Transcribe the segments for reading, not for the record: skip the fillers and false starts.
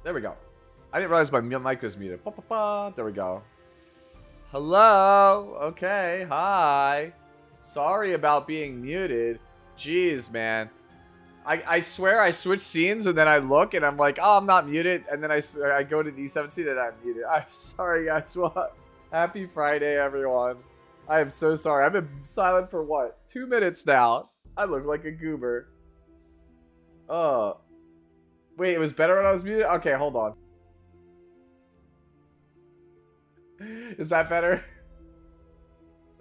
There we go. I didn't realize my mic was muted. Ba, ba, ba. There we go. Hello. Okay. Hi. Sorry about being muted. Jeez, man. I swear I switch scenes and then I look and I'm like, oh, I'm not muted. And then I go to D7 scene and I'm muted. I'm sorry, guys. What? Happy Friday, everyone. I am so sorry. I've been silent for what? 2 minutes now. I look like a goober. Wait, it was better when I was muted? Okay, hold on. Is that better?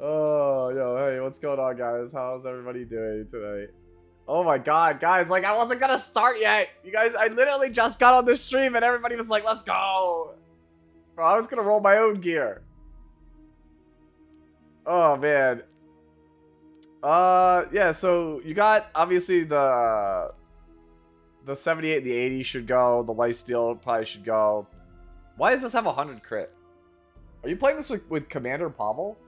Oh, yo, hey, what's going on, guys? How's everybody doing tonight? Oh my god, guys, like, I wasn't gonna start yet. You guys, I literally just got on the stream and everybody was like, let's go. Bro, I was gonna roll my own gear. Oh, man. Yeah, so you got, obviously, the 78 and the 80 should go. The lifesteal probably should go. Why does this have 100 crit? Are you playing this with Commander Pavel?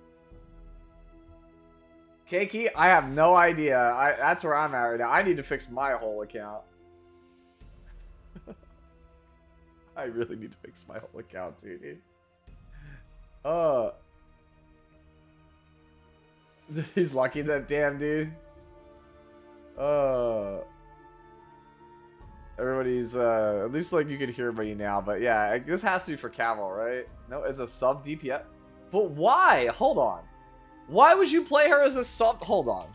Keiki, I have no idea. That's where I'm at right now. I need to fix my whole account. I really need to fix my whole account, dude. He's lucky, that damn dude. Everybody's, at least, like, you could hear me now. But, yeah, this has to be for Cavill, right? No, it's a sub DPS. But why? Hold on. Why would you play her as a sub? Hold on.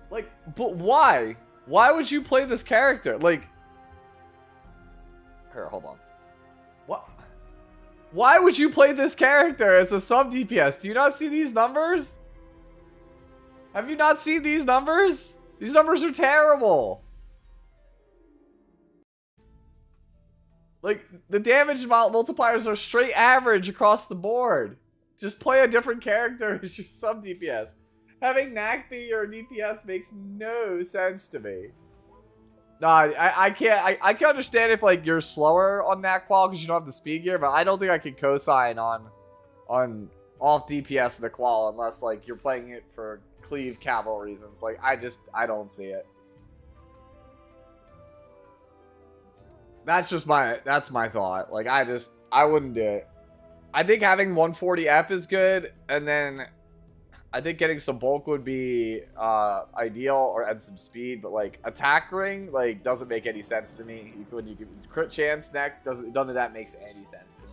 Like, but why? Why would you play this character? Like, here, hold on. What? Why would you play this character as a sub DPS? Do you not see these numbers? Have you not seen these numbers? These numbers are terrible. Like, the damage multipliers are straight average across the board. Just play a different character as your sub DPS. Having Knack be your DPS makes no sense to me. Nah, I can't. I can understand if, like, you're slower on Knack Qual because you don't have the speed gear, but I don't think I can co-sign on off DPS in the Qual unless, like, you're playing it for cleave Cavill reasons. Like, I don't see it. That's my thought. Like, I wouldn't do it. I think having 140F is good, and then I think getting some bulk would be ideal, or add some speed, but like attack ring, like, doesn't make any sense to me. When you give crit chance neck, none of that makes any sense to me.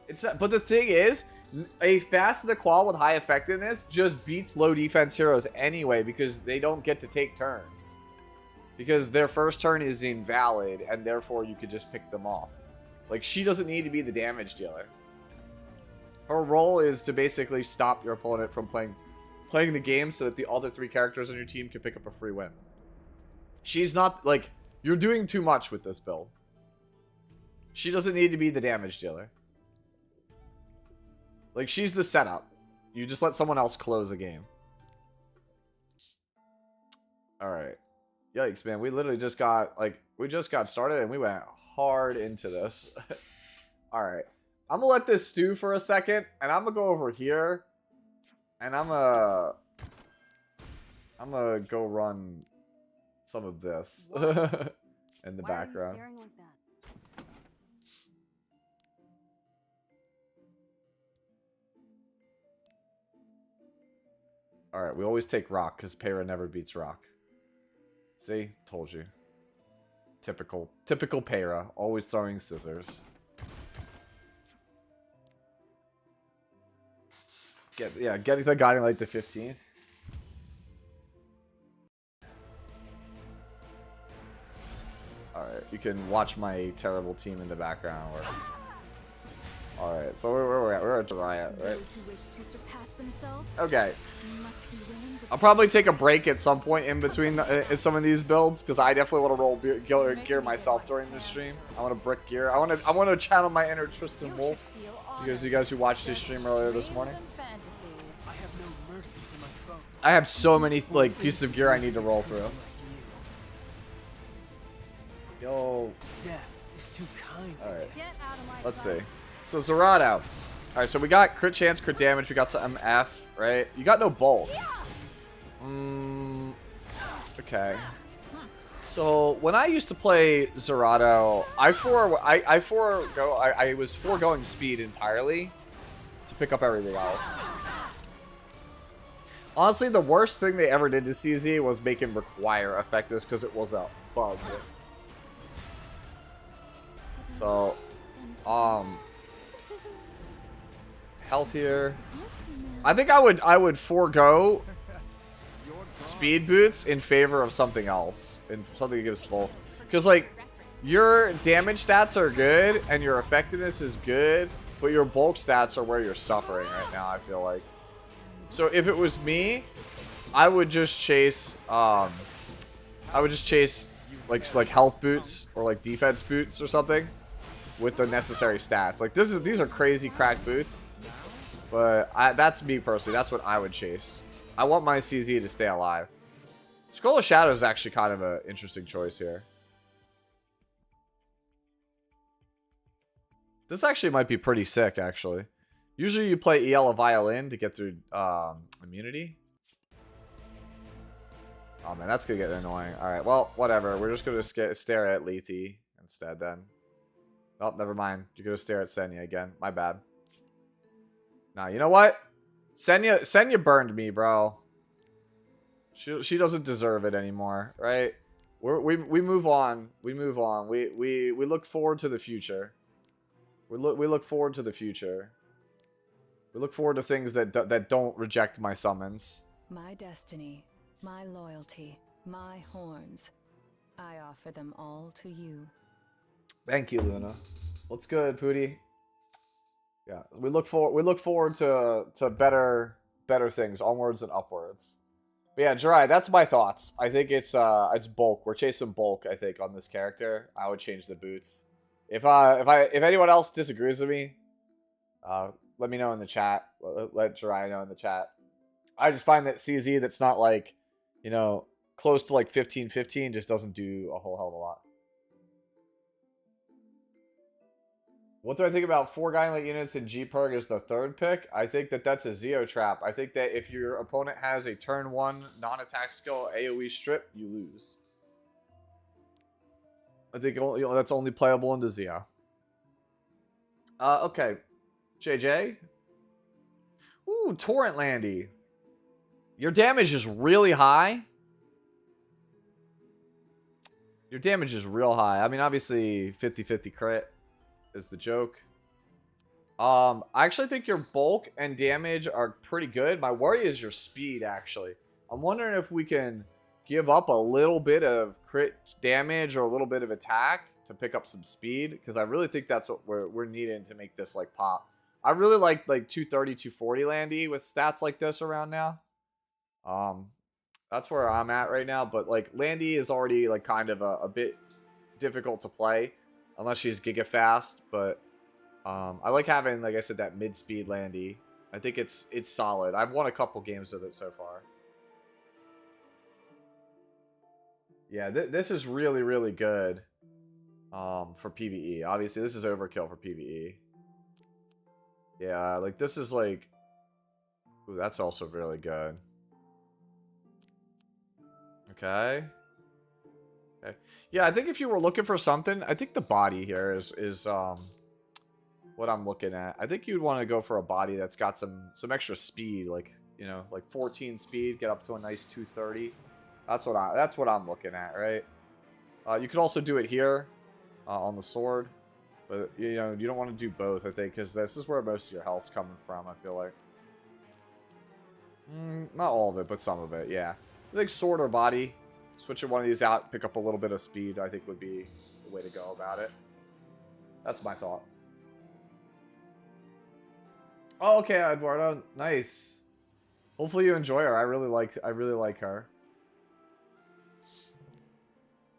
It's not, but the thing is, a fast in the qual with high effectiveness just beats low defense heroes anyway because they don't get to take turns. Because their first turn is invalid, and therefore you could just pick them off. Like, she doesn't need to be the damage dealer. Her role is to basically stop your opponent from playing the game so that the other 3 characters on your team can pick up a free win. She's not, like, you're doing too much with this build. She doesn't need to be the damage dealer. Like, she's the setup. You just let someone else close a game. Alright. Yikes, man. We literally just got, like, we just got started and we went hard into this. Alright. I'm gonna let this stew for a second, and I'm gonna go over here, and I'm gonna go run some of this in the background. Are you staring like that? Alright, we always take rock, because Para never beats rock. See? Told you. Typical Para. Always throwing scissors. Getting the guiding light to 15. Alright, you can watch my terrible team in the background. Alright, so we're at Riot, right? Okay. I'll probably take a break at some point in between some of these builds because I definitely want to roll gear myself during this stream. I want to brick gear. I want to channel my inner Tristan Wolf. You guys who watched this stream earlier this morning. I have so many like pieces of gear I need to roll through. Yo. Alright. Let's see. So Zerato. Alright, so we got crit chance, crit damage, we got some MF, right? You got no bulk. Okay. So when I used to play Zerato, I was foregoing speed entirely to pick up everything else. Honestly, the worst thing they ever did to CZ was make him require effectives because it was a bug. So, health here. I think I would forego speed boots in favor of something else, and something that gives bulk. Because like, your damage stats are good and your effectiveness is good, but your bulk stats are where you're suffering right now, I feel like. So if it was me, I would just chase like health boots or like defense boots or something with the necessary stats. Like these are crazy cracked boots, but that's me personally. That's what I would chase. I want my CZ to stay alive. Skull of Shadow is actually kind of an interesting choice here. This actually might be pretty sick, actually. Usually you play EL a Violin to get through immunity. Oh man, that's gonna get annoying. Alright, well, whatever. We're just gonna stare at Lethe instead then. Oh, never mind. You're gonna stare at Senya again. My bad. Nah, you know what? Senya burned me, bro. She doesn't deserve it anymore, right? We move on. We move on. We look forward to the future. We look forward to the future. We look forward to things that don't reject my summons. My destiny, my loyalty, my horns. I offer them all to you. Thank you, Luna. What's good, Pooty? Yeah, we look forward to better things, onwards and upwards. But yeah, Jirai, that's my thoughts. I think it's bulk. We're chasing bulk, I think, on this character. I would change the boots. If anyone else disagrees with me, let me know in the chat. Let Jirai know in the chat. I just find that CZ that's not like, you know, close to like 15-15 just doesn't do a whole hell of a lot. What do I think about 4 Gauntlet units in G-Perg as the 3rd pick? I think that that's a Zeo trap. I think that if your opponent has a turn 1 non-attack skill AoE strip, you lose. I think that's only playable into Zeo. Okay. JJ? Ooh, Torrent Landy. Your damage is really high. Your damage is real high. I mean, obviously, 50-50 crit is the joke. I actually think your bulk and damage are pretty good. My worry is your speed, actually. I'm wondering if we can give up a little bit of crit damage or a little bit of attack to pick up some speed, because I really think that's what we're needing to make this like pop. I really like 230, 240 Landy with stats like this around now. That's where I'm at right now, but like Landy is already like kind of a bit difficult to play unless she's giga fast, but I like having, like I said, that mid-speed Landy. I think it's solid. I've won a couple games with it so far. Yeah, this is really, really good for PvE. Obviously, this is overkill for PvE. Yeah, like this is like... Ooh, that's also really good. Okay. Okay. Yeah, I think if you were looking for something, I think the body here is what I'm looking at. I think you'd want to go for a body that's got some extra speed, like, you know, like 14 speed, get up to a nice 230. That's what I'm looking at, right? You could also do it here on the sword, but you know, you don't want to do both, I think, because this is where most of your health's coming from, I feel like. Not all of it, but some of it, yeah. I think sword or body, switching one of these out, pick up a little bit of speed, I think would be the way to go about it. That's my thought. Oh, okay, Eduardo. Nice. Hopefully you enjoy her. I really like her.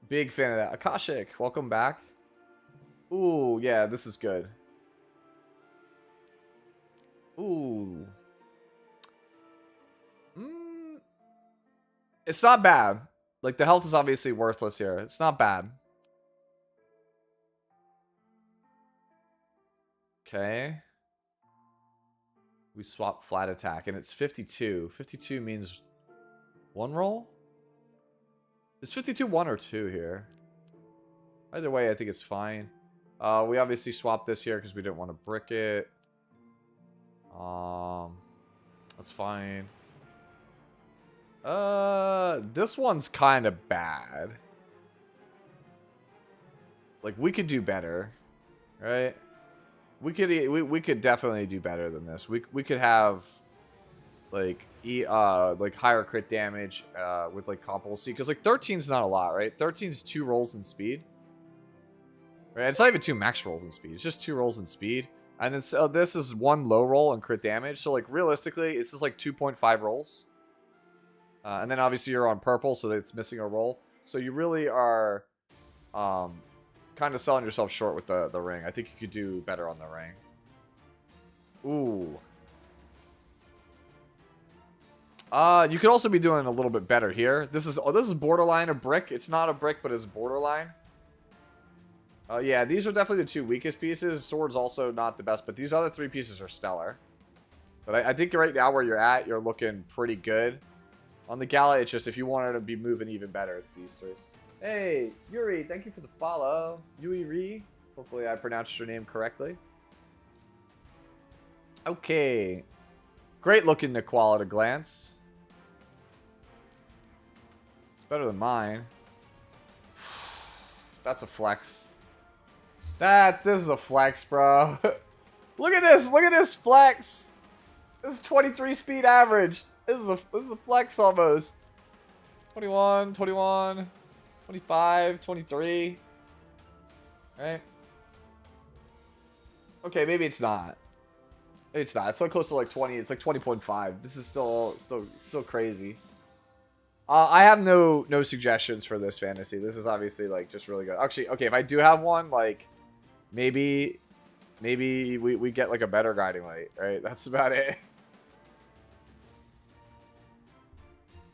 Big fan of that. Akashic, welcome back. Ooh, yeah, this is good. Ooh. It's not bad. Like, the health is obviously worthless here. It's not bad. Okay. We swap flat attack, and it's 52. 52 means 1 roll? Is 52 1 or 2 here? Either way, I think it's fine. We obviously swapped this here because we didn't want to brick it. That's fine. This one's kind of bad. Like, we could do better, right? We could definitely do better than this. We could have like higher crit damage with like compulsy, because like 13's not a lot, right? 13's 2 rolls in speed. Right? It's not even 2 max rolls in speed. It's just 2 rolls in speed. And then so this is 1 low roll and crit damage. So like realistically, it's just like 2.5 rolls. And then obviously you're on purple, so it's missing a roll. So you really are kind of selling yourself short with the ring. I think you could do better on the ring. Ooh. You could also be doing a little bit better here. This is borderline a brick. It's not a brick, but it's borderline. Yeah, these are definitely the 2 weakest pieces. Sword's also not the best, but these other 3 pieces are stellar. But I think right now where you're at, you're looking pretty good. On the Gala, it's just if you wanted to be moving even better, it's these 3. Hey, Yuri, thank you for the follow. Yuri. Hopefully I pronounced your name correctly. Okay. Great looking Niqual at a glance. It's better than mine. That's a flex. This is a flex, bro. Look at this. Look at this flex. This is 23 speed average. This is a flex almost. 21, 21, 25, 23. Right? Okay, maybe it's not. Maybe it's not. It's like close to like 20. It's like 20.5. This is still crazy. I have no suggestions for this fantasy. This is obviously like just really good. Actually, okay, if I do have one, like maybe we get like a better guiding light, right? That's about it.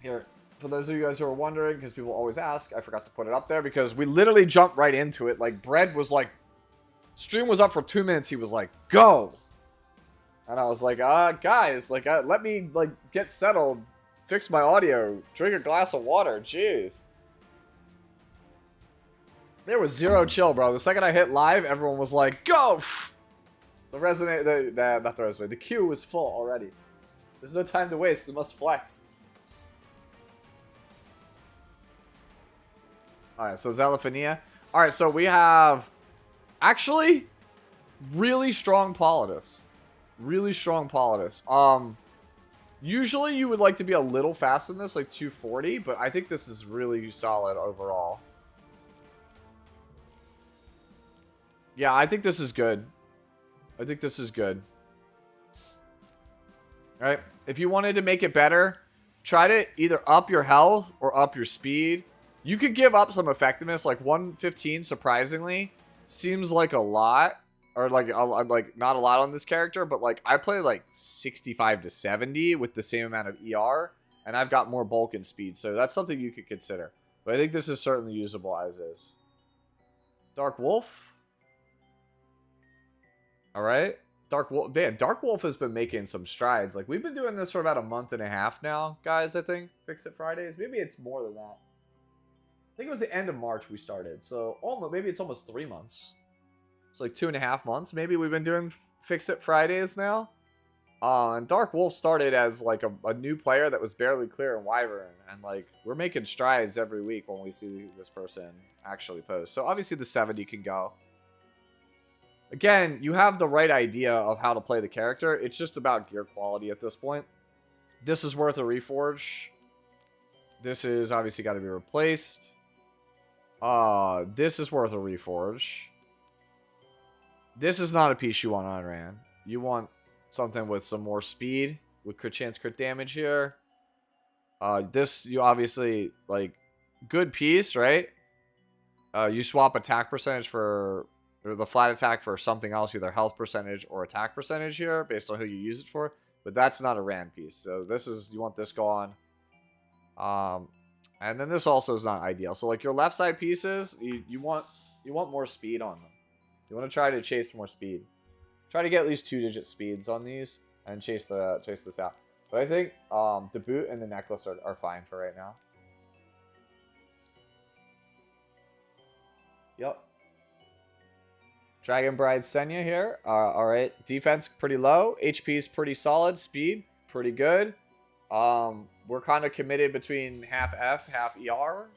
Here, for those of you guys who are wondering, because people always ask, I forgot to put it up there because we literally jumped right into it. Like, Bread was like, stream was up for 2 minutes. He was like, go. And I was like, guys, like, let me, like, get settled, fix my audio, drink a glass of water. Jeez. There was zero chill, bro. The second I hit live, everyone was like, go. The queue was full already. There's no time to waste. We must flex. Alright, so Zelaphania. Alright, so we have actually really strong Politis. Really strong Politis. Usually you would like to be a little faster than this, like 240, but I think this is really solid overall. Yeah, I think this is good. I think this is good. Alright, if you wanted to make it better, try to either up your health or up your speed. You could give up some effectiveness, like 115, surprisingly, seems like a lot, or like not a lot on this character, but like I play like 65 to 70 with the same amount of ER, and I've got more bulk and speed, so that's something you could consider. But I think this is certainly usable as is. Dark Wolf. All right. Dark Wolf. Man, Dark Wolf has been making some strides. Like, we've been doing this for about a month and a half now, guys, I think. Fix It Fridays. Maybe it's more than that. I think it was the end of March we started, so maybe it's almost 3 months. It's like 2.5 months. Maybe we've been doing Fix It Fridays now. And Dark Wolf started as like a new player that was barely clear in Wyvern, and like we're making strides every week when we see this person actually post. So obviously the 70 can go. Again, you have the right idea of how to play the character. It's just about gear quality at this point. This is worth a reforge. This is obviously got to be replaced. This is worth a reforge. This is not a piece you want on Ran. You want something with some more speed, with crit chance, crit damage here. This, you obviously, like, good piece, right? You swap attack percentage for, or the flat attack for something else, either health percentage or attack percentage here, based on who you use it for. But that's not a Ran piece. So this is, you want this gone. And then this also is not ideal. So like your left side pieces, you want more speed on them. You want to try to chase more speed. Try to get at least 2-digit speeds on these and chase this out. But I think the boot and the necklace are fine for right now. Yep. Dragon Bride Senya here. Alright. Defense pretty low. HP is pretty solid. Speed, pretty good. We're kind of committed between half F, half ER.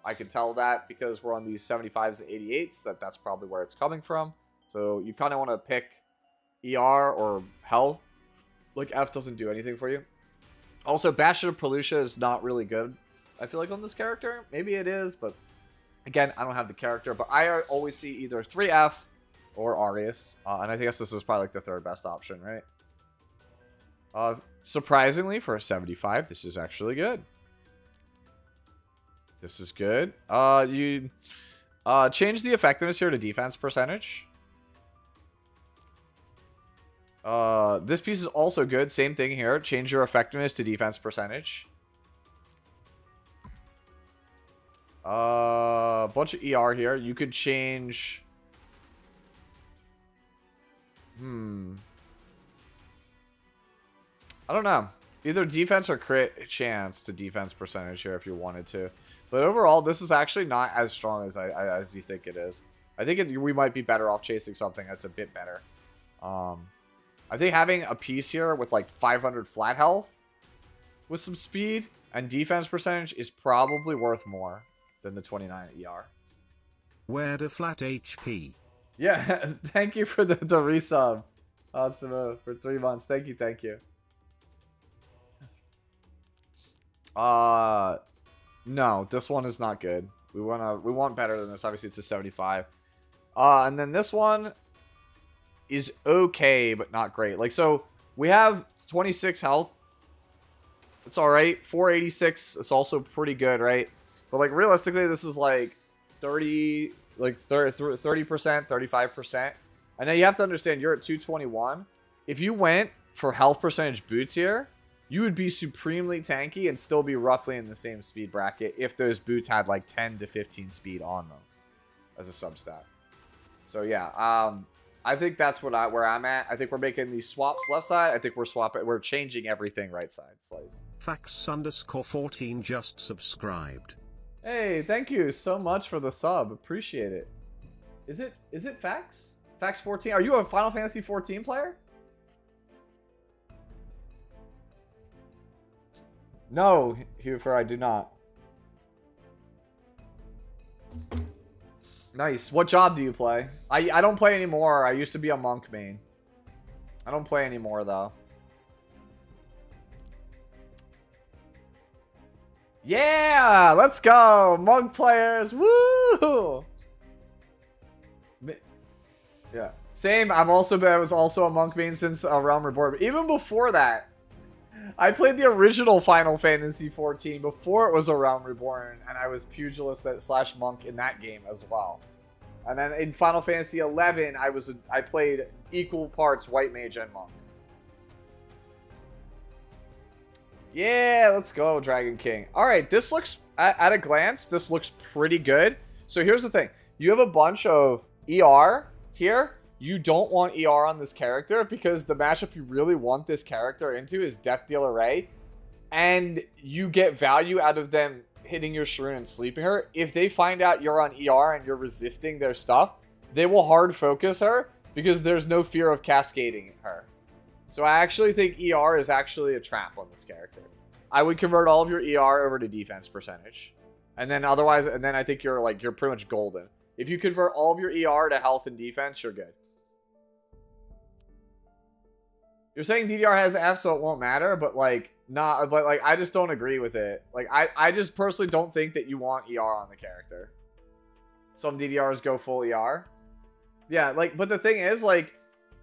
I can tell that because we're on these 75s and 88s, that's probably where it's coming from. So you kind of want to pick ER or Hell. Like, F doesn't do anything for you. Also, Bastion of Pelusia is not really good, I feel like, on this character. Maybe it is, but again, I don't have the character. But I always see either 3F or Arius. And I guess this is probably like the third best option, right? Surprisingly, for a 75, this is actually good. This is good. You change the effectiveness here to defense percentage. This piece is also good. Same thing here. Change your effectiveness to defense percentage. Bunch of ER here. You could change. I don't know. Either defense or crit chance to defense percentage here if you wanted to. But overall, this is actually not as strong as you think it is. I think we might be better off chasing something that's a bit better. I think having a piece here with like 500 flat health with some speed and defense percentage is probably worth more than the 29 ER. Where to flat HP? Yeah, thank you for the resub. For 3 months. Thank you. No, this one is not good. We want better than this. Obviously, it's a 75. And then this one is okay, but not great. Like, so we have 26 health. It's all right. 486. It's also pretty good, right? But like realistically, this is like 30%, 35%. And then you have to understand you're at 221. If you went for health percentage boots here, you would be supremely tanky and still be roughly in the same speed bracket if those boots had like 10 to 15 speed on them as a substat. So yeah, I think that's where I'm at. I think we're making these swaps left side. I think we're changing everything right side. Slice. Fax_14 just subscribed. Hey, thank you so much for the sub. Appreciate it. Is it Fax? Fax 14. Are you a Final Fantasy 14 player? No, Hufer, I do not. Nice. What job do you play? I don't play anymore. I used to be a monk main. I don't play anymore, though. Yeah! Let's go! Monk players! Woo! Yeah. Same. I was also a monk main since Realm Reborn. But even before that, I played the original Final Fantasy 14 before it was a Realm Reborn, and I was pugilist / monk in that game as well. And then in Final Fantasy 11, I played equal parts white mage and monk. Yeah, let's go, Dragon King. All right, this looks at a glance, this looks pretty good. So here's the thing: you have a bunch of ER here. You don't want ER on this character because the matchup you really want this character into is Death Dealer Ray. And you get value out of them hitting your Shroon and sleeping her. If they find out you're on ER and you're resisting their stuff, they will hard focus her because there's no fear of cascading her. So I actually think ER is actually a trap on this character. I would convert all of your ER over to defense percentage. And then I think you're pretty much golden. If you convert all of your ER to health and defense, you're good. You're saying DDR has F, so it won't matter, but I just don't agree with it. Like, I just personally don't think that you want ER on the character. Some DDRs go full ER. Yeah, but the thing is,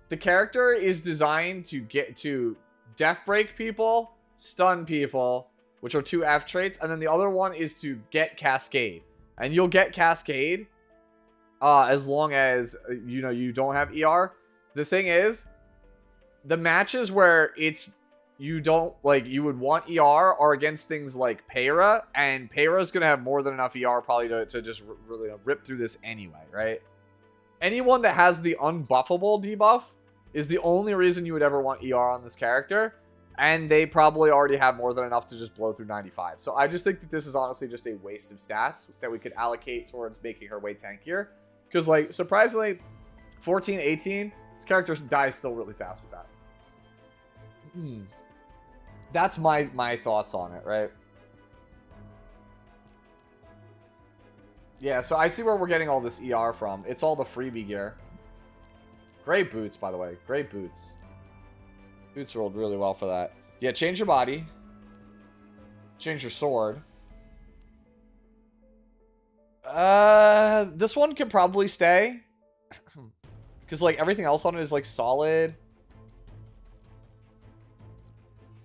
the character is designed to death break people, stun people, which are 2 F traits, and then the other one is to get Cascade. And you'll get Cascade as long as, you don't have ER. The thing is, the matches where you would want ER are against things like Peyra, and Peyra's gonna have more than enough ER probably to just really rip through this anyway, right? Anyone that has the unbuffable debuff is the only reason you would ever want ER on this character. And they probably already have more than enough to just blow through 95. So I just think that this is honestly just a waste of stats that we could allocate towards making her way tankier. Because, like, surprisingly, 14, 18, this character dies still really fast with that. That's my thoughts on it, right? Yeah, so I see where we're getting all this ER from. It's all the freebie gear. Great boots, by the way. Great boots. Boots rolled really well for that. Yeah, change your body. Change your sword. This one could probably stay. Because, like, everything else on it is, like, solid.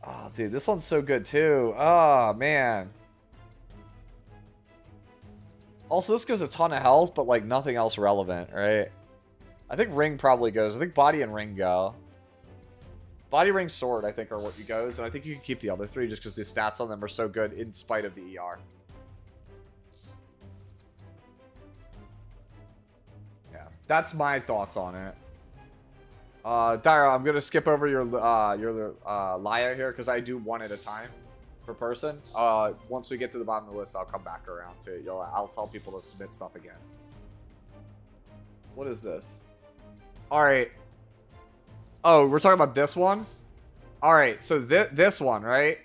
Oh, dude, this one's so good, too. Oh, man. Also, this gives a ton of health, but, like, nothing else relevant, right? I think ring probably goes. I think body and ring go. Body, ring, sword, I think, are what you goes. And I think you can keep the other three just because the stats on them are so good in spite of the ER. Yeah, that's my thoughts on it. Dyra, I'm going to skip over your Laya here because I do one at a time per person. Once we get to the bottom of the list, I'll come back around to it. I'll tell people to submit stuff again. What is this? All right. Oh, we're talking about this one? Alright, so this one, right?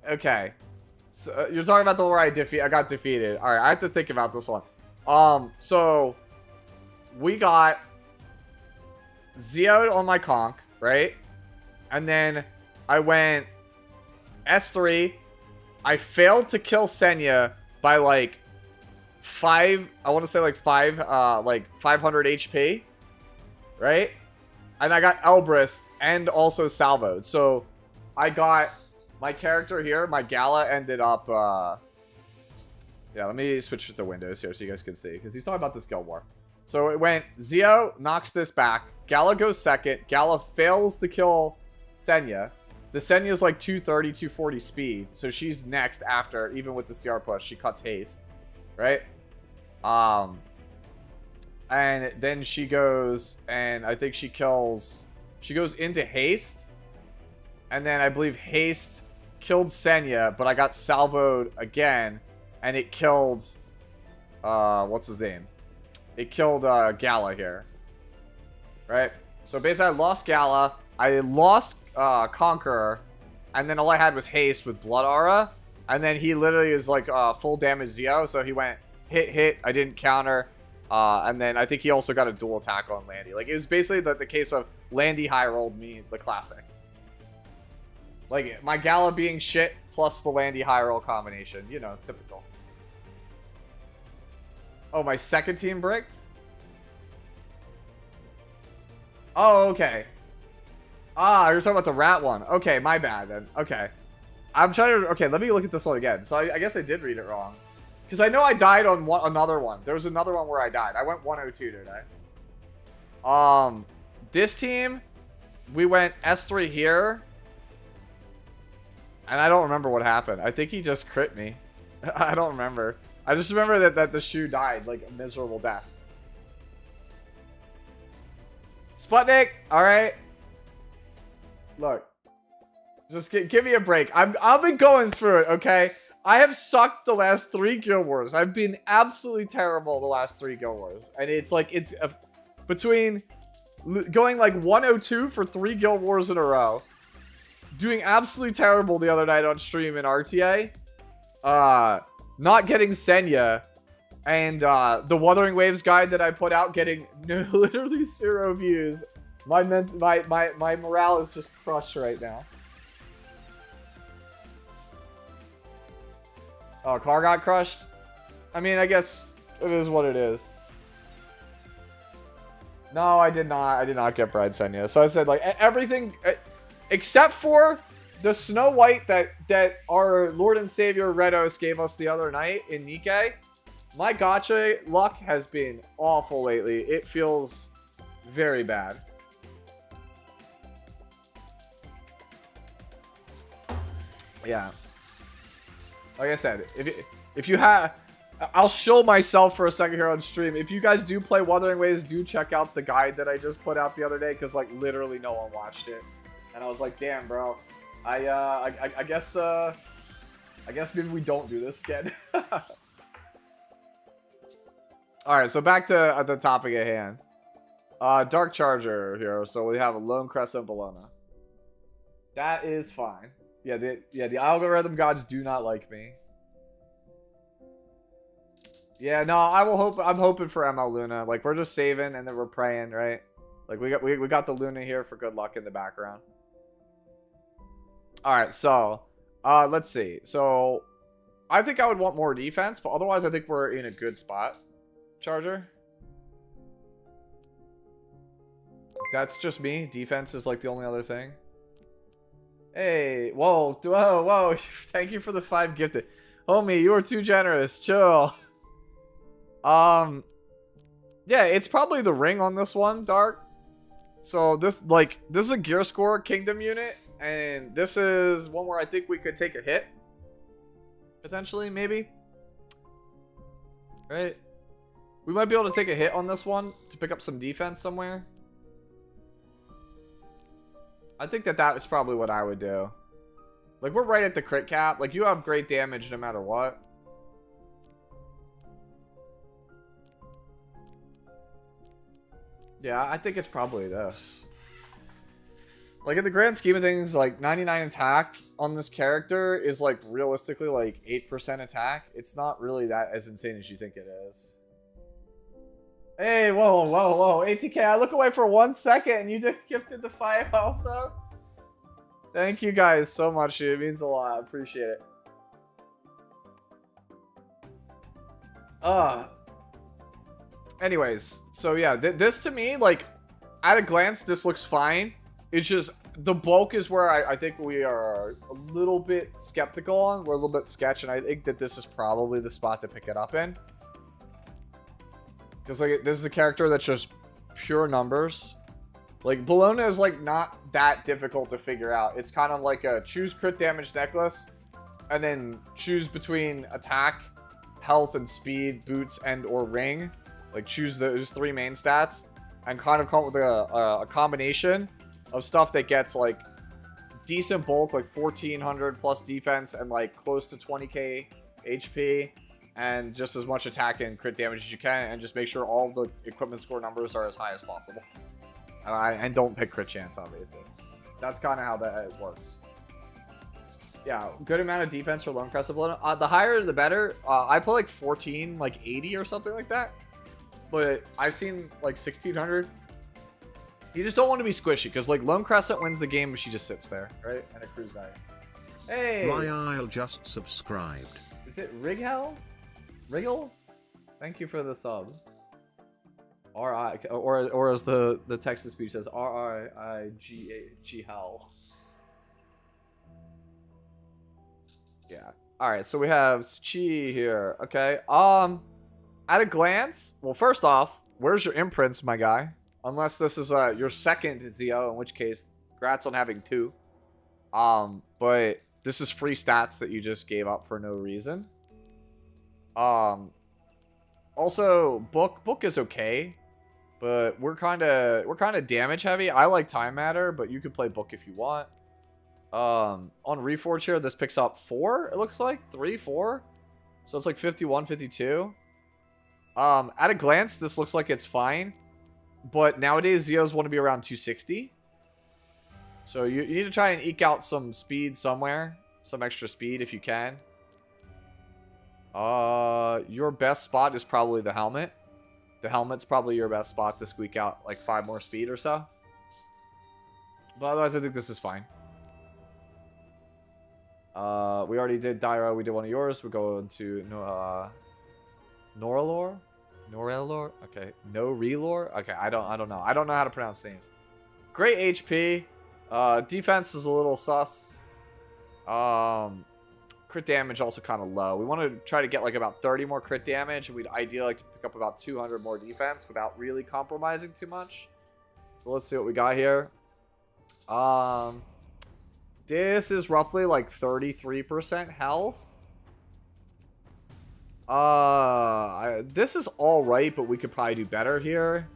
Okay. So, you're talking about the where I got defeated. Alright, I have to think about this one. So... We got... Zeoed on my conch, right? And then I went... S3. I failed to kill Senya by, like... 5... I want to say, like, 500 HP. Right? And I got Elbrist and also salvoed. So I got my character here. My Gala ended up... yeah, let me switch to the windows here so you guys can see. Because he's talking about this Guild War. So it went... Zeo knocks this back. Gala goes second. Gala fails to kill Senya. The Senya is like 230, 240 speed. So she's next after. Even with the CR push. She cuts haste. Right? And then she goes, and I think she kills... She goes into haste. And then I believe haste killed Senya, but I got salvoed again. And it killed... what's his name? It killed Gala here. Right? So basically I lost Gala. I lost Conqueror. And then all I had was haste with Blood Aura. And then he literally is like full damage Zeo. So he went hit. I didn't counter. And then I think he also got a dual attack on Landy. Like, it was basically the case of Landy high rolled me the classic. Like, my Gala being shit plus the Landy high roll combination. You know, typical. Oh, my second team bricked? Oh, okay. Ah, you're talking about the rat one. Okay, my bad then. Okay. I'm trying to... Okay, let me look at this one again. So I guess I did read it wrong. Because I know I died on another one. There was another one where I died. I went 102 today. This team, we went S3 here. And I don't remember what happened. I think he just crit me. I don't remember. I just remember that the shoe died. Like, a miserable death. Sputnik, alright. Look. Just give me a break. I've been going through it, okay? I have sucked the last 3 Guild Wars. I've been absolutely terrible the last 3 Guild Wars. And it's like, it's between going like 102 for 3 Guild Wars in a row. Doing absolutely terrible the other night on stream in RTA. Not getting Senya. And the Wuthering Waves guide that I put out getting literally 0 views. My morale is just crushed right now. Oh, car got crushed? I mean, I guess it is what it is. No, I did not. I did not get Bride Senya. So I said, like, everything except for the Snow White that our Lord and Savior Redos gave us the other night in Nikkei. My gacha luck has been awful lately. It feels very bad. Yeah. Like I said, if you have... I'll show myself for a second here on stream. If you guys do play Wuthering Waves, do check out the guide that I just put out the other day. Because, like, literally no one watched it. And I was like, damn, bro. I guess maybe we don't do this again. Alright, so back to the topic at hand. Dark Charger here. So we have a Lone Crescent Bologna. That is fine. Yeah, the algorithm gods do not like me. Yeah, no, I'm hoping for ML Luna. Like, we're just saving and then we're praying, right? Like, we got the Luna here for good luck in the background. Alright, so let's see. So I think I would want more defense, but otherwise I think we're in a good spot. Charger. That's just me. Defense is like the only other thing. Hey, whoa. Thank you for the 5 gifted. Homie, you are too generous. Chill. Yeah, it's probably the ring on this one, Dark. So this is a gear score kingdom unit, and this is one where I think we could take a hit. Potentially, maybe. Right? We might be able to take a hit on this one to pick up some defense somewhere. I think that is probably what I would do. Like, we're right at the crit cap. Like, you have great damage no matter what. Yeah, I think it's probably this. Like, in the grand scheme of things, like, 99 attack on this character is, like, realistically, like, 8% attack. It's not really that as insane as you think it is. Hey, whoa. ATK, I look away for 1 second and you gifted the 5 also. Thank you guys so much, dude. It means a lot. I appreciate it. Anyways, so yeah, this to me, like, at a glance, this looks fine. It's just, the bulk is where I think we are a little bit skeptical on. We're a little bit sketch, and I think that this is probably the spot to pick it up in. Because, like, this is a character that's just pure numbers. Like, Bologna is, like, not that difficult to figure out. It's kind of like a choose crit damage necklace, and then choose between attack, health, and speed, boots, and or ring. Like, choose those 3 main stats, and kind of come up with a combination of stuff that gets, like, decent bulk, like 1400 plus defense, and, like, close to 20k HP, and just as much attack and crit damage as you can, and just make sure all the equipment score numbers are as high as possible. And don't pick crit chance, obviously. That's kind of how that works. Yeah, good amount of defense for Lone Crescent Bologna. The higher, the better. I play like 14, like 80 or something like that. But I've seen like 1600. You just don't want to be squishy, because like Lone Crescent wins the game if she just sits there, right? And accrues value. Hey! Ryle just subscribed. Is it Righel? Riggle? Thank you for the sub. R-I, or as the text to speech says, R-I-I-G-H-L. Yeah. Alright, so we have Chi here. Okay. At a glance, well, first off, where's your imprints, my guy? Unless this is your second Zeo, in which case, congrats on having 2. But this is free stats that you just gave up for no reason. Also, book is okay, but we're kind of damage heavy. I like time matter, but you can play book if you want. On Reforge here, this picks up 4. It looks like 3, 4. So it's like 51, 52. At a glance, this looks like it's fine, but nowadays Zeos want to be around 260. So you need to try and eke out some speed somewhere, some extra speed if you can. Your best spot is probably the helmet. The helmet's probably your best spot to squeak out like 5 more speed or so. But otherwise, I think this is fine. We already did Dyra. We did one of yours. We're going to Norelor. Norelor. Okay. No Relor. Okay. I don't know. I don't know how to pronounce names. Great HP. Defense is a little sus. Crit damage also kind of low. We want to try to get like about 30 more crit damage, and we'd ideally like to pick up about 200 more defense without really compromising too much. So let's see what we got here. This is roughly like 33% health. This is all right, but we could probably do better here.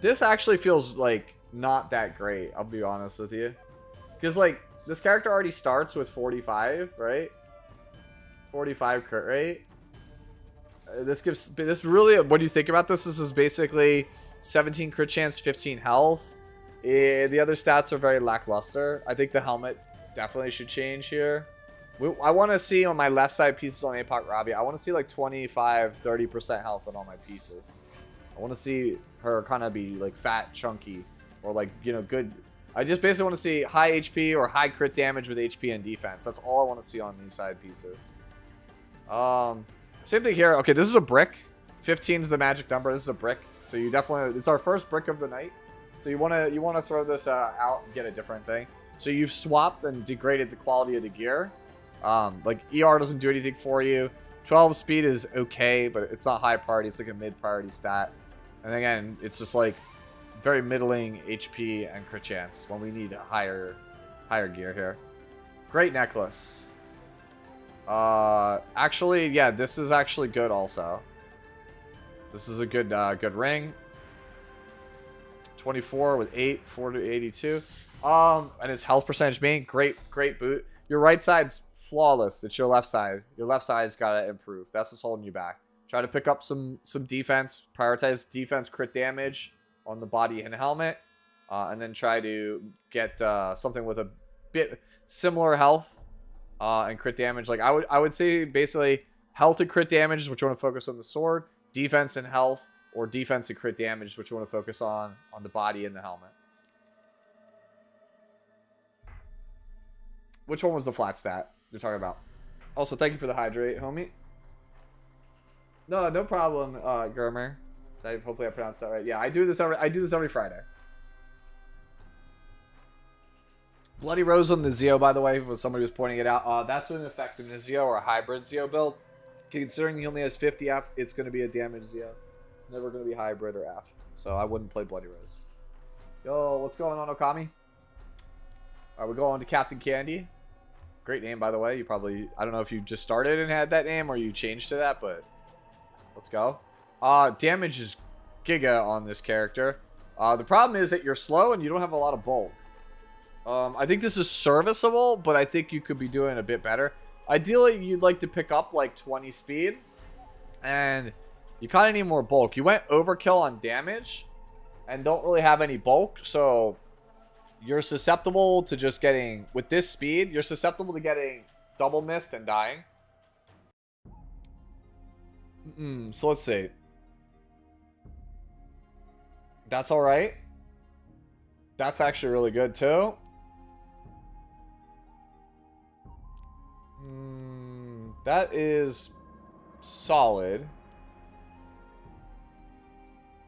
This actually feels like not that great. I'll be honest with you. Because, like, this character already starts with 45, right? 45 crit rate. This really, when you think about this, this is basically 17 crit chance, 15 health. The other stats are very lackluster. I think the helmet definitely should change here. I want to see on my left side pieces on APOC Robbie, I want to see like 25, 30% health on all my pieces. I want to see her kind of be like fat, chunky, or like, you know, good. I just basically want to see high HP or high crit damage with HP and defense. That's all I want to see on these side pieces. Same thing here. Okay, this is a brick. 15 is the magic number. This is a brick. So you definitely, it's our first brick of the night. So you want to throw this out and get a different thing. So you've swapped and degraded the quality of the gear. Like ER doesn't do anything for you. 12 speed is okay, but it's not high priority. It's like a mid priority stat. And again, it's just like very middling HP and crit chance when we need higher gear here. Great necklace. Actually, yeah, this is actually good also. This is a good good ring. 24 with 8, 4 to 82. And its health percentage main, great boot. Your right side's flawless. It's your left side. Your left side's gotta improve. That's what's holding you back. Try to pick up some defense. Prioritize defense, crit damage on the body and helmet, and then try to get something with a bit similar health and crit damage. Like I would say basically health and crit damage is what you want to focus on the sword. Defense and health, or defense and crit damage is what you want to focus on the body and the helmet. Which one was the flat stat you're talking about? Also, thank you for the hydrate, homie. No problem, Germer. Hopefully I pronounced that right. Yeah, I do this every Friday. Bloody Rose on the Zeo, by the way, was somebody was pointing it out. That's an effectiveness Zeo or a hybrid Zeo build. Considering he only has 50 F, it's going to be a damage Zeo. It's never going to be hybrid or F. So I wouldn't play Bloody Rose. Yo, what's going on, Okami? Are we going to Captain Candy? Great name, by the way. You probably, I don't know if you just started and had that name or you changed to that, but let's go. Damage is giga on this character. The problem is that you're slow and you don't have a lot of bulk. I think this is serviceable, but I think you could be doing a bit better. Ideally, you'd like to pick up like 20 speed, and you kind of need more bulk. You went overkill on damage and don't really have any bulk, so you're susceptible to just getting, with this speed, you're susceptible to getting double missed and dying. So let's see. That's all right. That's actually really good too. That is solid.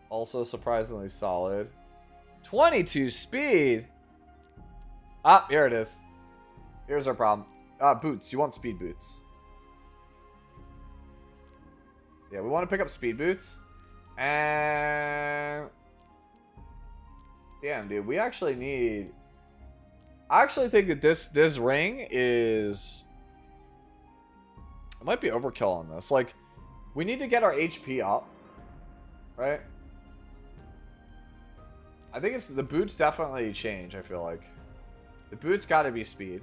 Also surprisingly solid. 22 speed. Ah, here it is. Here's our problem. Boots. You want speed boots. Yeah, we want to pick up speed boots. And damn, dude, we actually need, I actually think that this ring is, it might be overkill on this. Like, we need to get our HP up, right? I think it's the boots definitely change. I feel like the boots got to be speed.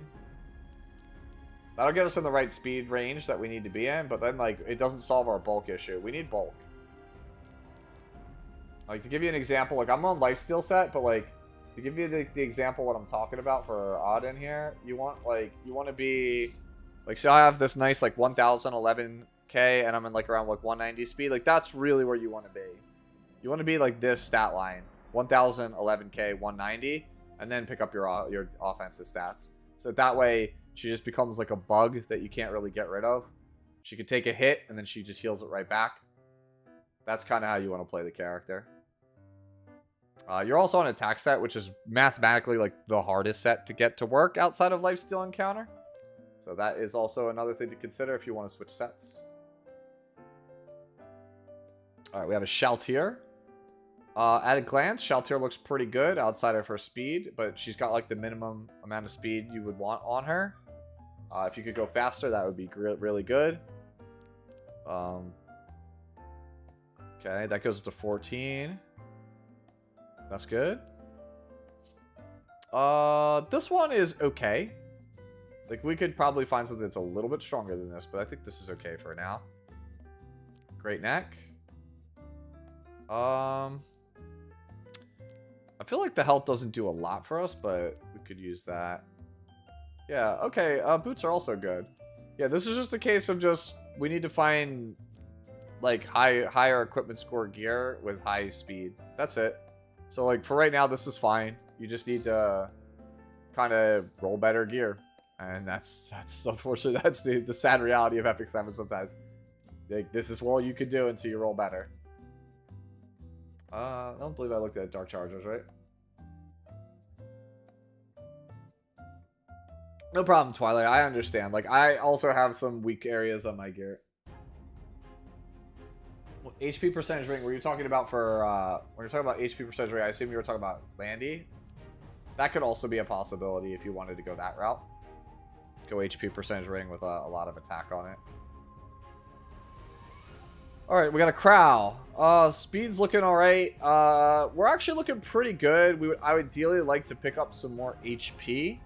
That'll get us in the right speed range that we need to be in, but then like it doesn't solve our bulk issue. We need bulk. Like, to give you an example, like I'm on lifesteal set, but like to give you the example what I'm talking about for odd in here, you want to be like, so I have this nice like 1011k and I'm in like around like 190 speed. Like that's really where you want to be. You want to be like this stat line, 1011k 190, and then pick up your offensive stats. So that way she just becomes like a bug that you can't really get rid of. She could take a hit and then she just heals it right back. That's kind of how you want to play the character. You're also on attack set, which is mathematically like the hardest set to get to work outside of lifesteal encounter. So that is also another thing to consider if you want to switch sets. All right, we have a Shaltir. At a glance, Shaltir looks pretty good outside of her speed, but she's got like the minimum amount of speed you would want on her. If you could go faster, that would be really good. Okay, that goes up to 14. That's good. This one is okay. Like, we could probably find something that's a little bit stronger than this, but I think this is okay for now. Great neck. I feel like the health doesn't do a lot for us, but we could use that. Yeah, okay. Boots are also good. Yeah, this is just a case of just, we need to find, like, higher equipment score gear with high speed. That's it. So, like, for right now, this is fine. You just need to kind of roll better gear. And that's unfortunately, that's the sad reality of Epic 7 sometimes. Like, this is all you could do until you roll better. I don't believe I looked at Dark Chargers, right? No problem, Twilight. I understand. Like, I also have some weak areas on my gear. HP percentage ring, were you talking about for, when you're talking about HP percentage ring, I assume you were talking about Landy? That could also be a possibility if you wanted to go that route. Go HP percentage ring with a lot of attack on it. Alright, we got a Crow. Speed's looking alright. We're actually looking pretty good. I would ideally like to pick up some more HP.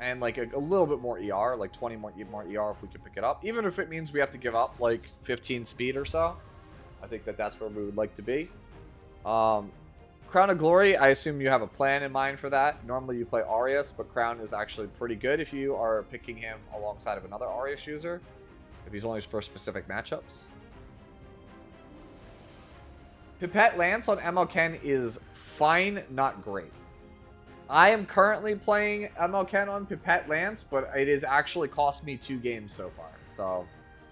And like a little bit more ER, like 20 more ER if we could pick it up. Even if it means we have to give up like 15 speed or so. I think that's where we would like to be. Crown of Glory, I assume you have a plan in mind for that. Normally you play Arius, but Crown is actually pretty good if you are picking him alongside of another Arius user. If he's only for specific matchups. Pipette Lance on ML is fine, not great. I am currently playing ML on Pipette Lance, but it has actually cost me 2 games so far. So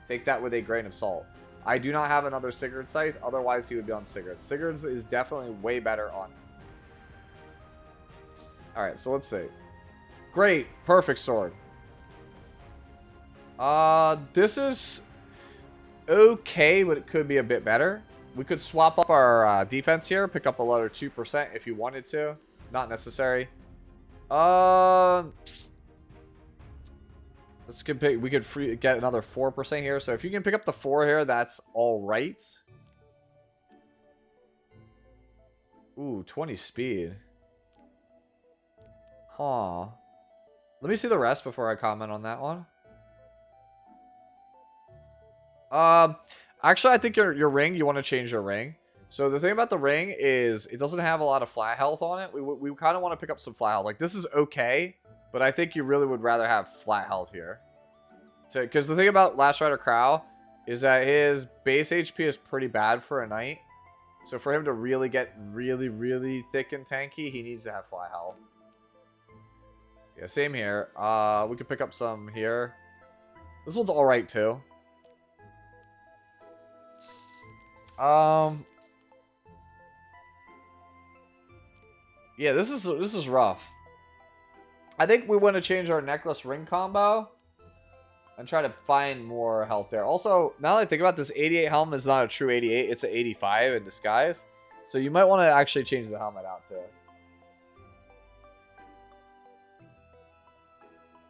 take that with a grain of salt. I do not have another Sigurd Scythe, otherwise he would be on Sigurd. Sigurd's is definitely way better on him. Alright, so let's see. Great, perfect sword. This is okay, but it could be a bit better. We could swap up our defense here, pick up another 2% if you wanted to. Not necessary. We could get another 4% here. So if you can pick up the 4 here, that's all right. Ooh, 20 speed. Huh. Let me see the rest before I comment on that one. Actually, I think your ring, you want to change your ring. So the thing about the ring is it doesn't have a lot of flat health on it. We kind of want to pick up some flat health. Like, this is okay, but I think you really would rather have flat health here. Because the thing about Last Rider Crow is that his base HP is pretty bad for a knight. So for him to really get really thick and tanky, he needs to have flat health. Yeah, same here. We could pick up some here. This one's alright too. Yeah, this is rough. I think we want to change our necklace ring combo and try to find more health there. Also, now that I think about this, 88 helmet is not a true 88. It's an 85 in disguise. So you might want to actually change the helmet out too.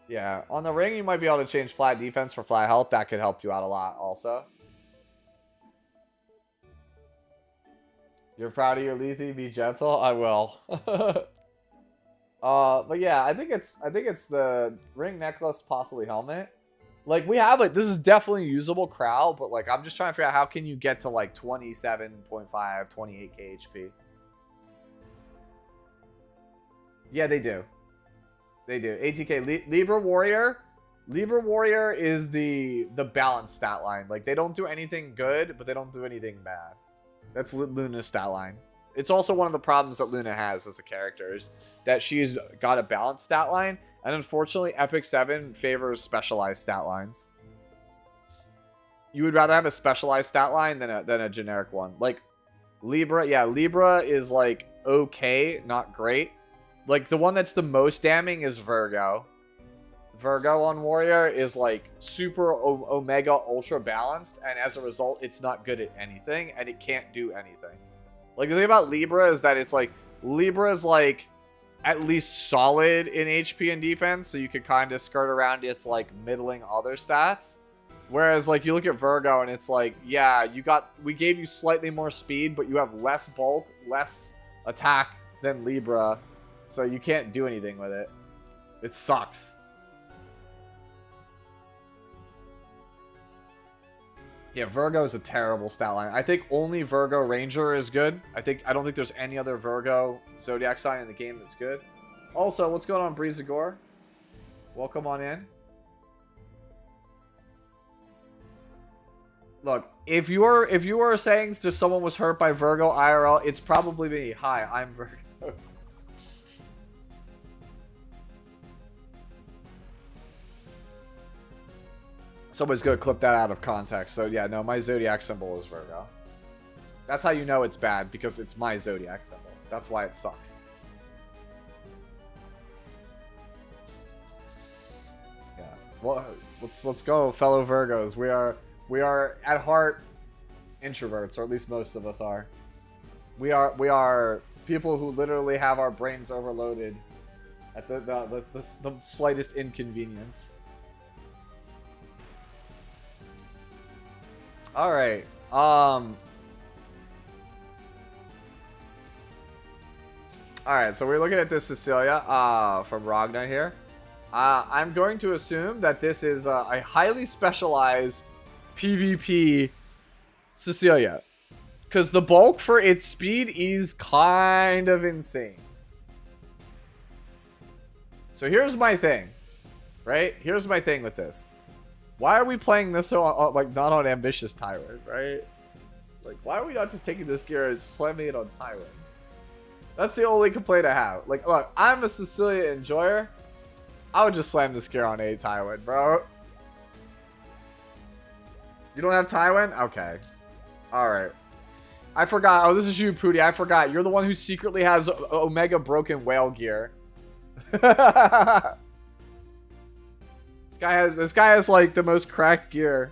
Yeah, on the ring, you might be able to change flat defense for flat health. That could help you out a lot also. You're proud of your Lethe? Be gentle? I will. But yeah, I think it's the ring, necklace, possibly helmet. Like, we have it. This is definitely usable Crow, but like, I'm just trying to figure out how can you get to like 27.5, 28k HP. Yeah, they do. They do. 80k. Libra Warrior. Libra Warrior is the balanced stat line. Like, they don't do anything good, but they don't do anything bad. That's Luna's stat line. It's also one of the problems that Luna has as a character is that she's got a balanced stat line, and unfortunately, Epic 7 favors specialized stat lines. You would rather have a specialized stat line than a generic one. Like, Libra, yeah, Libra is like okay, not great. Like, the one that's the most damning is Virgo. Virgo on Warrior is like super Omega Ultra balanced, and as a result, it's not good at anything, and it can't do anything. Like, the thing about Libra is that it's like, Libra is like at least solid in HP and defense, so you could kind of skirt around its like middling other stats. Whereas like you look at Virgo and it's like, yeah, we gave you slightly more speed, but you have less bulk, less attack than Libra. So you can't do anything with it. It sucks. Yeah, Virgo is a terrible stat line. I think only Virgo Ranger is good. I don't think there's any other Virgo Zodiac sign in the game that's good. Also, what's going on, Breezagore? Welcome on in. Look, if you are saying just someone was hurt by Virgo IRL, it's probably me. Hi, I'm Virgo. Somebody's gonna clip that out of context. So yeah, no, my zodiac symbol is Virgo. That's how you know it's bad, because it's my zodiac symbol. That's why it sucks. Yeah. Well, let's go, fellow Virgos. We are at heart introverts, or at least most of us are. We are people who literally have our brains overloaded at the slightest inconvenience. All right. All right. So we're looking at this Cecilia from Ragna here. I'm going to assume that this is a highly specialized PvP Cecilia, because the bulk for its speed is kind of insane. So here's my thing, right? Here's my thing with this. Why are we playing this on, like, not on Ambitious Tyrant, right? Like, why are we not just taking this gear and slamming it on Tyrant? That's the only complaint I have. Like, look, I'm a Cecilia enjoyer. I would just slam this gear on a Tywin, bro. You don't have Tywin? Okay. Alright. I forgot. Oh, this is you, Pooty. I forgot. You're the one who secretly has Omega Broken Whale gear. This guy has like the most cracked gear.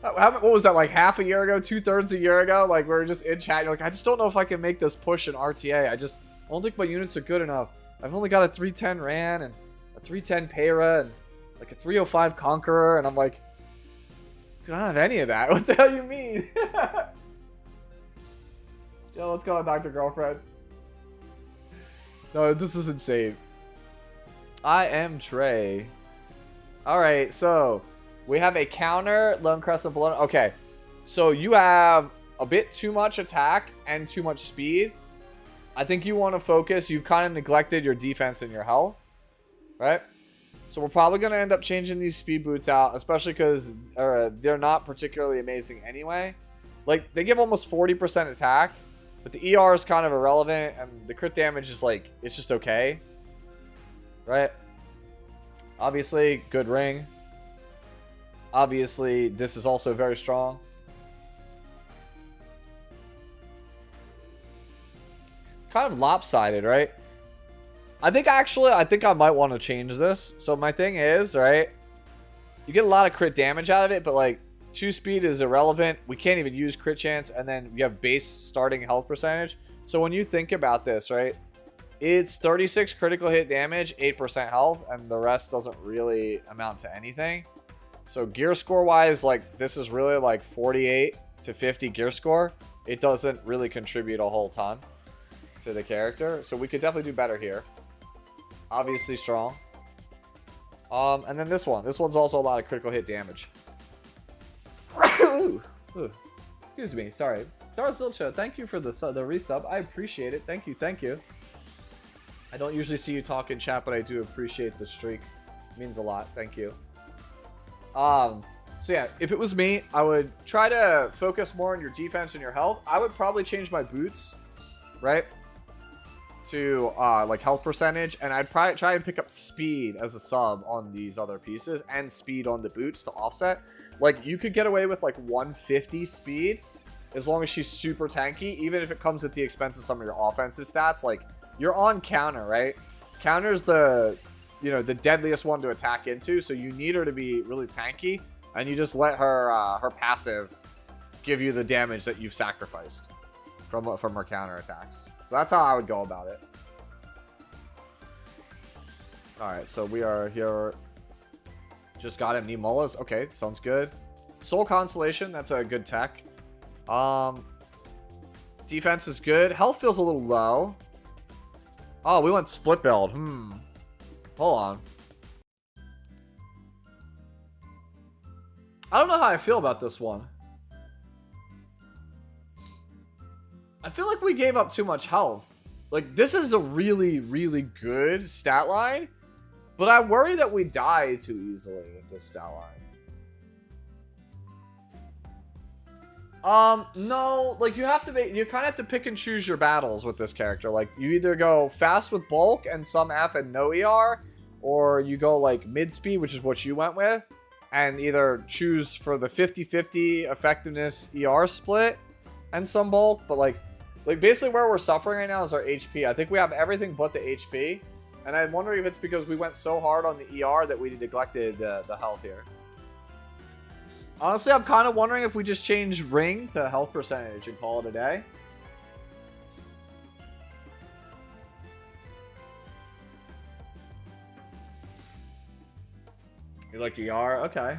What was that, like half a year ago? 2/3 a year ago? Like, we were just in chat. You're like, I just don't know if I can make this push in RTA. I don't think my units are good enough. I've only got a 310 Ran and a 310 Peyra and like a 305 Conqueror. And I'm like, dude, I don't have any of that. What the hell you mean? Yo, let's go on, Dr. Girlfriend. No, this is insane. I am Trey. Alright, so we have a counter Lone Crescent Balloon. Okay, so you have a bit too much attack and too much speed. I think you want to focus. You've kind of neglected your defense and your health, right? So we're probably going to end up changing these speed boots out, especially because they're not particularly amazing anyway. Like, they give almost 40% attack, but the ER is kind of irrelevant, and the crit damage is like, it's just okay, right? Obviously, good ring. Obviously, this is also very strong. Kind of lopsided, right? I think I might want to change this. So my thing is, right, you get a lot of crit damage out of it, but like 2 speed is irrelevant. We can't even use crit chance, and then we have base starting health percentage. So when you think about this, right, it's 36 critical hit damage, 8% health, and the rest doesn't really amount to anything. So gear score wise, like, this is really like 48 to 50 gear score. It doesn't really contribute a whole ton to the character. So we could definitely do better here. Obviously strong. And then this one. This one's also a lot of critical hit damage. Ooh. Excuse me. Sorry. Darzilcha, thank you for the resub. I appreciate it. Thank you. Thank you. I don't usually see you talk in chat, but I do appreciate the streak. It means a lot. Thank you. So yeah, if it was me, I would try to focus more on your defense and your health. I would probably change my boots, right, to like health percentage, and I'd probably try and pick up speed as a sub on these other pieces and speed on the boots to offset. Like, you could get away with like 150 speed as long as she's super tanky, even if it comes at the expense of some of your offensive stats. Like, you're on counter, right? Counter's the, you know, the deadliest one to attack into, so you need her to be really tanky, and you just let her her passive give you the damage that you've sacrificed from her counter attacks. So that's how I would go about it. All right, so we are here. Just got him. Nimulas. Okay, sounds good. Soul Constellation. That's a good tech. Defense is good. Health feels a little low. Oh, we went split build. Hold on. I don't know how I feel about this one. I feel like we gave up too much health. Like, this is a really, really good stat line, but I worry that we die too easily with this stat line. No, like, you kind of have to pick and choose your battles with this character. Like, you either go fast with bulk and some F and no ER, or you go, like, mid-speed, which is what you went with, and either choose for the 50-50 effectiveness ER split and some bulk, but, like, basically where we're suffering right now is our HP. I think we have everything but the HP. And I'm wondering if it's because we went so hard on the ER that we neglected the health here. Honestly, I'm kind of wondering if we just change ring to health percentage and call it a day. You like ER? Okay.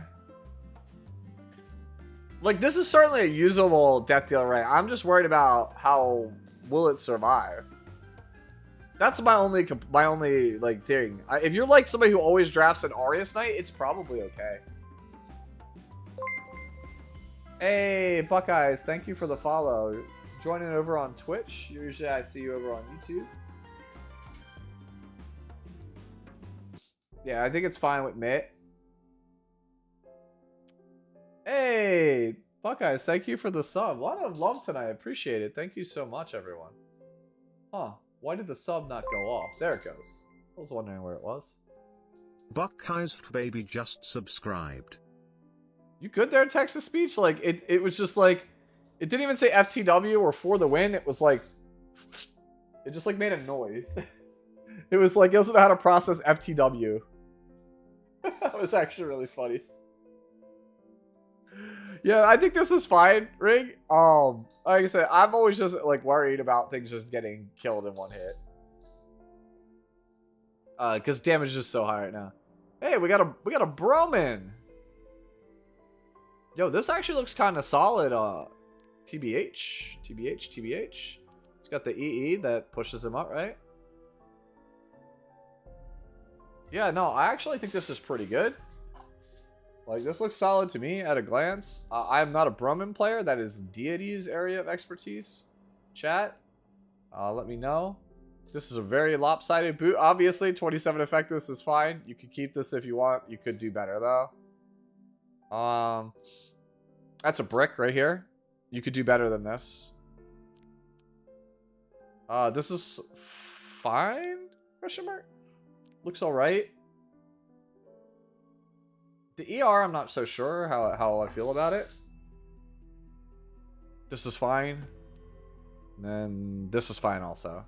Like, this is certainly a usable death dealer ring. I'm just worried about how will it survive. That's my only like thing. If you're like somebody who always drafts an Arius Knight, it's probably okay. Hey, Buckeyes, thank you for the follow. Joining over on Twitch. Usually I see you over on YouTube. Yeah, I think it's fine with Mitt. Hey, Buckeyes, thank you for the sub. A lot of love tonight. I appreciate it. Thank you so much, everyone. Huh. Why did the sub not go off? There it goes. I was wondering where it was. Buckeyes baby just subscribed. You good there, Texas Speech? Like, it was just like, it didn't even say FTW or for the win. It was like, it just like made a noise. It was like, it doesn't know how to process FTW. That was actually really funny. Yeah, I think this is fine, Rig. Like I said, I'm always just like worried about things just getting killed in one hit. Because damage is just so high right now. Hey, we got a Broman. Yo, this actually looks kind of solid. TBH. It's got the EE that pushes him up, right? Yeah, no, I actually think this is pretty good. Like, this looks solid to me at a glance. I am not a Brumman player. That is Deity's area of expertise. Chat, let me know. This is a very lopsided boot. Obviously, 27 effectiveness is fine. You could keep this if you want. You could do better, though. That's a brick right here. You could do better than this. This is fine? Question mark? Looks alright. The ER, I'm not so sure how I feel about it. This is fine. And then this is fine also.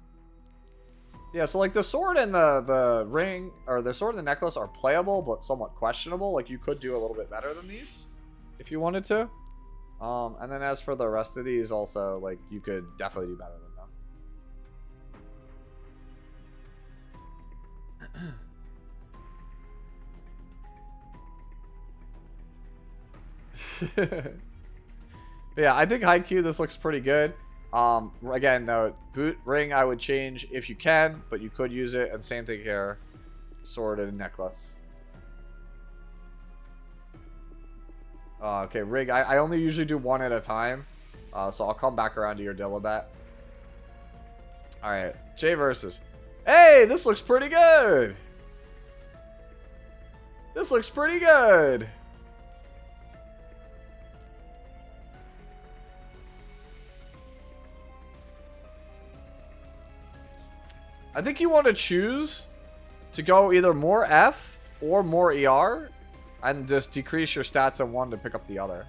Yeah, so like the sword and the ring, or the sword and the necklace are playable, but somewhat questionable. Like, you could do a little bit better than these if you wanted to. And then as for the rest of these also, like, you could definitely do better than them. Yeah, I think Haikyuu, this looks pretty good. Again, no, boot ring I would change if you can, but you could use it, and same thing here. Sword and necklace. Okay, rig, I only usually do one at a time, so I'll come back around to your Dillabat. Alright, J versus. Hey, this looks pretty good! This looks pretty good! I think you want to choose to go either more F or more ER and just decrease your stats in one to pick up the other.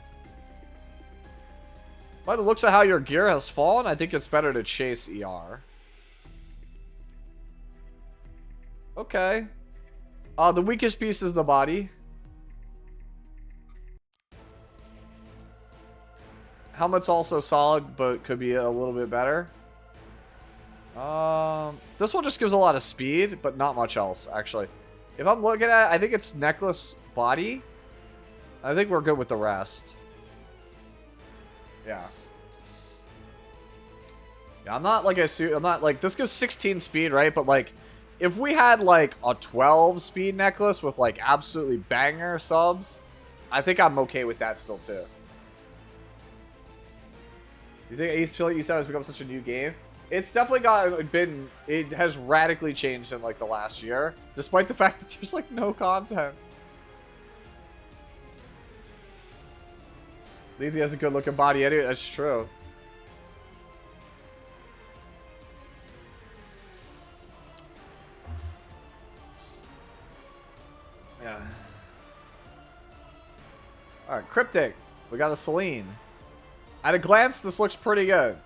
By the looks of how your gear has fallen, I think it's better to chase ER. Okay. The weakest piece is the body. Helmet's also solid, but could be a little bit better. This one just gives a lot of speed, but not much else, actually. If I'm looking at it, I think it's necklace body. I think we're good with the rest. Yeah. Yeah, I'm not like I'm not like, this goes 16 speed, right? But like, if we had like a 12 speed necklace with like absolutely banger subs, I think I'm okay with that still too. You think Ace Philly East has become such a new game? It's definitely it has radically changed in like the last year, despite the fact that there's like no content. Lethe has a good looking body anyway, that's true. Yeah. Alright, Cryptic. We got a Celine. At a glance, this looks pretty good.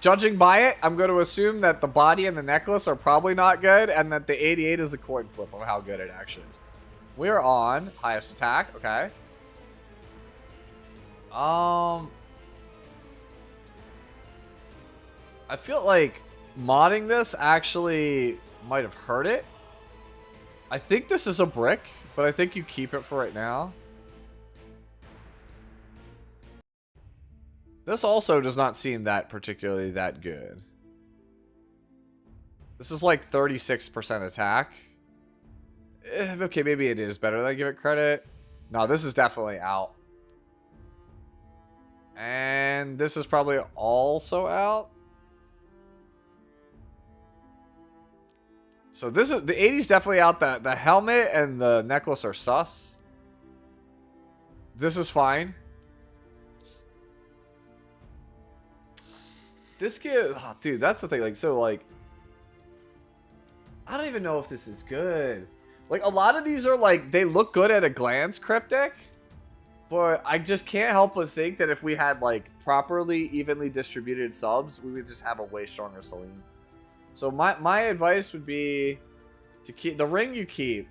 Judging by it, I'm going to assume that the body and the necklace are probably not good, and that the 88 is a coin flip on how good it actually is. We're on highest attack, okay. I feel like modding this actually might have hurt it. I think this is a brick, but I think you keep it for right now. This also does not seem that particularly that good. This is like 36% attack. Okay, maybe it is better than I give it credit. No, this is definitely out. And this is probably also out. So this is, the 80's definitely out. The helmet and the necklace are sus. This is fine. This kid, oh, dude, that's the thing. Like, so, like, I don't even know if this is good. Like, a lot of these are, like, they look good at a glance, Cryptic. But I just can't help but think that if we had, like, properly, evenly distributed subs, we would just have a way stronger Celine. So, my advice would be to keep, the ring you keep.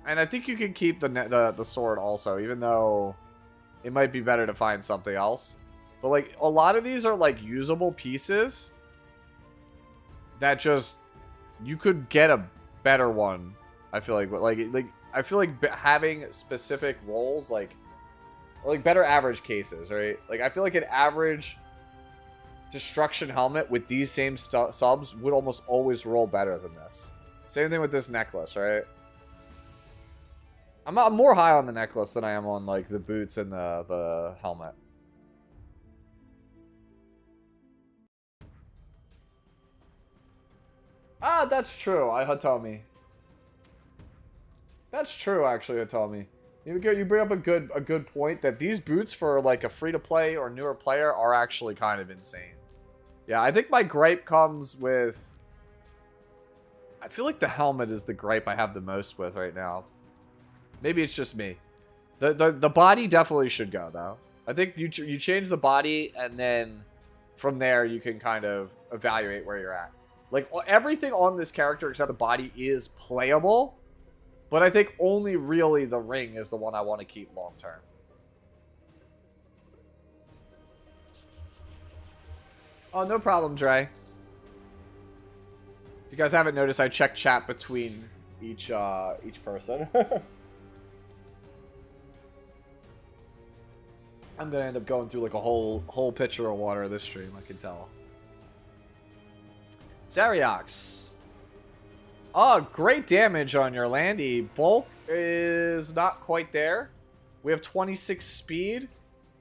And I think you can keep the sword also, even though it might be better to find something else. But, like, a lot of these are, like, usable pieces that just, you could get a better one, I feel like. But, like I feel like having specific roles, like better average cases, right? Like, I feel like an average destruction helmet with these same subs would almost always roll better than this. Same thing with this necklace, right? I'm more high on the necklace than I am on, like, the boots and the helmet. Ah, that's true. Hatomi. That's true, actually, Hatomi. You bring up a good point that these boots for like a free-to-play or newer player are actually kind of insane. Yeah, I think my gripe comes with, I feel like the helmet is the gripe I have the most with right now. Maybe it's just me. The body definitely should go though. I think you change the body and then from there you can kind of evaluate where you're at. Like, everything on this character except the body is playable. But I think only really the ring is the one I want to keep long term. Oh, no problem, Dre. If you guys haven't noticed, I check chat between each person. I'm gonna end up going through like a whole pitcher of water this stream, I can tell. Zariox. Oh, great damage on your Landy. Bulk is not quite there. We have 26 speed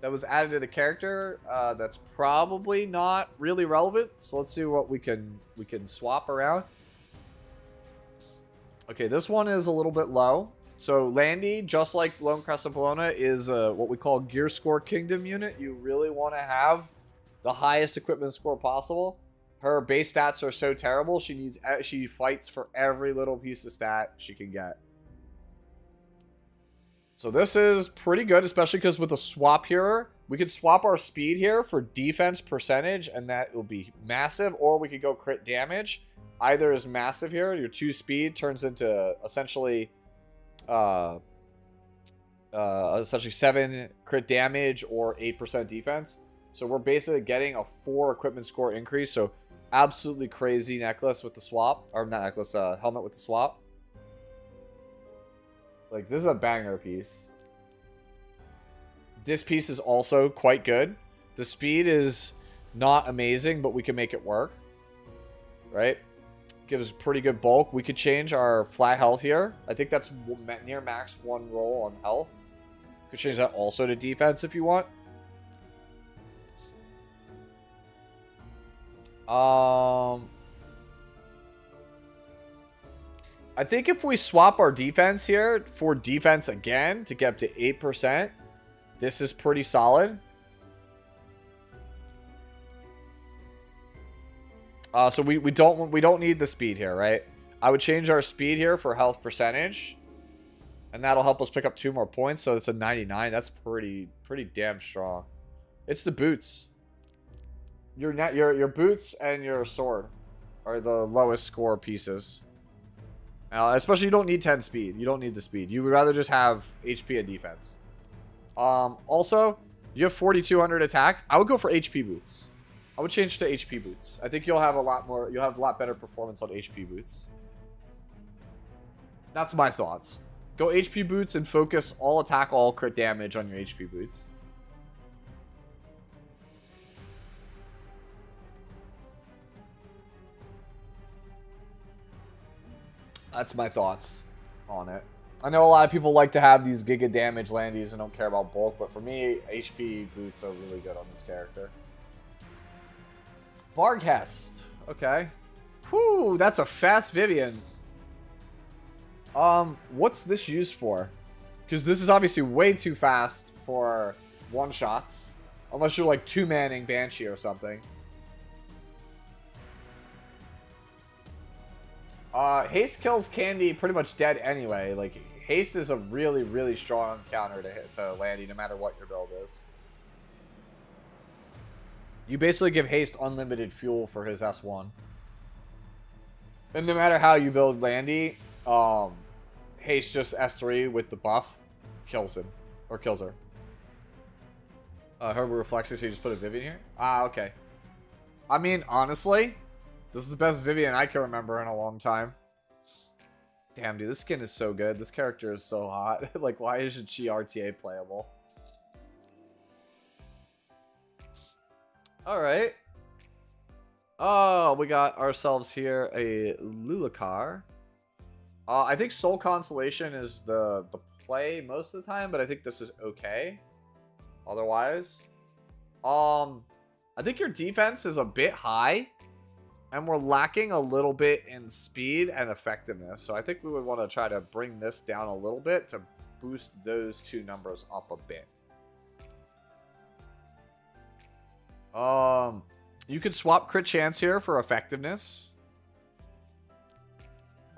that was added to the character. That's probably not really relevant. So let's see what we can swap around. Okay, this one is a little bit low. So Landy, just like Lone Crest and Polona, is what we call Gear Score Kingdom unit. You really want to have the highest equipment score possible. Her base stats are so terrible, she fights for every little piece of stat she can get. So this is pretty good, especially because with the swap here, we could swap our speed here for defense percentage, and that will be massive, or we could go crit damage. Either is massive here. Your 2 speed turns into essentially 7 crit damage or 8% defense. So we're basically getting a 4 equipment score increase. So absolutely crazy necklace with the swap, or not necklace, helmet with the swap. Like, this is a banger piece. This piece is also quite good. The speed is not amazing, but we can make it work. Right? Gives pretty good bulk. We could change our flat health here. I think that's near max 1 roll on health. Could change that also to defense if you want. I think if we swap our defense here for defense again to get up to 8%, this is pretty solid. So we don't need the speed here, right? I would change our speed here for health percentage, and that'll help us pick up 2 more points. So it's a 99. That's pretty damn strong. It's the boots. Your boots and your sword are the lowest score pieces. Especially you don't need 10 speed. You don't need the speed. You would rather just have HP and defense. Also, you have 4200 attack. I would go for HP boots. I would change to HP boots. I think you'll have a lot better performance on HP boots. That's my thoughts. Go HP boots and focus all attack, all crit damage on your HP boots. That's my thoughts on it. I know a lot of people like to have these giga damage landies and don't care about bulk, but for me, HP boots are really good on this character. Barghest. Okay. Whew, that's a fast Vivian. What's this used for? Because this is obviously way too fast for one-shots. Unless you're like 2-manning Banshee or something. Haste kills Candy pretty much dead anyway. Like, haste is a really strong counter to hit to Landy no matter what your build is. You basically give haste unlimited fuel for his S1. And no matter how you build Landy, haste just S3 with the buff kills him. Or kills her. Herbal Reflexes, so you just put a Vivian here? Ah, okay. I mean, honestly, this is the best Vivian I can remember in a long time. Damn, dude, this skin is so good. This character is so hot. Like, why isn't she RTA playable? Alright. Oh, we got ourselves here a Lulakar. I think Soul Consolation is the play most of the time, but I think this is okay. Otherwise. I think your defense is a bit high. And we're lacking a little bit in speed and effectiveness. So I think we would want to try to bring this down a little bit to boost those 2 numbers up a bit. You could swap crit chance here for effectiveness.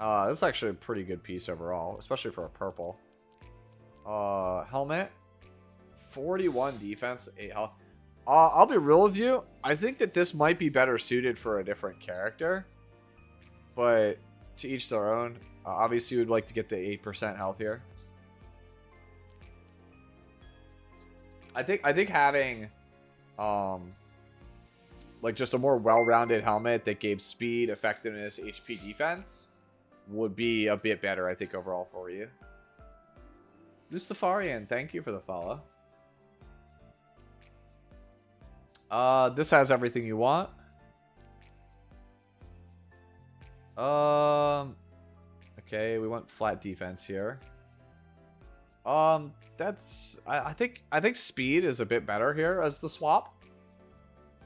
This is actually a pretty good piece overall, especially for a purple. Helmet. 41 defense, 8 health. I'll be real with you. I think that this might be better suited for a different character. But to each their own. Obviously, you would like to get the 8% health here. I think having like just a more well-rounded helmet that gave speed, effectiveness, HP, defense would be a bit better, I think, overall for you. Mustafarian, thank you for the follow. This has everything you want. Okay, we want flat defense here. That's I think speed is a bit better here as the swap.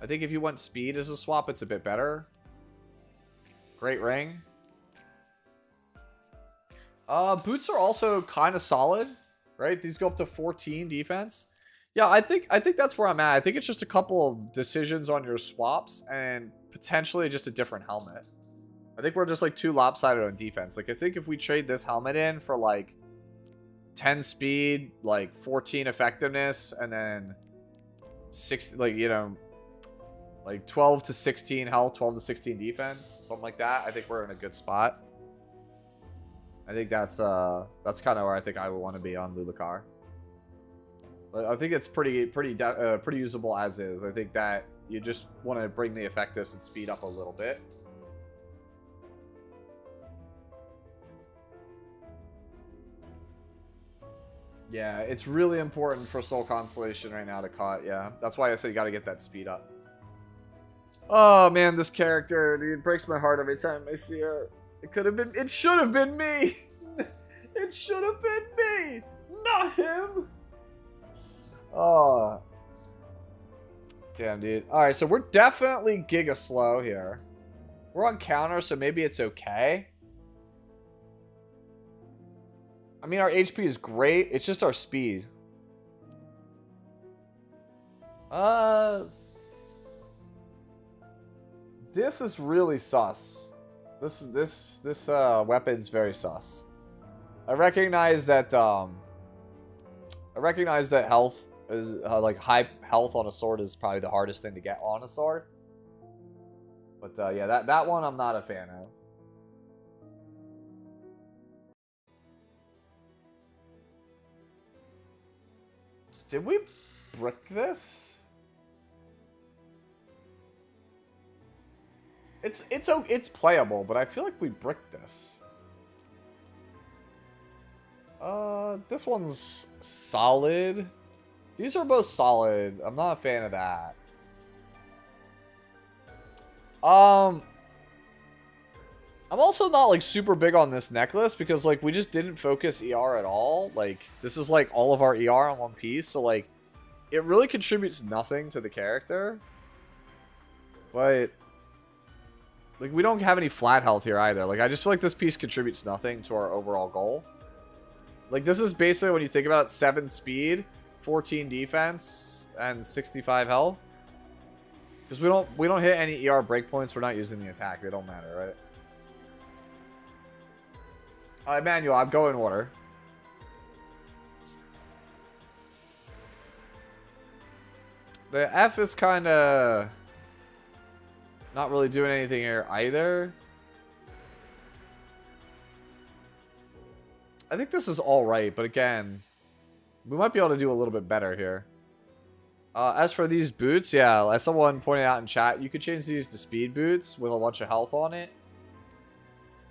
I think if you want speed as a swap, it's a bit better. Great ring. Boots are also kind of solid, right? These go up to 14 defense. Yeah, I think that's where I'm at. I think it's just a couple of decisions on your swaps and potentially just a different helmet. I think we're just like too lopsided on defense. Like, I think if we trade this helmet in for like 10 speed, like 14 effectiveness, and then 6, like, you know, like 12 to 16 health, 12 to 16 defense, something like that, I think we're in a good spot. I think that's kind of where I think I would want to be on Lulakar. But I think it's pretty usable as is. I think that you just want to bring the effectiveness and speed up a little bit. Yeah, it's really important for Soul Constellation right now to cut, yeah. That's why I said you gotta get that speed up. Oh man, this character, dude, it breaks my heart every time I see her. It should have been me! It should have been me! Not him! Oh. Damn, dude. Alright, so we're definitely giga slow here. We're on counter, so maybe it's okay. I mean, our HP is great. It's just our speed. This is really sus. This weapon's very sus. I recognize that health is like high health on a sword is probably the hardest thing to get on a sword. But yeah, that one I'm not a fan of. Did we brick this? It's playable, but I feel like we bricked this. This one's solid. These are both solid. I'm not a fan of that. I'm also not like super big on this necklace because like we just didn't focus ER at all. Like this is like all of our ER on one piece, so like it really contributes nothing to the character. But like we don't have any flat health here either. Like I just feel like this piece contributes nothing to our overall goal. Like this is basically when you think about it, 7 speed, 14 defense, and 65 health. Because we don't hit any ER breakpoints, we're not using the attack. They don't matter, right? Emmanuel, I'm going water. The F is kind of not really doing anything here either. I think this is all right, but again, we might be able to do a little bit better here. As for these boots, yeah, as someone pointed out in chat, you could change these to speed boots with a bunch of health on it.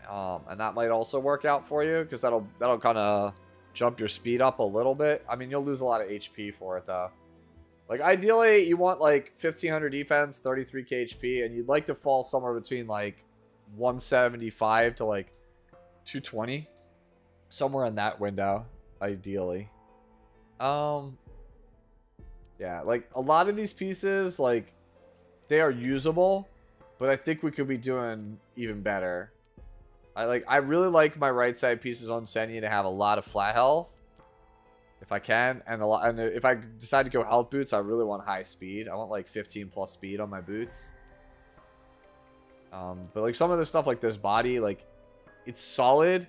And that might also work out for you, because that'll kind of jump your speed up a little bit. I mean, you'll lose a lot of HP for it, though. Like, ideally, you want, like, 1,500 defense, 33k HP, and you'd like to fall somewhere between, like, 175 to, like, 220. Somewhere in that window, ideally. Yeah, like, a lot of these pieces, like, they are usable, but I think we could be doing even better. I really like my right side pieces on Senya to have a lot of flat health, if I can, and if I decide to go health boots, I really want high speed. I want like 15 plus speed on my boots. But like some of the stuff like this body, like it's solid,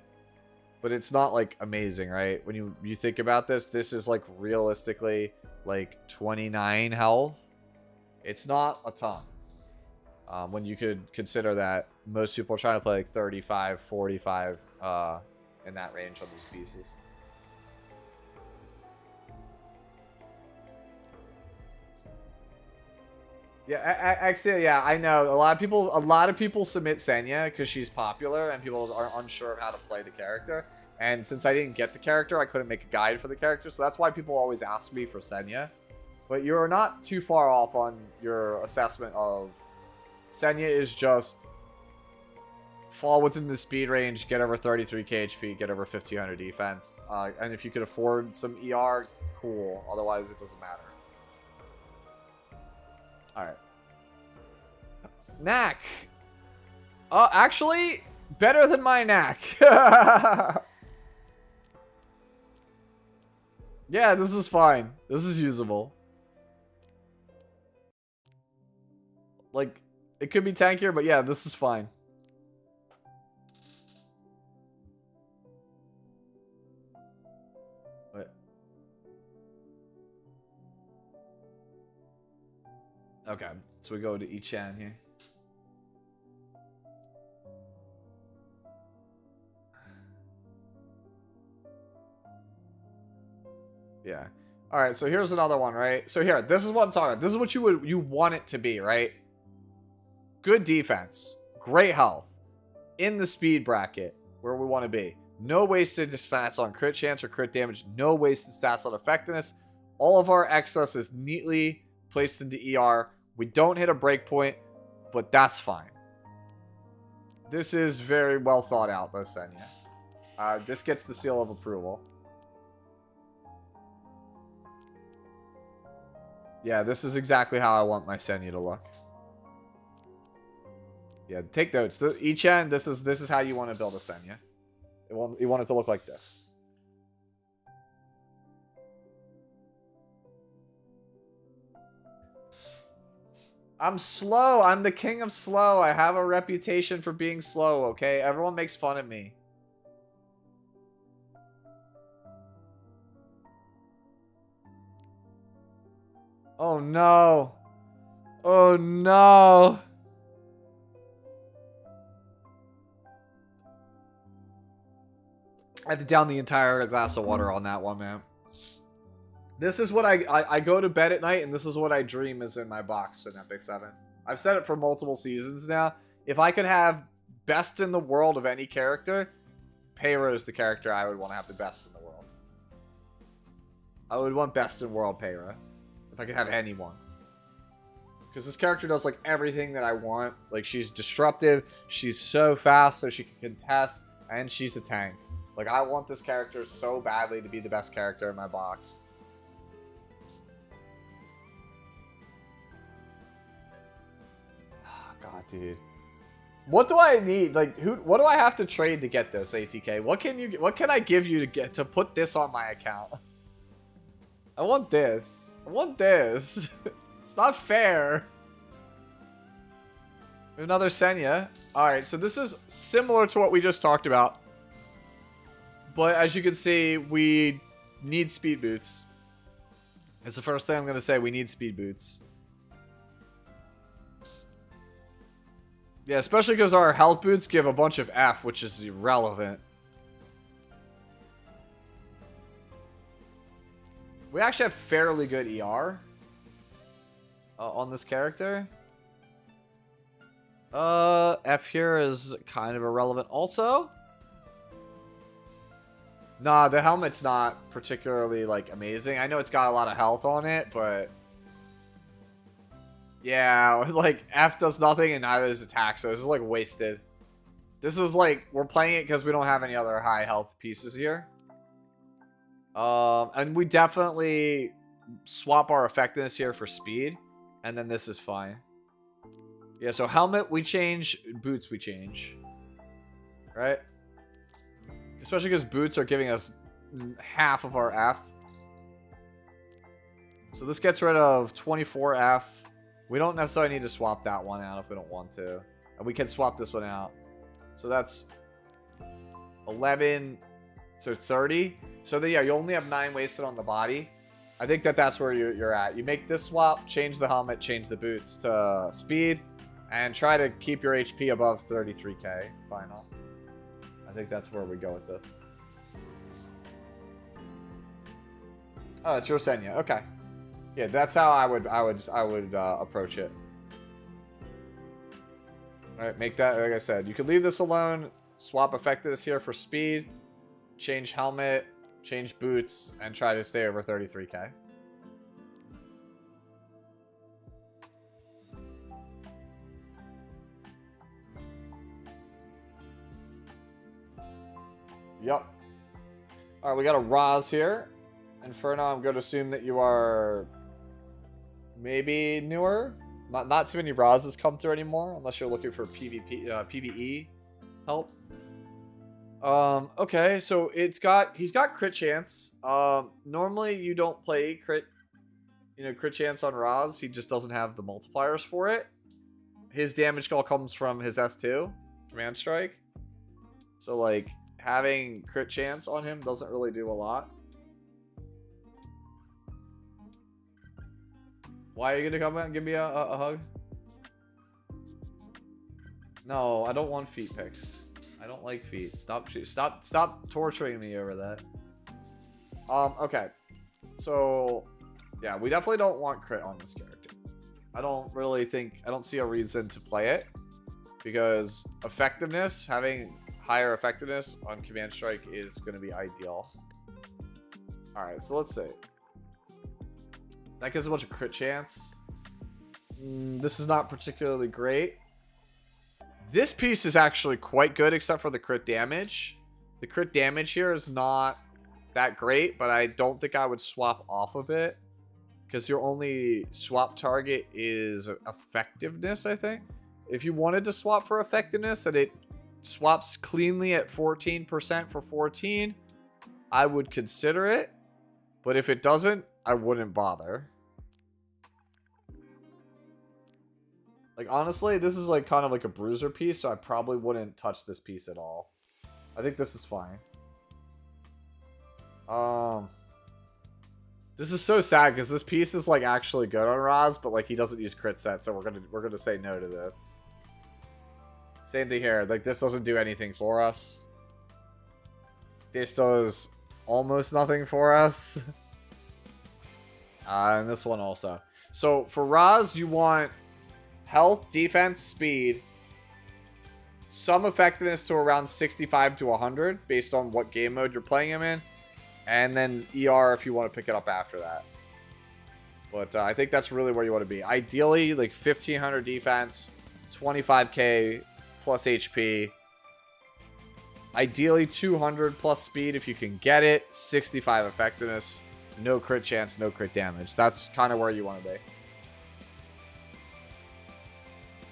but it's not like amazing, right? When you think about this is like realistically like 29 health. It's not a ton. When you could consider that most people are trying to play like 35, 45 in that range on these pieces. Yeah, actually, yeah, I know a lot of people submit Senya because she's popular and people are unsure of how to play the character. And since I didn't get the character, I couldn't make a guide for the character, so that's why people always ask me for Senya. But you're not too far off on your assessment of Senya is just fall within the speed range, get over 33k HP, get over 1500 defense. And if you could afford some ER, cool. Otherwise, it doesn't matter. Alright. Knack. Actually, better than my knack. Yeah, this is fine. This is usable. Like, it could be tankier, but yeah, this is fine. Wait. Okay, so we go to Ichan here. Yeah. All right, so here's another one, right? So here, this is what I'm talking about. This is what you want it to be, right? Good defense, great health, in the speed bracket where we want to be. No wasted stats on crit chance or crit damage. No wasted stats on effectiveness. All of our excess is neatly placed into ER. We don't hit a breakpoint, but that's fine. This is very well thought out, though, Senya. This gets the seal of approval. Yeah, this is exactly how I want my Senya to look. Yeah, take notes. Each end, this is how you want to build a Senya. You want it to look like this. I'm slow. I'm the king of slow. I have a reputation for being slow, okay? Everyone makes fun of me. Oh no. Oh no. I have to down the entire glass of water on that one, man. This is what I go to bed at night, and this is what I dream is in my box in Epic 7. I've said it for multiple seasons now. If I could have best in the world of any character, Peyra is the character I would want to have the best in the world. I would want best in world Peyra. If I could have anyone. Because this character does, like, everything that I want. Like, she's disruptive. She's so fast so she can contest. And she's a tank. Like, I want this character so badly to be the best character in my box. Oh, God, dude. What do I need? Like, what do I have to trade to get this, ATK? What can I give you to put this on my account? I want this. I want this. It's not fair. Another Senya. Alright, so this is similar to what we just talked about. But as you can see, we need speed boots. It's the first thing I'm going to say. We need speed boots. Yeah, especially because our health boots give a bunch of F, which is irrelevant. We actually have fairly good ER on this character. F here is kind of irrelevant also. Nah, the helmet's not particularly, like, amazing. I know it's got a lot of health on it, but... yeah, like, F does nothing and neither does attack, so this is, like, wasted. This is, like, we're playing it because we don't have any other high health pieces here. And we definitely swap our effectiveness here for speed. And then this is fine. Yeah, so helmet we change, boots we change. Right? Especially because boots are giving us half of our F. So this gets rid of 24 F. We don't necessarily need to swap that one out if we don't want to. And we can swap this one out. So that's 11 to 30. So then, yeah, you only have 9 wasted on the body. I think that's where you're at. You make this swap, change the helmet, change the boots to speed, and try to keep your HP above 33k final. I think that's where we go with this. Oh, it's your Senya. Okay. Yeah, that's how I would approach it. All right, make that, like I said, you could leave this alone, swap effectiveness here for speed, change helmet, change boots, and try to stay over 33k. Yep. Alright, we got a Roz here. Inferno, I'm going to assume that you are maybe newer. Not too many Rozes come through anymore, unless you're looking for PvE help. Okay, so he's got crit chance. Normally you don't play crit chance on Roz. He just doesn't have the multipliers for it. His damage call comes from his S2, Command Strike. So, like, having crit chance on him doesn't really do a lot. Why are you gonna come out and give me a hug? No, I don't want feet pics. I don't like feet. Stop torturing me over that. Okay. So, yeah, we definitely don't want crit on this character. I don't see a reason to play it. Because effectiveness, having higher effectiveness on Command Strike is going to be ideal. Alright, so let's see. That gives a bunch of crit chance. This is not particularly great. This piece is actually quite good except for the crit damage. The crit damage here is not that great, but I don't think I would swap off of it. Because your only swap target is effectiveness, I think. If you wanted to swap for effectiveness and it swaps cleanly at 14% for 14, I would consider it. But if it doesn't, I wouldn't bother. Like, honestly, this is like kind of like a bruiser piece, so I probably wouldn't touch this piece at all. I think this is fine. This is so sad because this piece is like actually good on Raz, but like he doesn't use crit set, so we're gonna say no to this. Same thing here. Like this doesn't do anything for us. This does almost nothing for us. And this one also. So for Raz, you want health, defense, speed, some effectiveness to around 65 to 100 based on what game mode you're playing him in. And then ER if you want to pick it up after that. But I think that's really where you want to be. Ideally, like 1500 defense, 25k plus HP. Ideally, 200 plus speed if you can get it. 65 effectiveness. No crit chance, no crit damage. That's kind of where you want to be.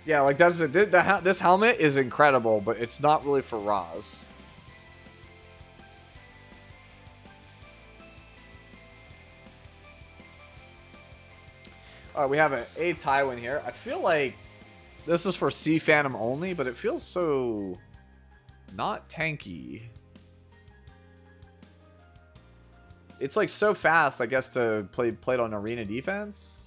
Yeah, like that's this helmet is incredible, but it's not really for Raz. We have a Tywin here. I feel like this is for Sea Phantom only, but it feels so not tanky. It's like so fast, I guess, to play it on arena defense.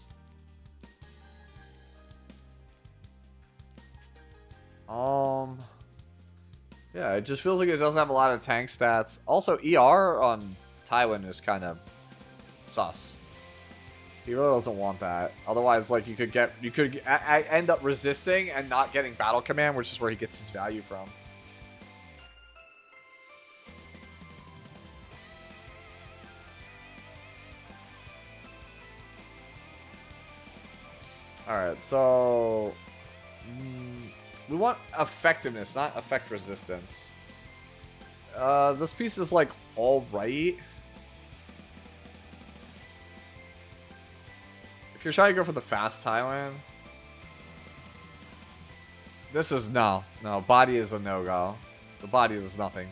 Yeah, it just feels like it doesn't have a lot of tank stats. Also, ER on Tywin is kind of sus. He really doesn't want that. Otherwise, like you could end up resisting and not getting battle command, which is where he gets his value from. All right, so we want effectiveness, not effect resistance. This piece is like all right. If you're trying to go for the fast Tywin, this is no. Body is a no-go. The body is nothing.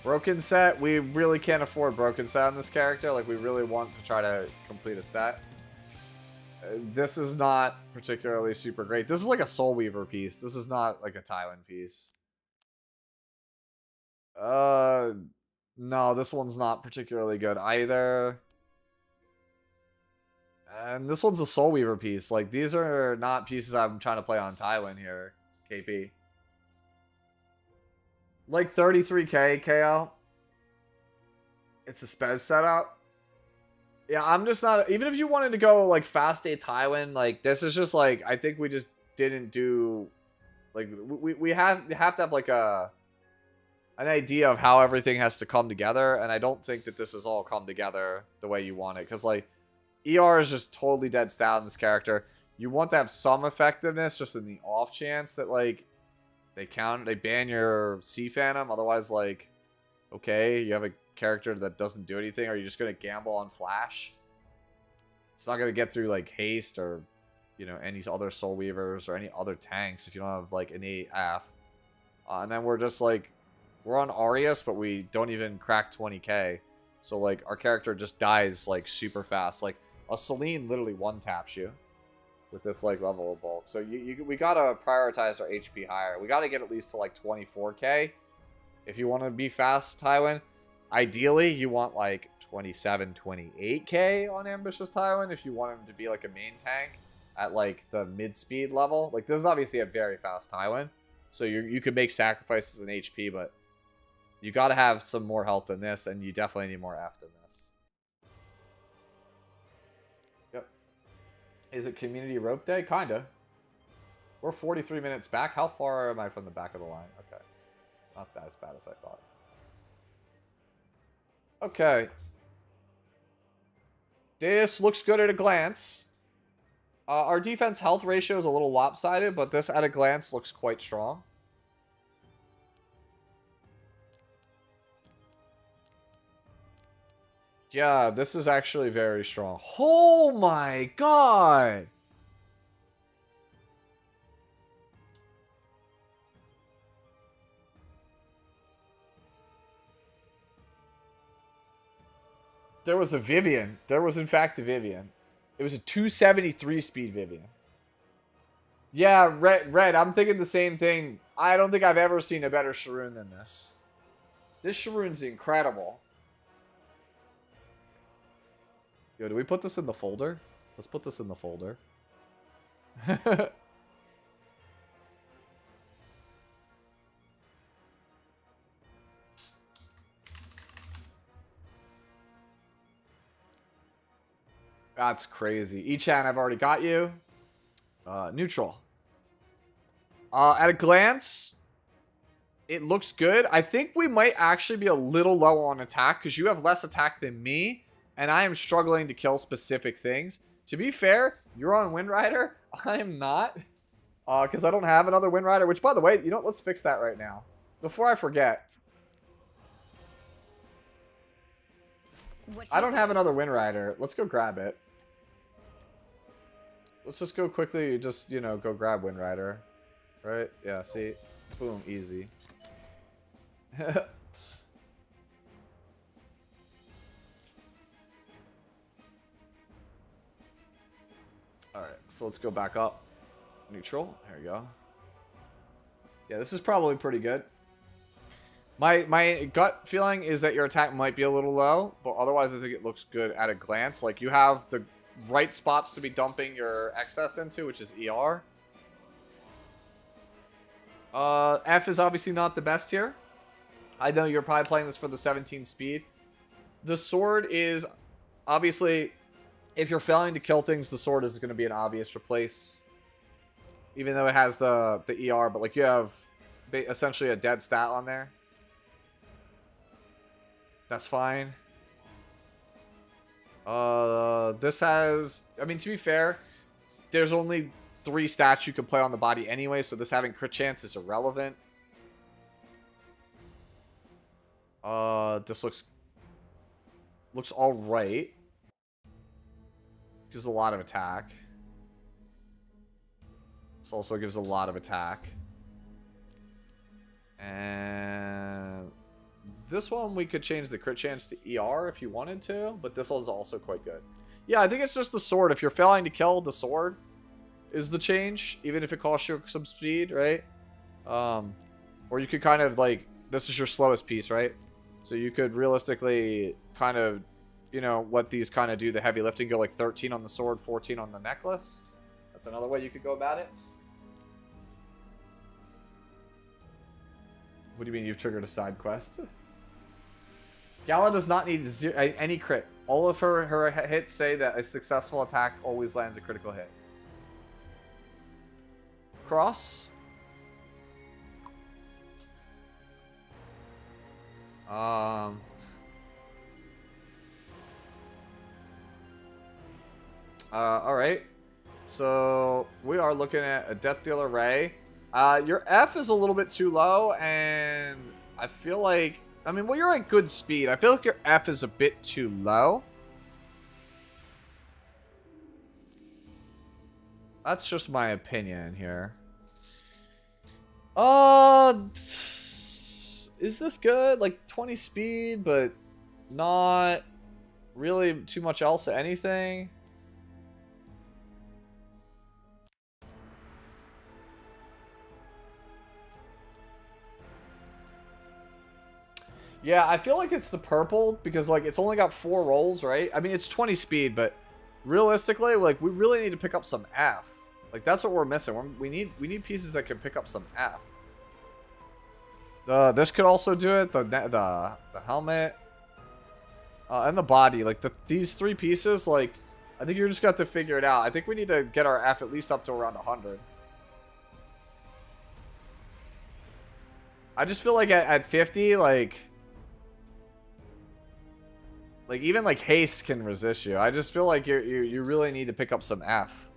Broken set, we really can't afford broken set on this character. Like we really want to try to complete a set. This is not particularly super great. This is like a Soul Weaver piece. This is not like a Tywin piece. No, this one's not particularly good either. And this one's a Soul Weaver piece. Like, these are not pieces I'm trying to play on Tywin here, KP. Like 33k KL. It's a spez setup. Yeah, I'm just not... Even if you wanted to go, like, fast A Tywin, like, this is just, like... I think we just didn't do... Like, we have to have, like, an idea of how everything has to come together. And I don't think that this has all come together the way you want it. Because, like... ER is just totally dead stout in this character. You want to have some effectiveness just in the off chance that, like, they ban your Sea Phantom. Otherwise, like, okay, you have a character that doesn't do anything. Are you just going to gamble on Flash? It's not going to get through, like, haste or, you know, any other Soul Weavers or any other tanks if you don't have, like, an AF. And then we're just, like, we're on Arius, but we don't even crack 20k. So, like, our character just dies, like, super fast. Like, a Selene literally one-taps you with this, like, level of bulk. So, we gotta prioritize our HP higher. We gotta get at least to, like, 24k. If you want to be fast, Tywin. Ideally, you want, like, 27, 28k on Ambitious Tywin if you want him to be, like, a main tank at, like, the mid-speed level. Like, this is obviously a very fast Tywin. So, you could make sacrifices in HP, but you gotta have some more health than this, and you definitely need more F than this. Yep. Is it community rope day? Kinda. We're 43 minutes back. How far am I from the back of the line? Okay. Not that as bad as I thought. Okay. This looks good at a glance. Our defense health ratio is a little lopsided, but this at a glance looks quite strong. Yeah, this is actually very strong. Oh my god! There was a Vivian. There was, in fact, a Vivian. It was a 273 speed Vivian. Yeah, Red, I'm thinking the same thing. I don't think I've ever seen a better Sharoon than this. This Sharoon's incredible. Yo, do we put this in the folder? Let's put this in the folder. That's crazy. Echan, I've already got you. Neutral. At a glance, it looks good. I think we might actually be a little low on attack because you have less attack than me, and I am struggling to kill specific things. To be fair, you're on Wind Rider. I am not, because I don't have another Wind Rider, which, by the way, you know what? Let's fix that right now before I forget. I don't have another Wind Rider. Let's go grab it. Let's just go quickly, just, you know, go grab Wind Rider. Right? Yeah, see? Boom, easy. Alright, so let's go back up. Neutral. There we go. Yeah, this is probably pretty good. My gut feeling is that your attack might be a little low, but otherwise I think it looks good at a glance. Like, you have the right spots to be dumping your excess into, which is ER. F is obviously not the best here. I know you're probably playing this for the 17 speed. The sword is, obviously, if you're failing to kill things, the sword is going to be an obvious replace. Even though it has the ER, but like you have essentially a dead stat on there. That's fine. This has, I mean, to be fair, there's only 3 stats you can play on the body anyway, so this having crit chance is irrelevant. This looks all right. Gives a lot of attack. This also gives a lot of attack. And this one we could change the crit chance to ER if you wanted to, but this one's also quite good. Yeah, I think it's just the sword. If you're failing to kill, the sword is the change, even if it costs you some speed, right? Or you could kind of like, this is your slowest piece, right? So you could realistically kind of, you know, let these kind of do the heavy lifting, go like 13 on the sword, 14 on the necklace. That's another way you could go about it. What do you mean you've triggered a side quest? Gala does not need any crit. All of her hits say that a successful attack always lands a critical hit. Cross. Alright. So, we are looking at a Death Dealer Ray. Your F is a little bit too low, and I feel like, I mean, well, you're at good speed. I feel like your F is a bit too low. That's just my opinion here. Is this good? Like 20 speed, but not really too much else of anything. Yeah, I feel like it's the purple because like it's only got 4 rolls, right? I mean, it's 20 speed, but realistically, like we really need to pick up some F. Like that's what we're missing. We need pieces that can pick up some F. This could also do it. The helmet and the body. Like these 3 pieces. Like I think you're just got to figure it out. I think we need to get our F at least up to around 100. I just feel like at 50, like even like haste can resist you. I just feel like you really need to pick up some F.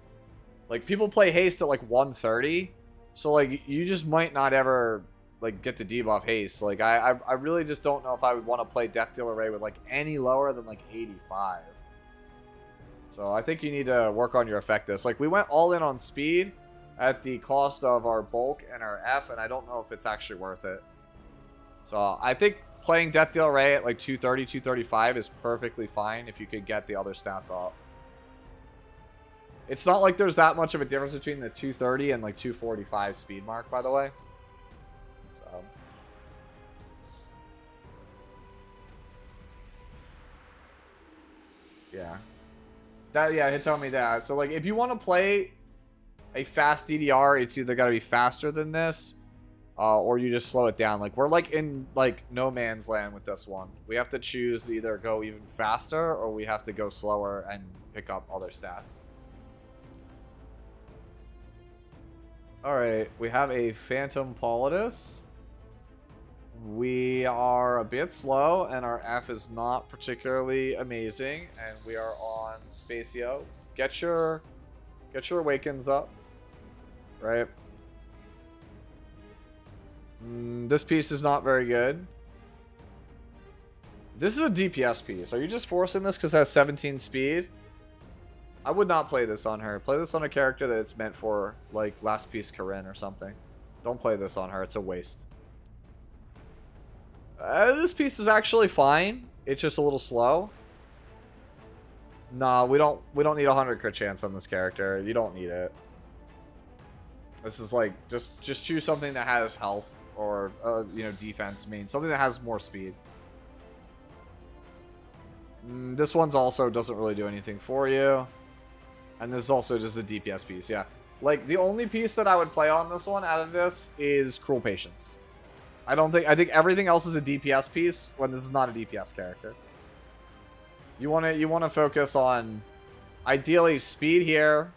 Like people play haste at like 130, so like you just might not ever like get to debuff haste. Like I really just don't know if I would want to play Death Dealer Ray with like any lower than like 85. So I think you need to work on your effectiveness. Like we went all in on speed at the cost of our bulk and our F, and I don't know if it's actually worth it. So I think playing Death Dealer Ray at like 230, 235 is perfectly fine if you could get the other stats up. It's not like there's that much of a difference between the 230 and like 245 speed mark, by the way. So yeah. He told me that. So like if you want to play a fast DDR, it's either got to be faster than this, or you just slow it down. Like we're like in like no man's land with this one. We have to choose to either go even faster or we have to go slower and pick up other stats. All right, we have a Phantom Politis. We are a bit slow, and our F is not particularly amazing, and we are on Spacio. Get your Awakens up, right? This piece is not very good. This is a DPS piece. Are you just forcing this because it has 17 speed? I would not play this on her. Play this on a character that it's meant for, like Last Piece Corinne or something. Don't play this on her. It's a waste. This piece is actually fine. It's just a little slow. Nah, we don't need a 100 crit chance on this character. You don't need it. This is like just choose something that has health or you know, defense. Something that has more speed. This one's also doesn't really do anything for you. And this is also just a DPS piece, yeah. Like, the only piece that I would play on this one out of this is Cruel Patience. I think everything else is a DPS piece when this is not a DPS character. You wanna focus on, ideally, speed here,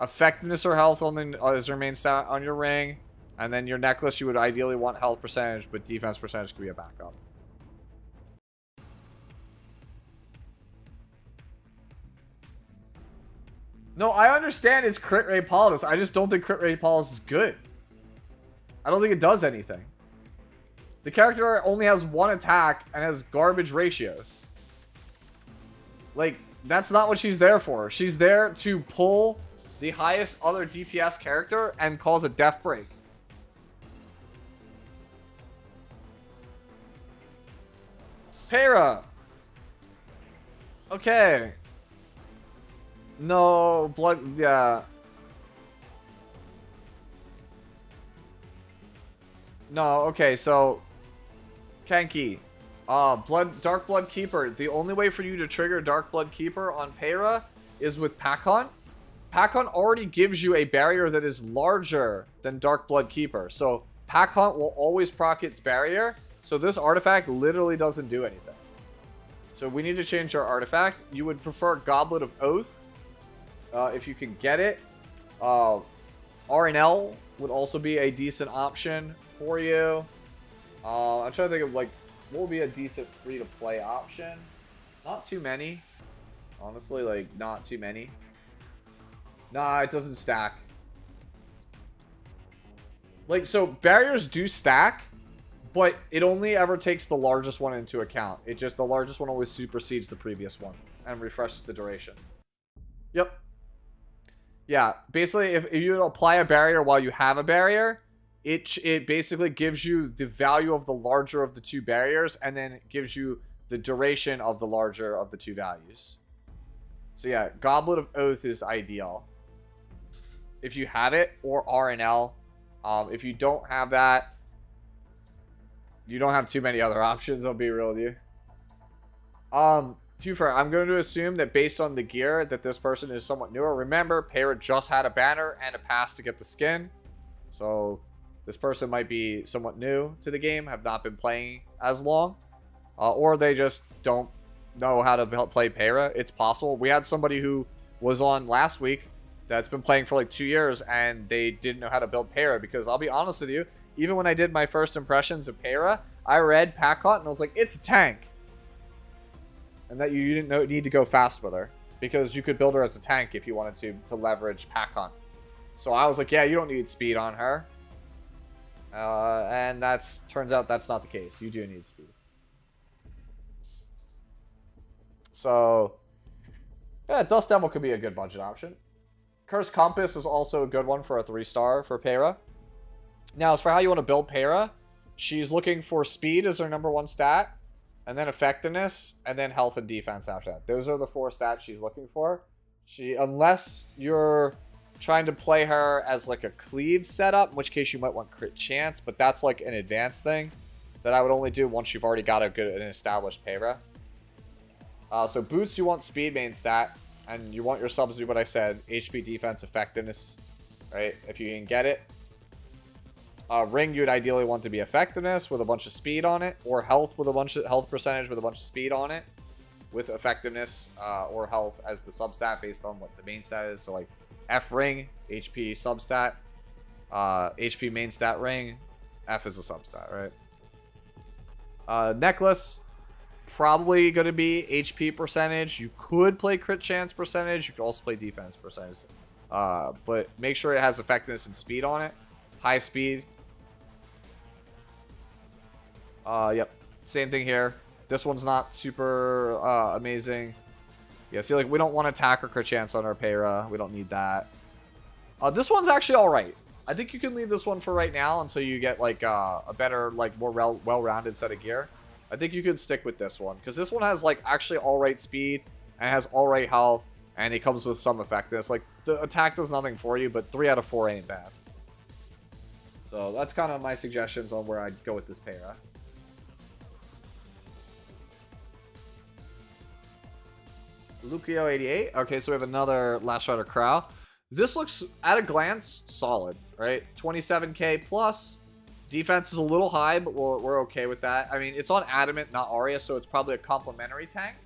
effectiveness or health as your main stat on your ring, and then your necklace you would ideally want health percentage, but defense percentage could be a backup. No, I understand it's Crit Rate Politis. I just don't think Crit Rate Politis is good. I don't think it does anything. The character only has one attack and has garbage ratios. Like, that's not what she's there for. She's there to pull the highest other DPS character and cause a death break. Para. Okay. No, blood, yeah. No, okay, so Kanki. Dark Blood Keeper. The only way for you to trigger Dark Blood Keeper on Para is with Pack Hunt. Pack Hunt already gives you a barrier that is larger than Dark Blood Keeper. So Pack Hunt will always proc its barrier. So this artifact literally doesn't do anything. So we need to change our artifact. You would prefer Goblet of Oath. If you can get it. RNL would also be a decent option for you. I'm trying to think of like what would be a decent free-to-play option. Not too many. Honestly, like not too many. Nah, it doesn't stack. Like, so barriers do stack, but it only ever takes the largest one into account. It just, the largest one always supersedes the previous one and refreshes the duration. Yep. Yeah, basically, if you apply a barrier while you have a barrier, it basically gives you the value of the larger of the two barriers, and then it gives you the duration of the larger of the two values. So yeah, Goblet of Oath is ideal. If you have it, or RNL. If you don't have that, you don't have too many other options, I'll be real with you. I'm going to assume that based on the gear that this person is somewhat newer. Remember, Para just had a banner and a pass to get the skin. So this person might be somewhat new to the game, have not been playing as long. Or they just don't know how to play Para. It's possible. We had somebody who was on last week that's been playing for like 2 years and they didn't know how to build Para, because I'll be honest with you, even when I did my first impressions of Pera, I read Pack Hunt and I was like, it's a tank. And that you didn't need to go fast with her. Because you could build her as a tank if you wanted to leverage Pack Hunt. So I was like, yeah, you don't need speed on her. And turns out that's not the case. You do need speed. So, yeah, Dust Devil could be a good budget option. Cursed Compass is also a good one for a 3-star for Pera. Now, as for how you want to build Pera, she's looking for speed as her #1 stat, and then effectiveness, and then health and defense after that. Those are the 4 stats she's looking for. Unless you're trying to play her as like a cleave setup, in which case you might want crit chance, but that's like an advanced thing that I would only do once you've already got an established Pera. So boots, you want speed main stat, and you want your subs to do what I said, HP, defense, effectiveness, right? If you can get it. Ring, you would ideally want to be effectiveness with a bunch of speed on it, or health with a bunch of health percentage with a bunch of speed on it, with effectiveness or health as the substat based on what the main stat is. So like F ring, HP substat, HP main stat ring, F is a substat, right? Necklace, probably going to be HP percentage. You could play crit chance percentage. You could also play defense percentage. But make sure it has effectiveness and speed on it. High speed. Yep. Same thing here. This one's not super amazing. Yeah, see, like, we don't want attack or crit chance on our Pera. We don't need that. This one's actually alright. I think you can leave this one for right now until you get, like, a better, like, more well-rounded set of gear. I think you could stick with this one. Because this one has, like, actually alright speed. And has alright health. And it comes with some effectiveness. Like, the attack does nothing for you, but 3 out of 4 ain't bad. So that's kind of my suggestions on where I'd go with this Pera. Lucio 88. Okay, so we have another Last Rider Crow. This looks, at a glance, solid, right? 27k plus. Defense is a little high, but we're okay with that. I mean, it's on Adamant, not Aria, so it's probably a complementary tank.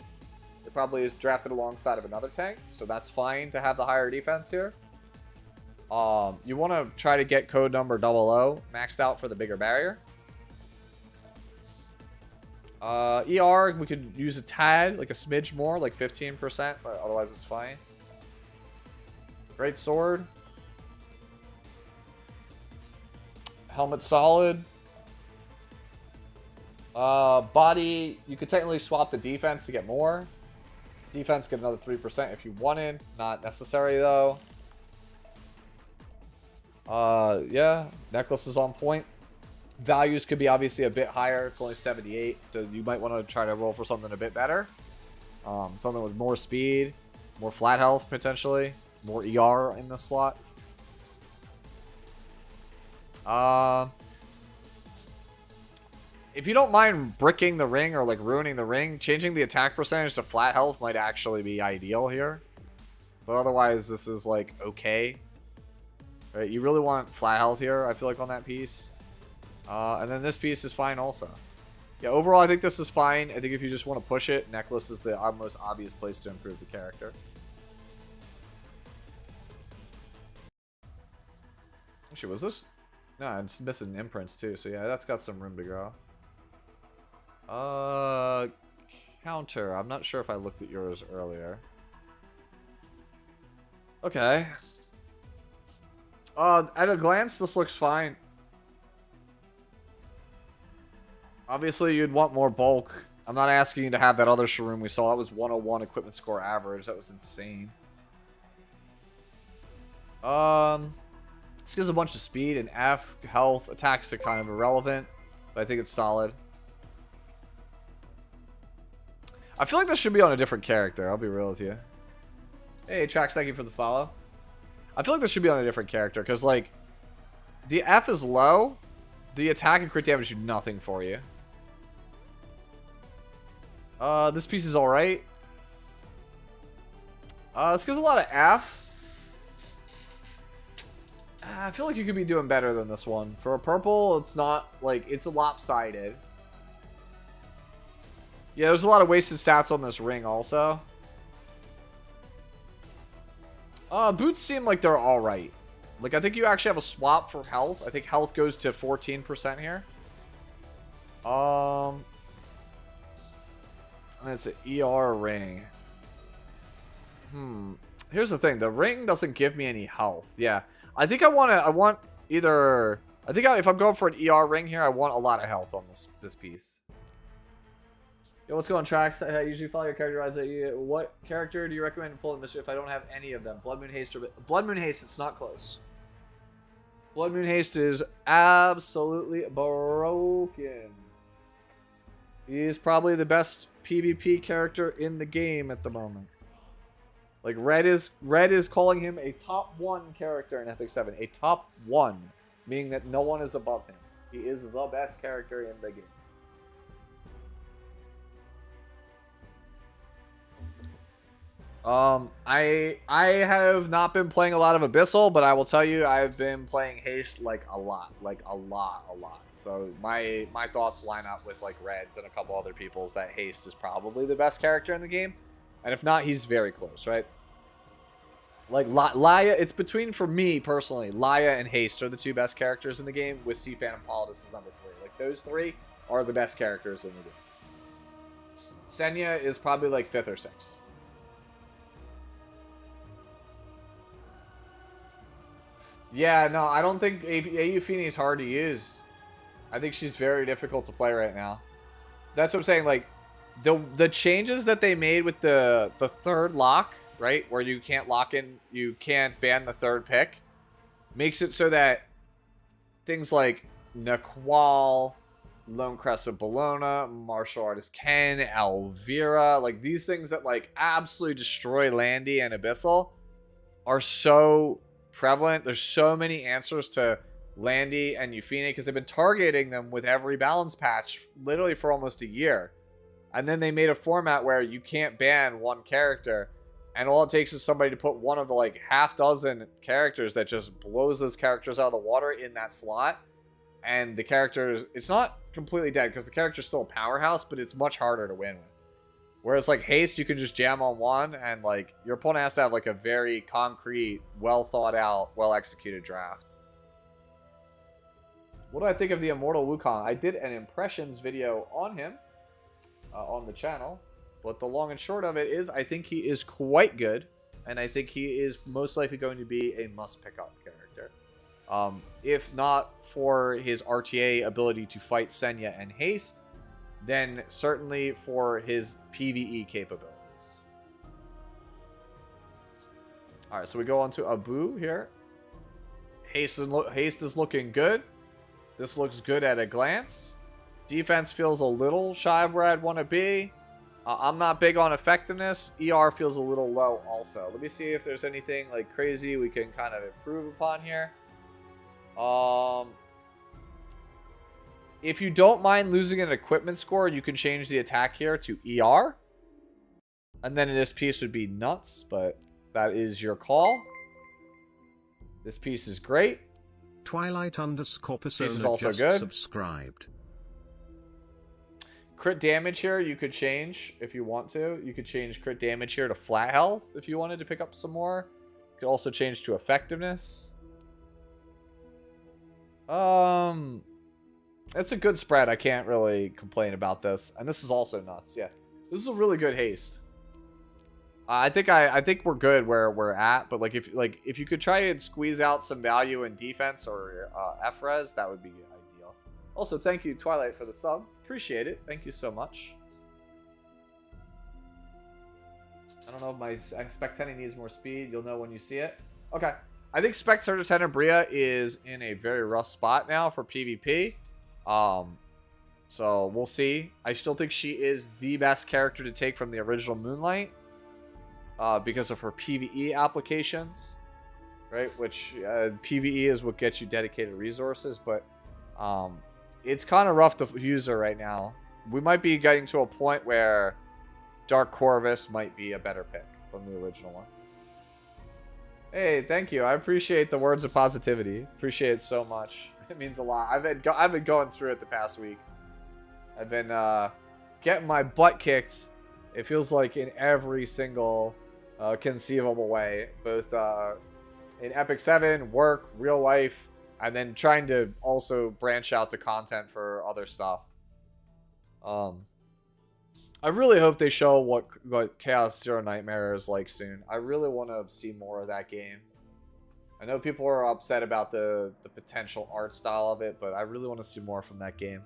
It probably is drafted alongside of another tank, so that's fine to have the higher defense here. You want to try to get code number 00 maxed out for the bigger barrier. ER, we could use a tad, like a smidge more, like 15%, but otherwise it's fine. Great sword. Helmet solid. Body, you could technically swap the defense to get more. Defense, get another 3% if you wanted. Not necessary though. Yeah, necklace is on point. Values could be obviously a bit higher. It's only 78, so you might want to try to roll for something a bit better. Something with more speed, more flat health potentially, more ER in the slot. If you don't mind bricking the ring or like ruining the ring, changing the attack percentage to flat health might actually be ideal here. But otherwise, this is like okay. Right, you really want flat health here, I feel like, on that piece. And then this piece is fine also. Yeah, overall, I think this is fine. I think if you just want to push it, Necklace is the most obvious place to improve the character. Actually, was this? No, it's missing imprints too, so yeah, that's got some room to grow. Counter. I'm not sure if I looked at yours earlier. Okay. At a glance, this looks fine. Obviously, you'd want more bulk. I'm not asking you to have that other Shroom we saw. That was 101 equipment score average. That was insane. This gives a bunch of speed and F. Health. Attacks are kind of irrelevant, but I think it's solid. I feel like this should be on a different character. I'll be real with you. Hey, Trax, thank you for the follow. I feel like this should be on a different character, because, like, the F is low. The attack and crit damage do nothing for you. This piece is alright. This gives a lot of F. I feel like you could be doing better than this one. For a purple, it's not, like, it's lopsided. Yeah, there's a lot of wasted stats on this ring also. Boots seem like they're alright. Like, I think you actually have a swap for health. I think health goes to 14% here. And it's an ER ring. Here's the thing. The ring doesn't give me any health. Yeah. I think if I'm going for an ER ring here, I want a lot of health on this piece. Yo, what's going on, Trax? I usually follow your character. What character do you recommend to pull in Mischief if I don't have any of them? Blood Moon Haste or... Blood Moon Haste, it's not close. Blood Moon Haste is absolutely broken. He is probably the best PvP character in the game at the moment. Like, Red is calling him a top 1 character in Epic 7. A top 1, meaning that no one is above him. He is the best character in the game. I have not been playing a lot of Abyssal, but I will tell you I've been playing Haste like a lot. So my thoughts line up with like Red's and a couple other people's that Haste is probably the best character in the game. And if not, he's very close, right? Like Laia, it's between, for me personally, Laia and Haste are the 2 best characters in the game, with Seapan and Politis as number 3. Like, those 3 are the best characters in the game. Senya is probably like 5th or 6th. Yeah, no, I don't think Aeuphine is hard to use. I think she's very difficult to play right now. That's what I'm saying. Like, the changes that they made with the 3rd lock, right, where you can't lock in, you can't ban the 3rd pick, makes it so that things like Naqual, Lone Crest of Bologna, Martial Artist Ken, Elvira, like these things that like absolutely destroy Landy and Abyssal are so prevalent. There's so many answers to Landy and Euphine because they've been targeting them with every balance patch literally for almost a year. And then they made a format where you can't ban one character, and all it takes is somebody to put one of the like half dozen characters that just blows those characters out of the water in that slot, and the characters, it's not completely dead because the character's still a powerhouse, but it's much harder to win with. Whereas like Haste, you can just jam on one, and like your opponent has to have like a very concrete, well thought out, well executed draft. What do I think of the Immortal Wukong? I did an impressions video on him on the channel, but the long and short of it is I think he is quite good, and I think he is most likely going to be a must pick up character. If not for his RTA ability to fight Senya and Haste, then certainly for his PvE capabilities. Alright, so we go on to Abu here. Haste is looking good. This looks good at a glance. Defense feels a little shy of where I'd want to be. I'm not big on effectiveness. ER feels a little low also. Let me see if there's anything like crazy we can kind of improve upon here. If you don't mind losing an equipment score, you can change the attack here to ER. And then this piece would be nuts, but that is your call. This piece is great. Twilight_Persona is also just good. Subscribed. Crit damage here you could change if you want to. You could change crit damage here to flat health if you wanted to pick up some more. You could also change to effectiveness. It's a good spread. I can't really complain about this. And this is also nuts. Yeah. This is a really good haste. I think we're good where we're at, but if you could try and squeeze out some value in defense or FRES, that would be ideal. Also, thank you Twilight for the sub. Appreciate it. Thank you so much. I don't know if my Spectenny needs more speed. You'll know when you see it. Okay. I think Spectre Tenebria is in a very rough spot now for PvP. So we'll see. I still think she is the best character to take from the original Moonlight. Because of her PvE applications, right? Which PvE is what gets you dedicated resources, but it's kind of rough to use her right now. We might be getting to a point where Dark Corvus might be a better pick from the original one. Hey, thank you. I appreciate the words of positivity. Appreciate it so much. It means a lot. I've been going through it the past week. I've been getting my butt kicked. It feels like in every single conceivable way, both in Epic 7, work, real life, and then trying to also branch out to content for other stuff. I really hope they show what Chaos Zero Nightmare is like soon. I really want to see more of that game. I know people are upset about the potential art style of it, but I really want to see more from that game.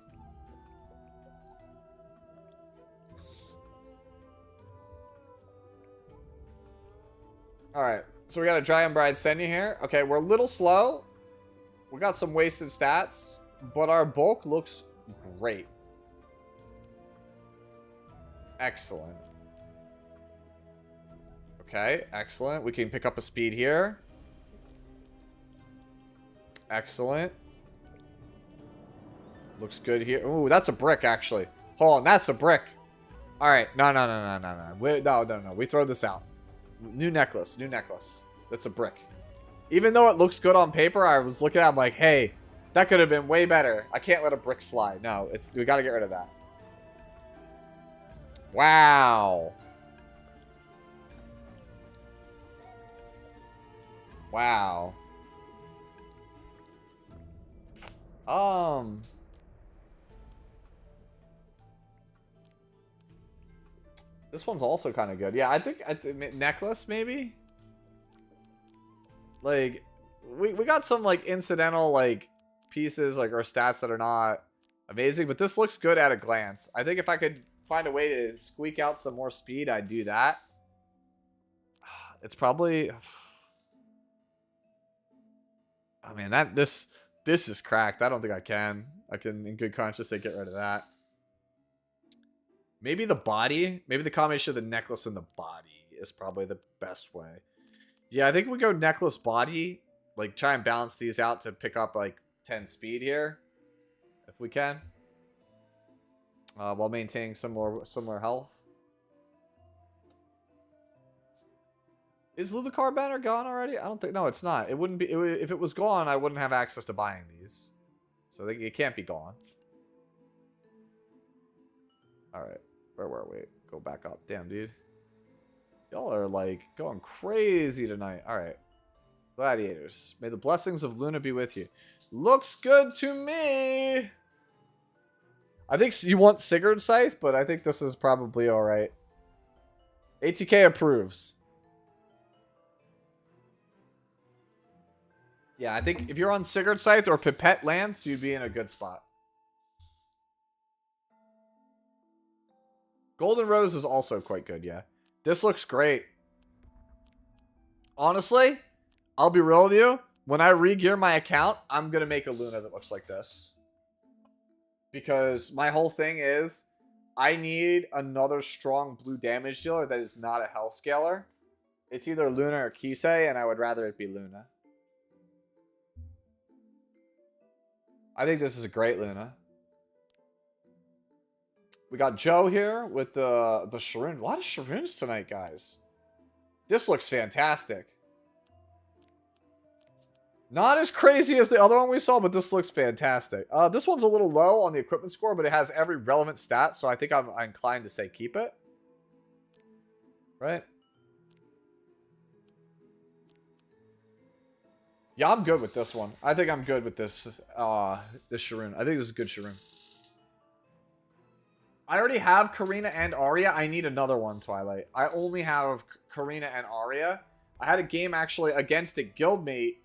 Alright, so we got a Giant Bride Senya here. Okay, we're a little slow. We got some wasted stats, but our bulk looks great. Excellent. Okay, excellent. We can pick up a speed here. Excellent. Looks good here. Ooh, that's a brick, actually. Hold on, that's a brick. Alright, no. No. We throw this out. New necklace. That's a brick. Even though it looks good on paper, I was looking at it, I'm like, hey, that could have been way better. I can't let a brick slide. No, we got to get rid of that. Wow. Wow. This one's also kind of good. Yeah, I think necklace maybe. Like we got some like incidental like pieces like or stats that are not amazing, but this looks good at a glance. I think if I could find a way to squeak out some more speed, I'd do that. It's probably I mean this is cracked. I don't think I can in good conscience say get rid of that. Maybe the body. Maybe the combination of the necklace and the body is probably the best way. Yeah, I think we go necklace body. Like, try and balance these out to pick up, like, 10 speed here. If we can. While maintaining similar health. Is Ludicar banner gone already? I don't think... No, it's not. It wouldn't be... if it was gone, I wouldn't have access to buying these. So it can't be gone. Alright. Where were we? Go back up. Damn, dude. Y'all are, like, going crazy tonight. Alright. Gladiators. May the blessings of Luna be with you. Looks good to me! I think you want Sigurd Scythe, but I think this is probably alright. ATK approves. Yeah, I think if you're on Sigurd Scythe or Pipette Lance, you'd be in a good spot. Golden Rose is also quite good, yeah. This looks great. Honestly, I'll be real with you. When I re-gear my account, I'm going to make a Luna that looks like this. Because my whole thing is, I need another strong blue damage dealer that is not a health scaler. It's either Luna or Kisei, and I would rather it be Luna. I think this is a great Luna. We got Joe here with the Sharoon. A lot of Sharoons tonight, guys. This looks fantastic. Not as crazy as the other one we saw, but this looks fantastic. This one's a little low on the equipment score, but it has every relevant stat, so I think I'm inclined to say keep it. Right? Yeah, I'm good with this one. I think I'm good with this this Sharoon. I think this is a good Sharoon. I already have Karina and Arya. I need another one, Twilight. I only have Karina and Arya. I had a game actually against a guildmate.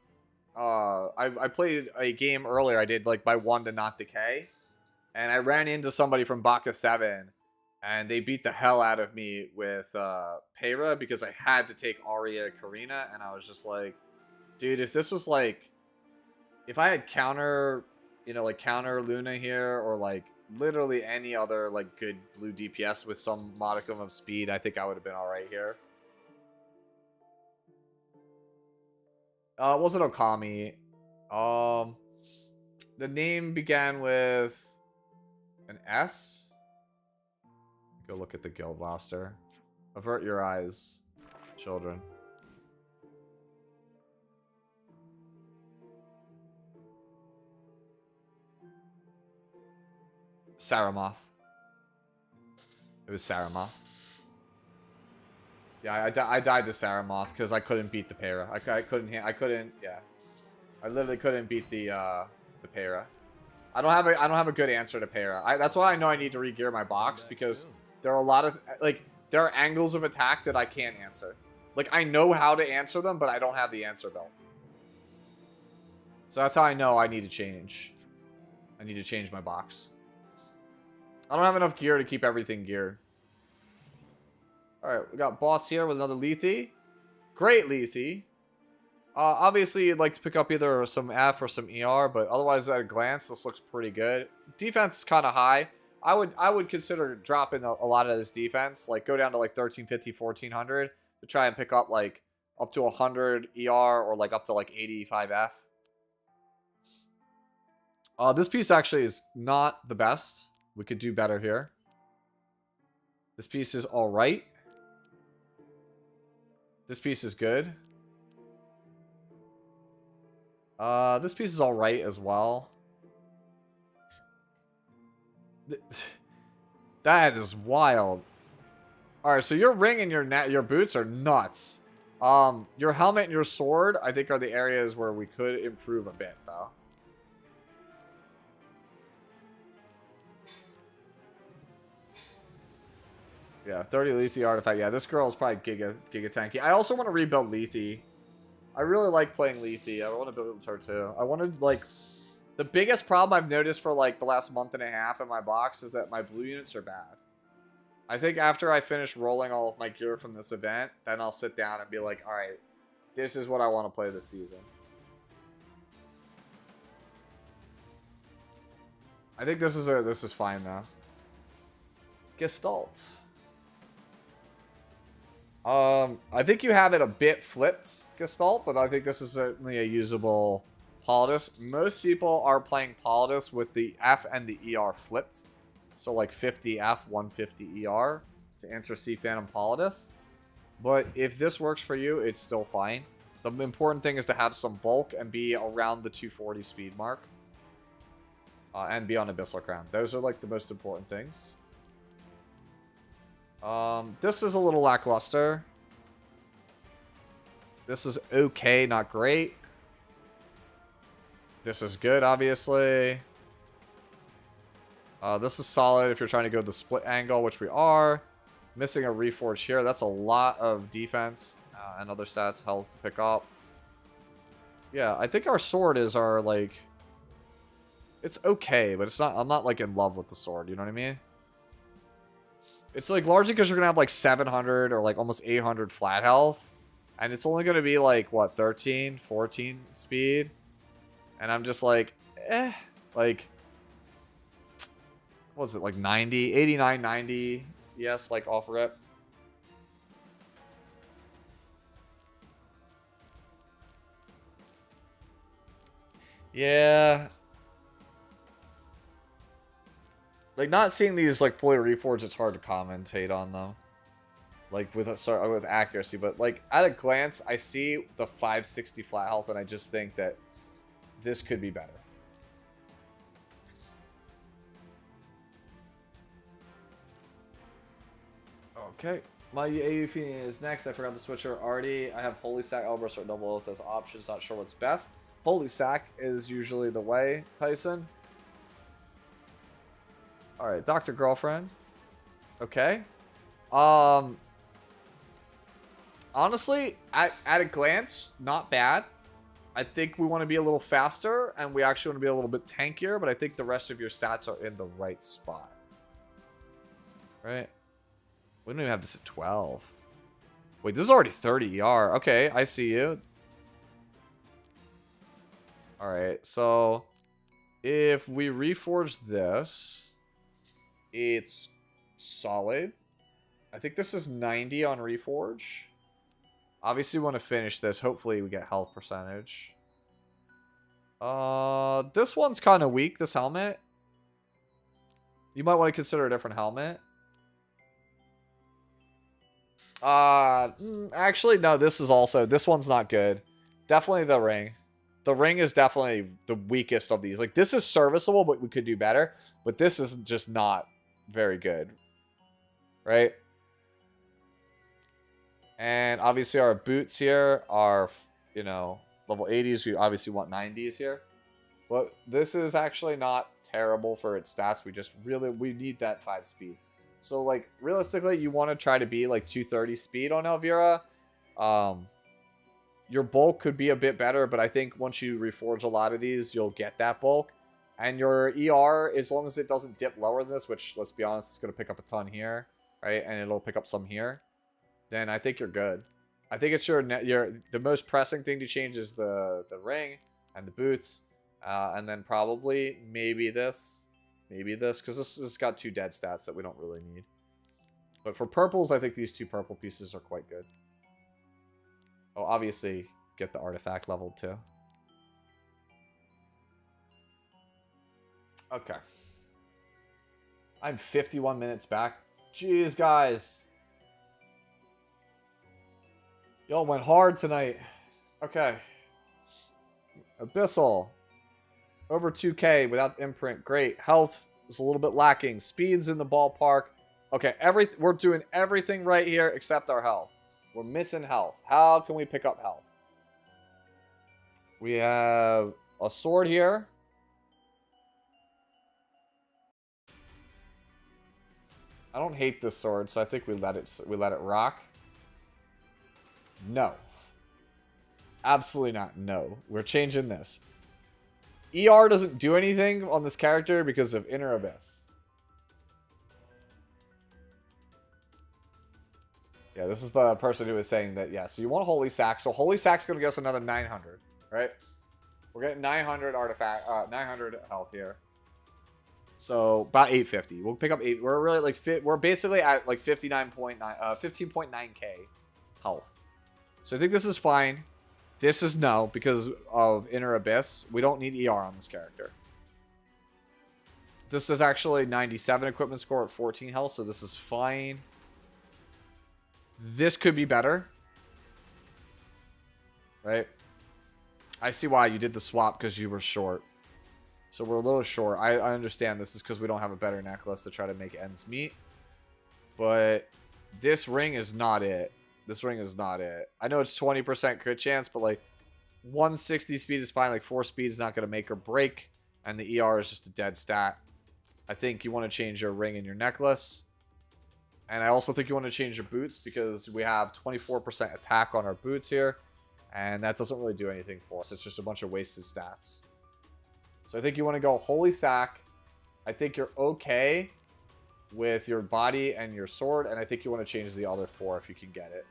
I played a game earlier. I did like by 1 to not decay. And I ran into somebody from Baka 7. And they beat the hell out of me with Peyra because I had to take Arya Karina. And I was just like, dude, if this was like... If I had counter, you know, like counter Luna here or like literally any other like good blue DPS with some modicum of speed, I think I would have been alright here. It wasn't Okami. The name began with an S. Go look at the guild roster. Avert your eyes, children. Saramoth. It was Saramoth. Yeah, I died to Saramoth because I couldn't beat the Para. I couldn't, yeah. I literally couldn't beat the Para. I don't have a good answer to Para. That's why I know I need to re-gear my box, because there are a lot of, like, there are angles of attack that I can't answer. Like, I know how to answer them, but I don't have the answer belt. So that's how I know I need to change. I need to change my box. I don't have enough gear to keep everything geared. Alright, we got boss here with another Lethe. Great Lethe. Obviously, you'd like to pick up either some F or some ER, but otherwise, at a glance, this looks pretty good. Defense is kind of high. I would consider dropping a lot of this defense. Like, go down to, like, 1350, 1400 to try and pick up, like, up to 100 ER or, like, up to, like, 85 F. This piece actually is not the best. We could do better here. This piece is alright. This piece is good. This piece is alright as well. That is wild. Alright, so your ring and your boots are nuts. Your helmet and your sword, I think, are the areas where we could improve a bit, though. Yeah, 30 Lethe artifact. Yeah, this girl is probably giga tanky. I also want to rebuild Lethe. I really like playing Lethe. I want to build her too. I wanted, like, the biggest problem I've noticed for, like, the last month and a half in my box is that my blue units are bad. I think after I finish rolling all of my gear from this event, then I'll sit down and be like, alright, this is what I want to play this season. I think this is fine now. Gestalt. I think you have it a bit flipped, Gestalt, but I think this is certainly a usable Politis. Most people are playing Politis with the F and the ER flipped. So like 50 F, 150 ER to enter Sea Phantom Politis. But if this works for you, it's still fine. The important thing is to have some bulk and be around the 240 speed mark. And be on Abyssal Crown. Those are like the most important things. This is a little lackluster. This is okay, not great. This is good, obviously. This is solid if you're trying to go the split angle, which we are. Missing a Reforge here. That's a lot of defense and other stats, health to pick up. Yeah, I think our sword is our, like... It's okay, but it's not... I'm not, like, in love with the sword, you know what I mean? It's, like, largely because you're going to have, like, 700 or, like, almost 800 flat health. And it's only going to be, like, what, 13, 14 speed? And I'm just like, like... What was it, like 90? 89, 90? Yes, like, off rip. Yeah... Like, not seeing these, like, fully reforged, it's hard to commentate on them. Like, with accuracy. But, like, at a glance, I see the 560 flat health, and I just think that this could be better. Okay. My AU Fiend is next. I forgot to switch her already. I have Holy Sack, Elbrus, or Double Oath as options. Not sure what's best. Holy Sack is usually the way, Tyson. Alright, Dr. Girlfriend. Okay. Honestly, at a glance, not bad. I think we want to be a little faster, and we actually want to be a little bit tankier, but I think the rest of your stats are in the right spot. Right? We don't even have this at 12. Wait, this is already 30 ER. Okay, I see you. Alright, so... If we reforge this... It's solid. I think this is 90 on Reforge. Obviously, we want to finish this. Hopefully, we get health percentage. This one's kind of weak, this helmet. You might want to consider a different helmet. Actually, no, this one's not good. Definitely the ring. The ring is definitely the weakest of these. Like, this is serviceable, but we could do better. But this is just not very good. Right? And obviously our boots here are, you know, level 80s. We obviously want 90s here. But this is actually not terrible for its stats. We need that 5 speed. So, like, realistically, you want to try to be, like, 230 speed on Elvira. Your bulk could be a bit better, but I think once you reforge a lot of these, you'll get that bulk. And your ER, as long as it doesn't dip lower than this, which, let's be honest, it's going to pick up a ton here, right? And it'll pick up some here. Then I think you're good. I think it's the most pressing thing to change is the ring and the boots. And then probably maybe this, because this has got 2 dead stats that we don't really need. But for purples, I think these 2 purple pieces are quite good. Oh, obviously, get the artifact leveled too. Okay. I'm 51 minutes back. Jeez, guys. Y'all went hard tonight. Okay. Abyssal. Over 2k without imprint. Great. Health is a little bit lacking. Speed's in the ballpark. Okay, we're doing everything right here except our health. We're missing health. How can we pick up health? We have a sword here. I don't hate this sword, so I think we let it rock. No. Absolutely not. No. We're changing this. ER doesn't do anything on this character because of Inner Abyss. Yeah, this is the person who was saying that, yeah. So you want Holy Sack. So Holy Sack's going to get us another 900, right? We're getting 900 artifact, 900 health here. So about 850. We'll pick up 8. We're really like we're basically at like 15.9k health. So I think this is fine. This is no because of Inner Abyss. We don't need ER on this character. This is actually 97 equipment score at 14 health, so this is fine. This could be better. Right? I see why you did the swap because you were short. So we're a little short. I understand this is because we don't have a better necklace to try to make ends meet. But this ring is not it. This ring is not it. I know it's 20% crit chance, but like 160 speed is fine. Like 4 speed is not going to make or break. And the ER is just a dead stat. I think you want to change your ring and your necklace. And I also think you want to change your boots because we have 24% attack on our boots here. And that doesn't really do anything for us. It's just a bunch of wasted stats. So I think you want to go Holy Sack. I think you're okay with your body and your sword. And I think you want to change the other 4 if you can get it.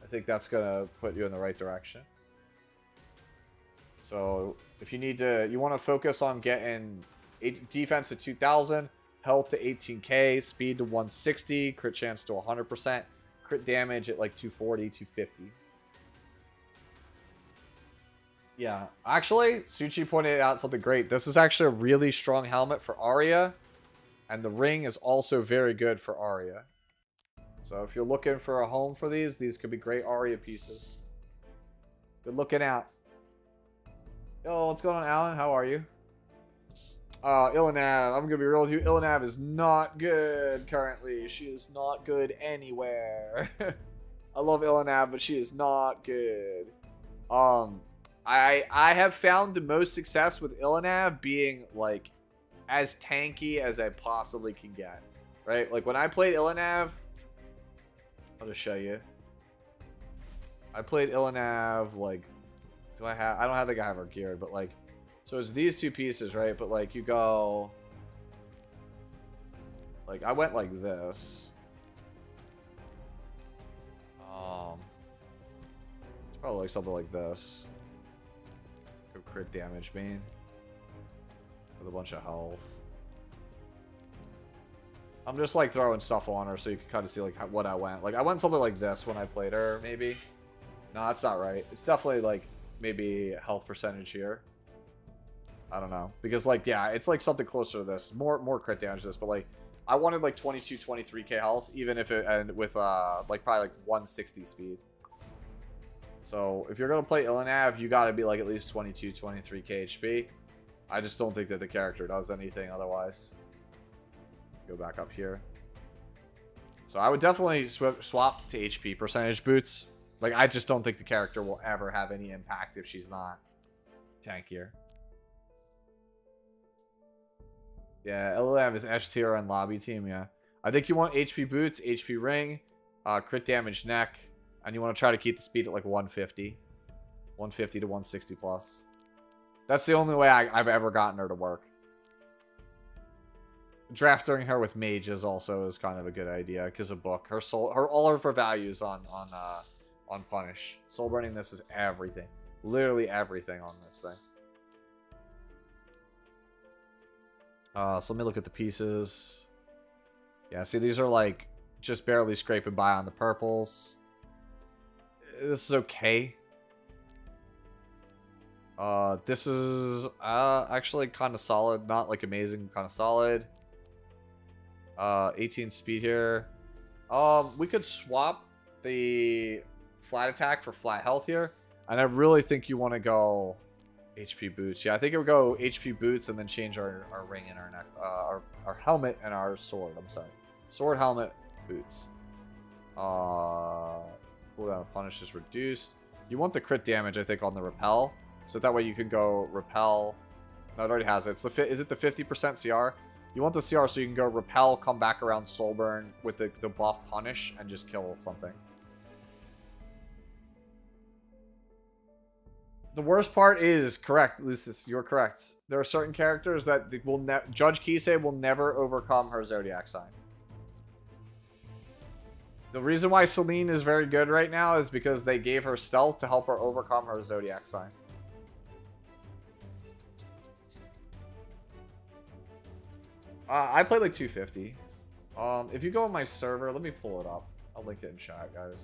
I think that's going to put you in the right direction. So if you need to, you want to focus on getting defense to 2,000, health to 18k, speed to 160, crit chance to 100%, crit damage at like 240, 250. Yeah, actually, Suchi pointed out something great. This is actually a really strong helmet for Arya, and the ring is also very good for Arya. So if you're looking for a home for these could be great Arya pieces. Good looking out. Yo, what's going on, Alan? How are you? Ilanav, I'm gonna be real with you. Ilanav is not good currently. She is not good anywhere. I love Ilanav, but she is not good. I have found the most success with Ilanav being like as tanky as I possibly can get. Right? Like when I played Ilanav, I'll just show you. I played Ilanav like I don't think I have her geared, but like so it's these 2 pieces, right? But like you go like I went like this. It's probably like something like this. Go crit damage main with a bunch of health. I'm just like throwing stuff on her so you can kind of see like what I went. Like I went something like this when I played her, maybe. No, that's not right. It's definitely like maybe health percentage here. I don't know. Because like, yeah, it's like something closer to this. More crit damage to this, but like I wanted like 22, 23k health, even if it and with like probably like 160 speed. So if you're gonna play Ilanav, you gotta be like at least 22, 23k HP. I just don't think that the character does anything otherwise. Go back up here. So I would definitely swap to HP percentage boots. Like, I just don't think the character will ever have any impact if she's not tankier. Yeah, Illidan is S tier on lobby team, yeah. I think you want HP boots, HP ring, crit damage neck, and you want to try to keep the speed at like 150. 150 to 160 plus. That's the only way I've ever gotten her to work. Drafting her with mages also is kind of a good idea because of book. Her soul, all of her values on punish. Soul burning this is everything, literally everything on this thing. So let me look at the pieces. Yeah, see, these are like just barely scraping by on the purples. This is okay. This is actually kind of solid, not like amazing, kind of solid. 18 speed here. We could swap the flat attack for flat health here, and I really think you want to go HP boots. Yeah, I think it would go HP boots and then change our ring and our neck, our helmet and our sword. I'm sorry, sword, helmet, boots. Cooldown of punish is reduced. You want the crit damage, I think, on the repel, so that way you can go repel. No, it already has it. It's the is it the 50% CR? You want the CR so you can go repel, come back around soulburn with the buff punish and just kill something. The worst part is, correct, Lucis, you're correct. There are certain characters that will Judge Kisei will never overcome her Zodiac sign. The reason why Celine is very good right now is because they gave her stealth to help her overcome her Zodiac sign. I played like 250. If you go on my server, let me pull it up. I'll link it in chat, guys.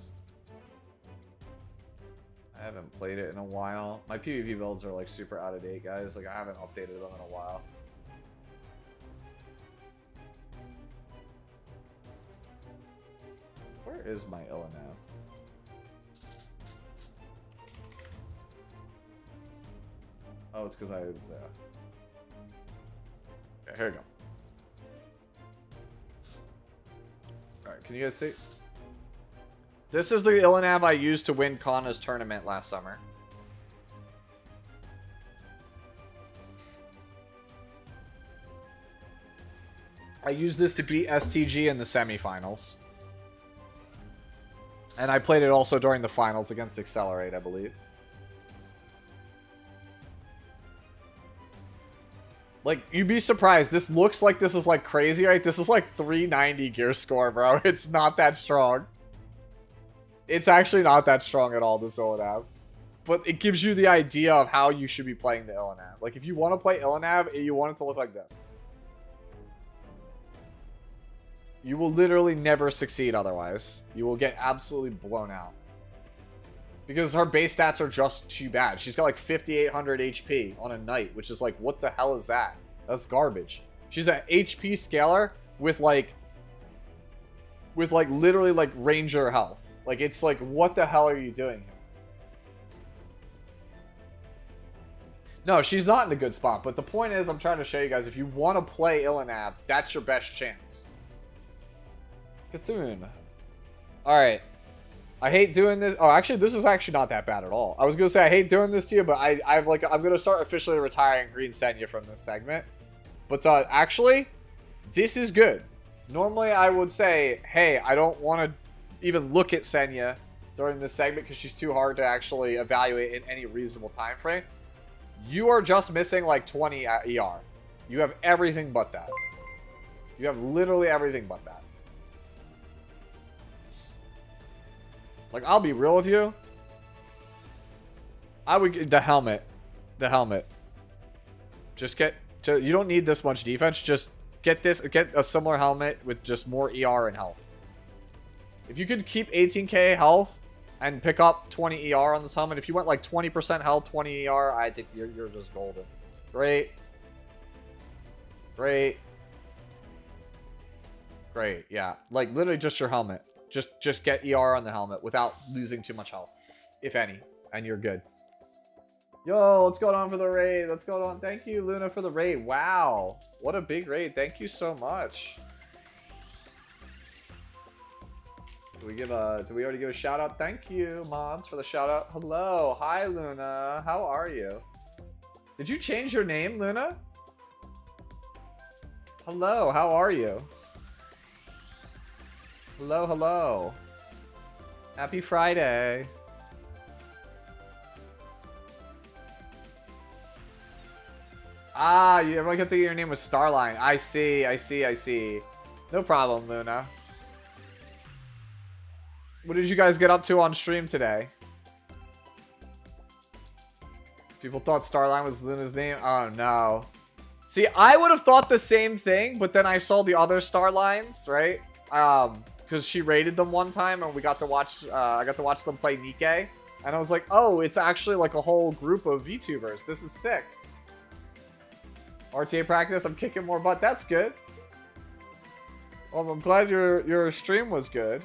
I haven't played it in a while. My PvP builds are like super out of date, guys. Like, I haven't updated them in a while. Where is my Illidan? Oh, it's because okay, here we go. Alright, can you guys see? This is the Illidan I used to win Kana's tournament last summer. I used this to beat STG in the semifinals. And I played it also during the finals against Accelerate, I believe. Like, you'd be surprised. This looks like this is like crazy, right? This is like 390 gear score, bro. It's not that strong. It's actually not that strong at all, this Illidan. But it gives you the idea of how you should be playing the Illidan. Like, if you want to play Illidan, you want it to look like this. You will literally never succeed otherwise. You will get absolutely blown out. Because her base stats are just too bad. She's got like 5,800 HP on a knight, which is like, what the hell is that? That's garbage. She's an HP scaler with like literally like ranger health. Like, it's like, what the hell are you doing here? No, she's not in a good spot. But the point is, I'm trying to show you guys, if you want to play Illidan, that's your best chance. Cthulhu. Alright. I hate doing this. Oh, actually, this is actually not that bad at all. I was going to say I hate doing this to you, but I'm going to start officially retiring Green Senya from this segment. But actually, this is good. Normally, I would say, hey, I don't want to even look at Senya during this segment because she's too hard to actually evaluate in any reasonable time frame. You are just missing like 20 ER. You have everything but that. You have literally everything but that. Like, I'll be real with you. I would the helmet. Just get to, you don't need this much defense. Just get a similar helmet with just more ER and health. If you could keep 18k health and pick up 20 ER on this helmet, if you went like 20% health, 20 ER, I think you're just golden. Great. Great. Great, yeah. Like, literally just your helmet. Just get ER on the helmet without losing too much health, if any, and you're good. Yo, let's go on for the raid. Let's go on. Thank you, Luna, for the raid. Wow, what a big raid. Thank you so much. Did we already give a shout out? Thank you, mods, for the shout out. Hello. Hi, Luna. How are you? Did you change your name, Luna? Hello, how are you? Hello, hello. Happy Friday. Ah, everyone kept thinking your name was Starline. I see. No problem, Luna. What did you guys get up to on stream today? People thought Starline was Luna's name? Oh, no. See, I would have thought the same thing, but then I saw the other Starlines, right? Because she raided them one time, and we got to watch, I got to watch them play Nikke. And I was like, oh, it's actually like a whole group of VTubers. This is sick. RTA practice, I'm kicking more butt. That's good. Well, I'm glad your stream was good.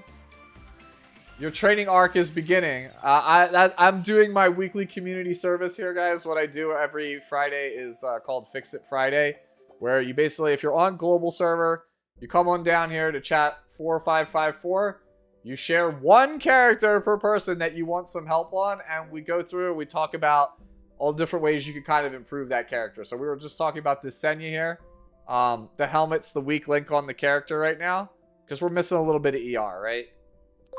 Your training arc is beginning. I'm doing my weekly community service here, guys. What I do every Friday is called Fix It Friday, where you basically, if you're on global server, you come on down here to chat 4554. You share one character per person that you want some help on, and we go through, we talk about all the different ways you can kind of improve that character. So we were just talking about this Senya here. The helmet's the weak link on the character right now, because we're missing a little bit of ER, right?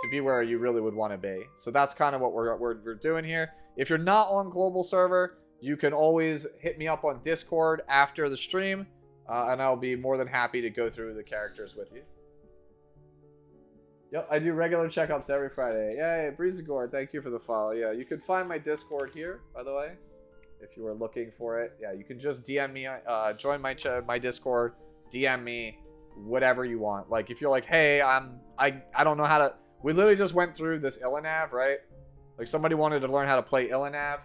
To be where you really would want to be. So that's kind of what we're doing here. If you're not on global server, you can always hit me up on Discord after the stream, and I'll be more than happy to go through the characters with you. Yep, I do regular checkups every Friday. Yay, Breezegore, thank you for the follow. Yeah, you can find my Discord here, by the way, if you were looking for it. Yeah, you can just DM me, join my Discord, DM me, whatever you want. Like, if you're like, hey, I don't know how to... We literally just went through this Illinav, right? Like, somebody wanted to learn how to play Illinav.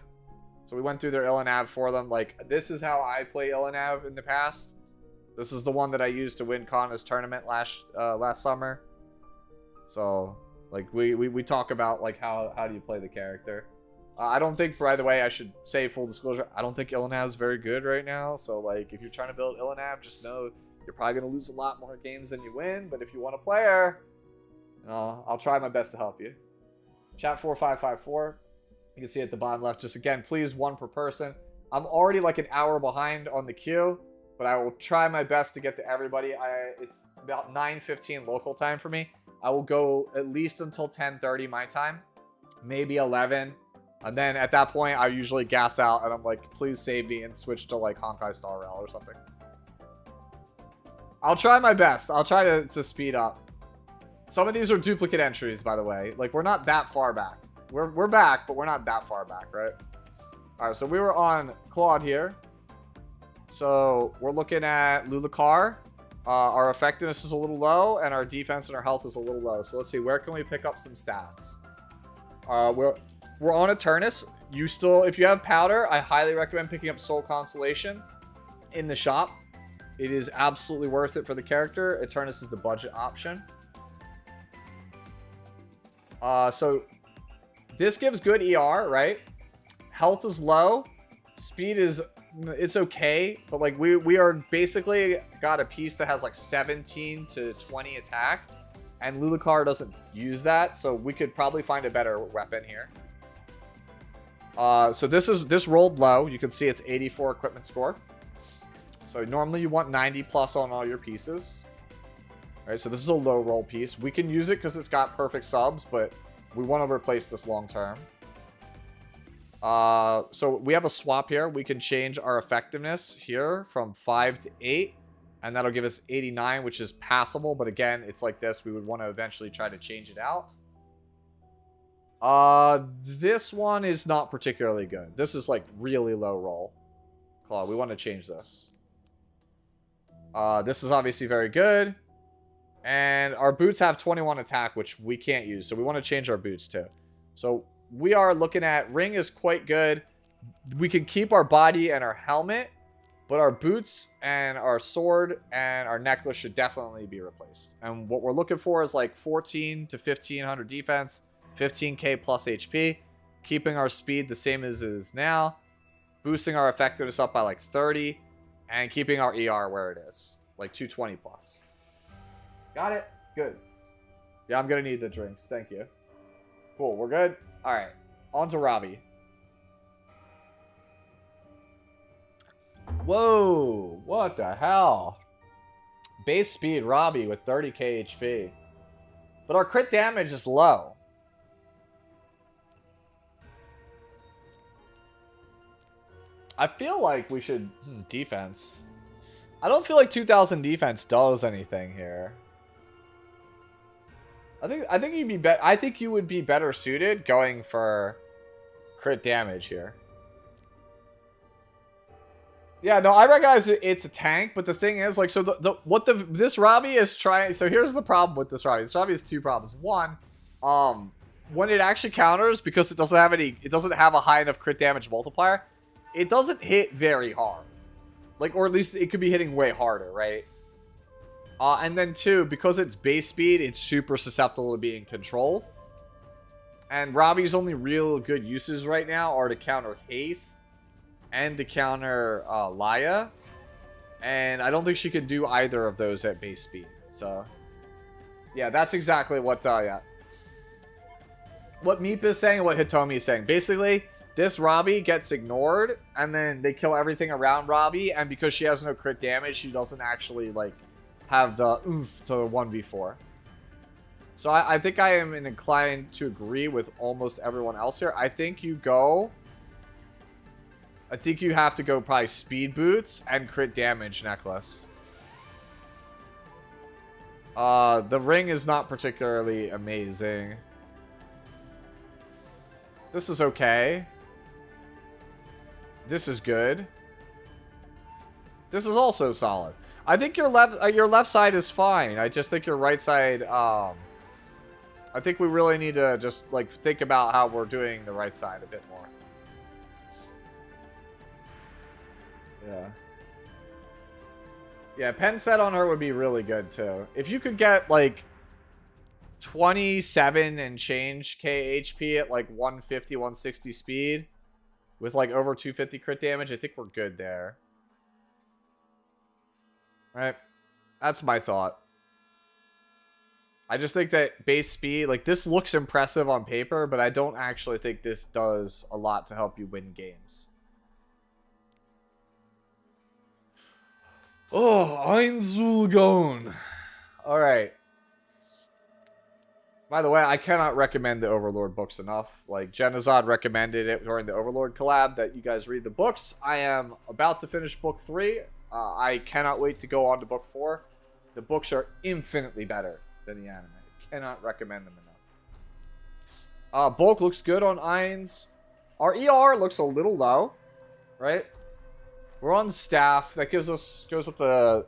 So we went through their Illinav for them. Like, this is how I play Illinav in the past. This is the one that I used to win Kana's tournament last summer. So, like, we talk about, like, how do you play the character. I don't think, by the way, I should say full disclosure, I don't think Illinav is very good right now. So, like, if you're trying to build Illinav, just know you're probably going to lose a lot more games than you win. But if you want a player... I'll try my best to help you. Chat 4554. You can see at the bottom left. Just again, please, one per person. I'm already like an hour behind on the queue, but I will try my best to get to everybody. It's about 9:15 local time for me. I will go at least until 10:30 my time, maybe 11, and then at that point I usually gas out and I'm like, please save me and switch to like Honkai Star Rail or something. I'll try my best. I'll try to speed up. Some of these are duplicate entries, by the way. Like, we're not that far back. We're back, but we're not that far back, right? All right, so we were on Claude here. So we're looking at Lulakar. Our effectiveness is a little low, and our defense and our health is a little low. So let's see, where can we pick up some stats? We're on Eternus. If you have powder, I highly recommend picking up Soul Constellation in the shop. It is absolutely worth it for the character. Eternus is the budget option. So this gives good ER, right? Health is low. Speed is, it's okay. But like we are basically got a piece that has like 17 to 20 attack. And Lulakar doesn't use that. So we could probably find a better weapon here. So this rolled low. You can see it's 84 equipment score. So normally you want 90 plus on all your pieces. Alright, so this is a low roll piece. We can use it because it's got perfect subs, but we want to replace this long term. So we have a swap here. We can change our effectiveness here from 5 to 8. And that'll give us 89, which is passable. But again, it's like this. We would want to eventually try to change it out. This one is not particularly good. This is like really low roll. Claw, we want to change this. This is obviously very good. And our boots have 21 attack, which we can't use. So we want to change our boots too. So we are looking at ring is quite good. We can keep our body and our helmet. But our boots and our sword and our necklace should definitely be replaced. And what we're looking for is like 14 to 1500 defense. 15k plus HP. Keeping our speed the same as it is now. Boosting our effectiveness up by like 30. And keeping our ER where it is. Like 220 plus. Got it? Good. Yeah, I'm gonna need the drinks. Thank you. Cool, we're good? Alright. On to Robbie. Whoa! What the hell? Base speed Robbie with 30k HP. But our crit damage is low. I feel like we should... defense. I don't feel like 2000 defense does anything here. I think you'd be I think you would be better suited going for crit damage here. Yeah, no, I recognize it's a tank, but the thing is, like, so this Robbie is trying. So here's the problem with this Robbie. This Robbie has two problems. One, when it actually counters, because it doesn't have a high enough crit damage multiplier, it doesn't hit very hard. Like, or at least it could be hitting way harder, right? And then two, because it's base speed, it's super susceptible to being controlled. And Robbie's only real good uses right now are to counter haste and to counter Laya. And I don't think she can do either of those at base speed. So, yeah, that's exactly what, what Meep is saying and what Hitomi is saying. Basically, this Robbie gets ignored, and then they kill everything around Robbie, and because she has no crit damage, she doesn't actually, like, have the oomph to 1v4. So I think I am inclined to agree with almost everyone else here. I think you have to go probably speed boots and crit damage necklace. The ring is not particularly amazing. This is okay. This is good. This is also solid. I think your left side is fine. I just think your right side, I think we really need to just, like, think about how we're doing the right side a bit more. Yeah. Yeah, pen set on her would be really good, too. If you could get, like, 27 and change K HP at, like, 150, 160 speed with, like, over 250 crit damage, I think we're good there. Right? That's my thought. I just think that base speed, like, this looks impressive on paper, but I don't actually think this does a lot to help you win games. Oh, Einzulgon. Alright. By the way, I cannot recommend the Overlord books enough. Like, Genazod recommended it during the Overlord collab that you guys read the books. I am about to finish book 3. I cannot wait to go on to book 4. The books are infinitely better than the anime. Cannot recommend them enough. Bulk looks good on Ainz. Our ER looks a little low, right? We're on staff. That goes up a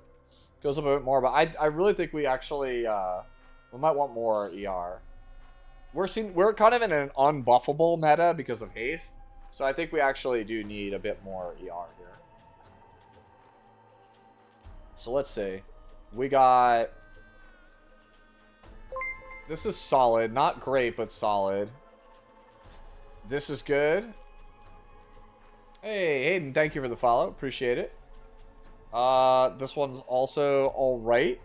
bit more, but I really think we actually we might want more ER. We're kind of in an unbuffable meta because of haste, so I think we actually do need a bit more ER here. So let's see. We got... This is solid. Not great, but solid. This is good. Hey, Hayden, thank you for the follow. Appreciate it. This one's also alright.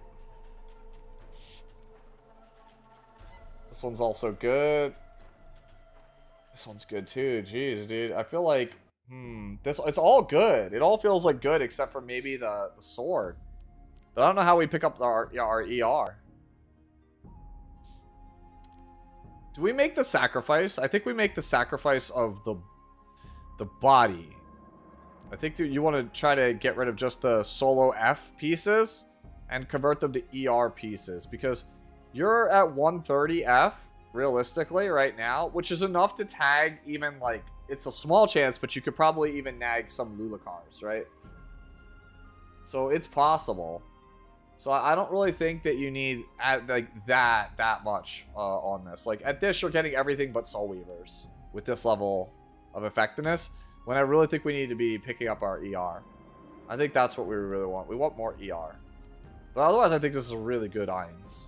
This one's also good. This one's good too. Jeez, dude. I feel like... it's all good. It all feels like good except for maybe the sword. But I don't know how we pick up our ER. Do we make the sacrifice? I think we make the sacrifice of the body. I think that you want to try to get rid of just the solo F pieces and convert them to ER pieces, because you're at 130 F realistically right now, which is enough to tag even, like, it's a small chance, but you could probably even nag some Lulakars, right? So it's possible. So I don't really think that you need like that much on this. Like, at this, you're getting everything but Soul Weavers with this level of effectiveness, when I really think we need to be picking up our ER. I think that's what we really want. We want more ER. But otherwise, I think this is a really good Ainz.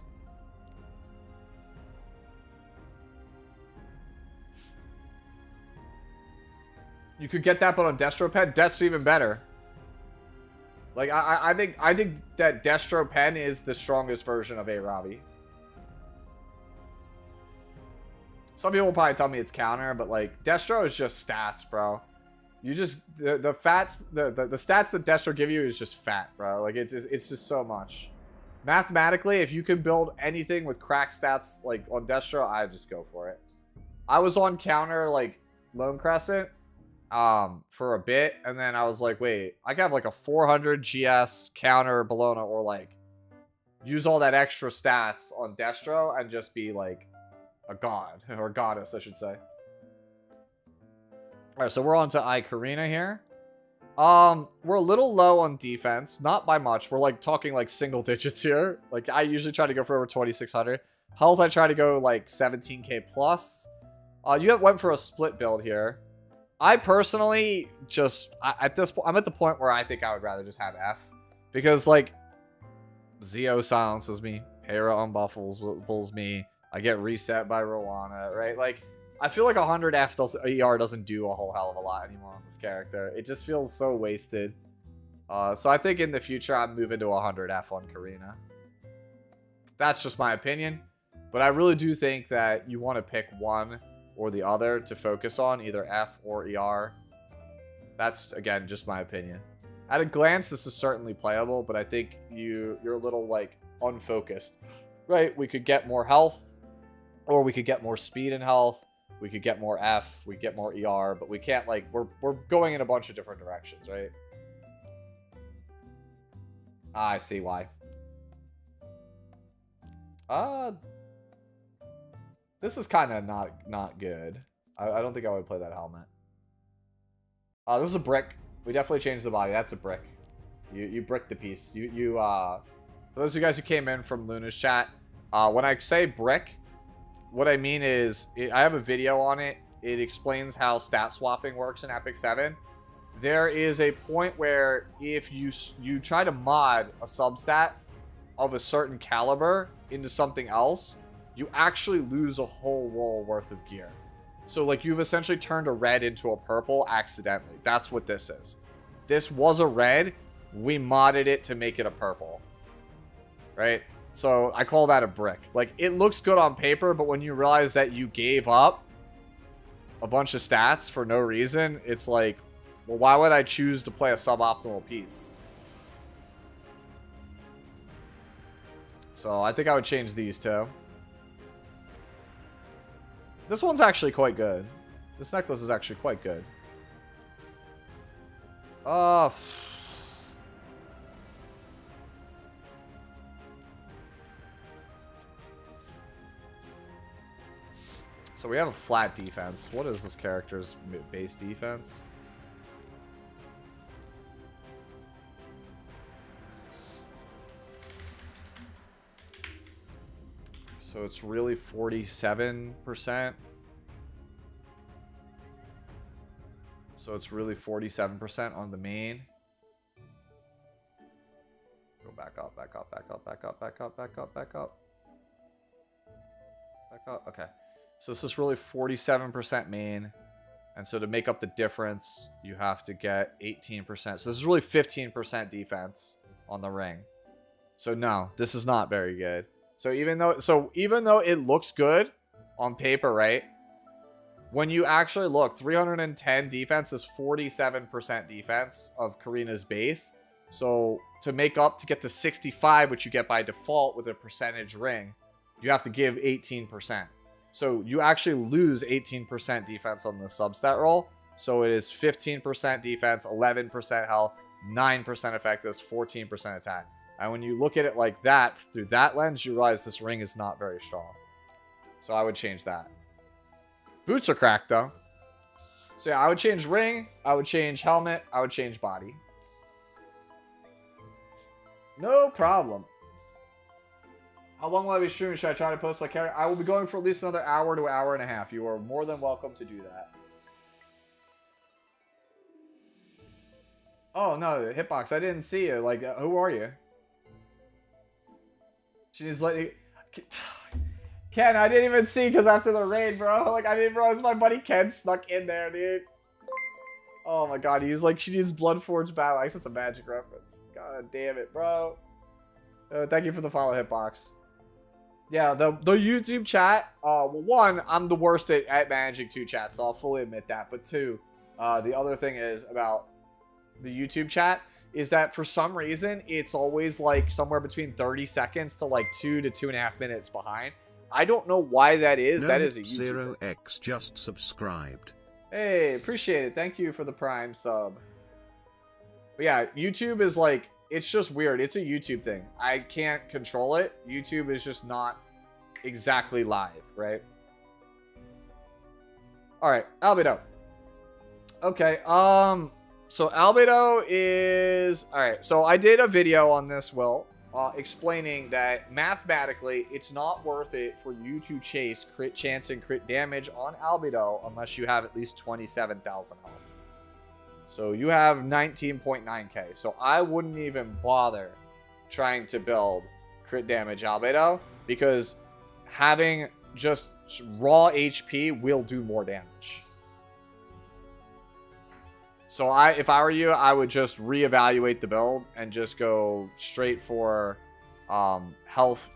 You could get that, but on Destro Pen, Death's even better. Like, I think that Destro Pen is the strongest version of A Robbie. Some people will probably tell me it's counter, but like Destro is just stats, bro. You just the fats the stats that Destro give you is just fat, bro. Like it's just so much. Mathematically, if you can build anything with crack stats like on Destro, I just go for it. I was on counter like Lone Crescent for a bit, and then I was like, wait, I can have like a 400 GS counter Bellona, or like use all that extra stats on Destro and just be like a god, or goddess, I should say. Alright, so we're on to Ikarina here. We're a little low on defense, not by much. We're like talking like single digits here. Like I usually try to go for over 2,600. Health, I try to go like 17k plus. You went for a split build here. I personally just, at this point, I'm at the point where I think I would rather just have F. Because like, Zio silences me. Hera unbuffles me. I get reset by Rowana, right? Like, I feel like 100 F ER doesn't do a whole hell of a lot anymore on this character. It just feels so wasted. So I think in the future, I'm moving to 100 F on Karina. That's just my opinion. But I really do think that you want to pick one or the other to focus on, either F or ER. That's, again, just my opinion. At a glance, this is certainly playable, but I think you're a little, like, unfocused. Right? We could get more health, or we could get more speed and health. We could get more F, we get more ER, but we can't, like, we're going in a bunch of different directions, right? I see why. This is kind of not good. I don't think I would play that helmet. This is a brick. We definitely changed the body. That's a brick. You brick the piece. For those of you guys who came in from Luna's chat, when I say brick, what I mean is, I have a video on it. It explains how stat swapping works in Epic 7. There is a point where if you try to mod a substat of a certain caliber into something else, you actually lose a whole roll worth of gear. So like you've essentially turned a red into a purple accidentally. That's what this is. This was a red. We modded it to make it a purple. Right? So I call that a brick. Like, it looks good on paper, but when you realize that you gave up a bunch of stats for no reason, it's like, well, why would I choose to play a suboptimal piece? So I think I would change these two. This one's actually quite good. This necklace is actually quite good. So we have a flat defense. What is this character's base defense? So it's really 47%. So it's really 47% on the main. Go back up, back up, back up, back up, back up, back up, back up. Back up, okay. So this is really 47% main. And so to make up the difference, you have to get 18%. So this is really 15% defense on the ring. So no, this is not very good. So even though it looks good on paper, right? When you actually look, 310 defense is 47% defense of Karina's base. So to make up, to get to 65, which you get by default with a percentage ring, you have to give 18%. So you actually lose 18% defense on the substat roll. So it is 15% defense, 11% health, 9% effectiveness, 14% attack. And when you look at it like that, through that lens, you realize this ring is not very strong. So I would change that. Boots are cracked, though. So yeah, I would change ring, I would change helmet, I would change body. No problem. How long will I be streaming? Should I try to post my character? I will be going for at least another hour to hour and a half. You are more than welcome to do that. Oh, no, Hitbox, I didn't see you. Like, who are you? She needs to let you... Ken, I didn't even see because after the raid, bro. Like, I didn't realize my buddy Ken snuck in there, dude. Oh my god, he was like, she needs Bloodforged Battle Axe. That's a Magic reference. God damn it, bro. Thank you for the follow, Hitbox. Yeah, the YouTube chat, well, one, I'm the worst at managing two chats, so I'll fully admit that. But two, the other thing is about the YouTube chat is that for some reason, it's always like somewhere between 30 seconds to like 2 to 2.5 minutes behind. I don't know why that is. That is a YouTube 0x just subscribed. Hey, appreciate it. Thank you for the Prime sub. But yeah, YouTube is like, it's just weird. It's a YouTube thing. I can't control it. YouTube is just not exactly live, right? Alright, Albedo. Okay, so Albedo is... Alright, so I did a video on this, Will, explaining that mathematically, it's not worth it for you to chase crit chance and crit damage on Albedo unless you have at least 27,000 health. So you have 19.9k. So I wouldn't even bother trying to build crit damage Albedo because having just raw HP will do more damage. So if I were you, I would just reevaluate the build and just go straight for health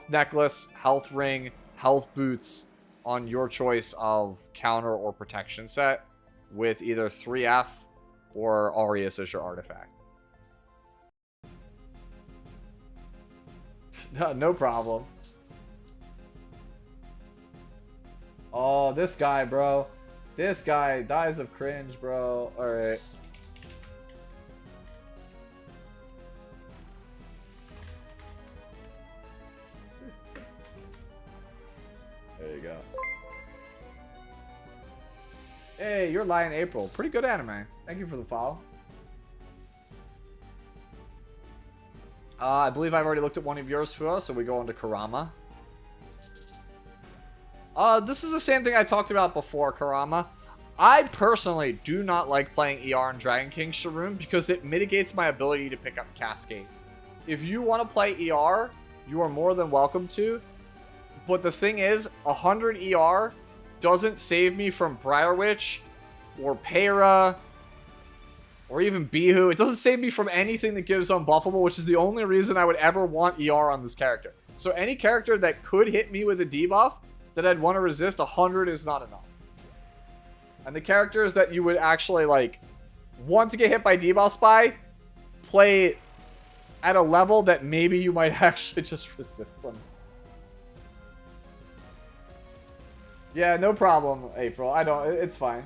necklace, health ring, health boots on your choice of counter or protection set with either 3F or Aureus as your artifact. No problem. Oh, this guy, bro. This guy dies of cringe, bro. Alright. There you go. Hey, you're Lion April. Pretty good anime. Thank you for the follow. I believe I've already looked at one of yours, Fua, so we go on to Kurama. This is the same thing I talked about before, Kurama. I personally do not like playing ER in Dragon King Sharoon because it mitigates my ability to pick up Cascade. If you want to play ER, you are more than welcome to. But the thing is, 100 ER doesn't save me from Briar Witch or Pera or even Bihu. It doesn't save me from anything that gives unbuffable, which is the only reason I would ever want ER on this character. So any character that could hit me with a debuff that I'd want to resist, 100 is not enough. And the characters that you would actually, like, want to get hit by debuffs by, play at a level that maybe you might actually just resist them. Yeah, no problem, April. I don't, it's fine.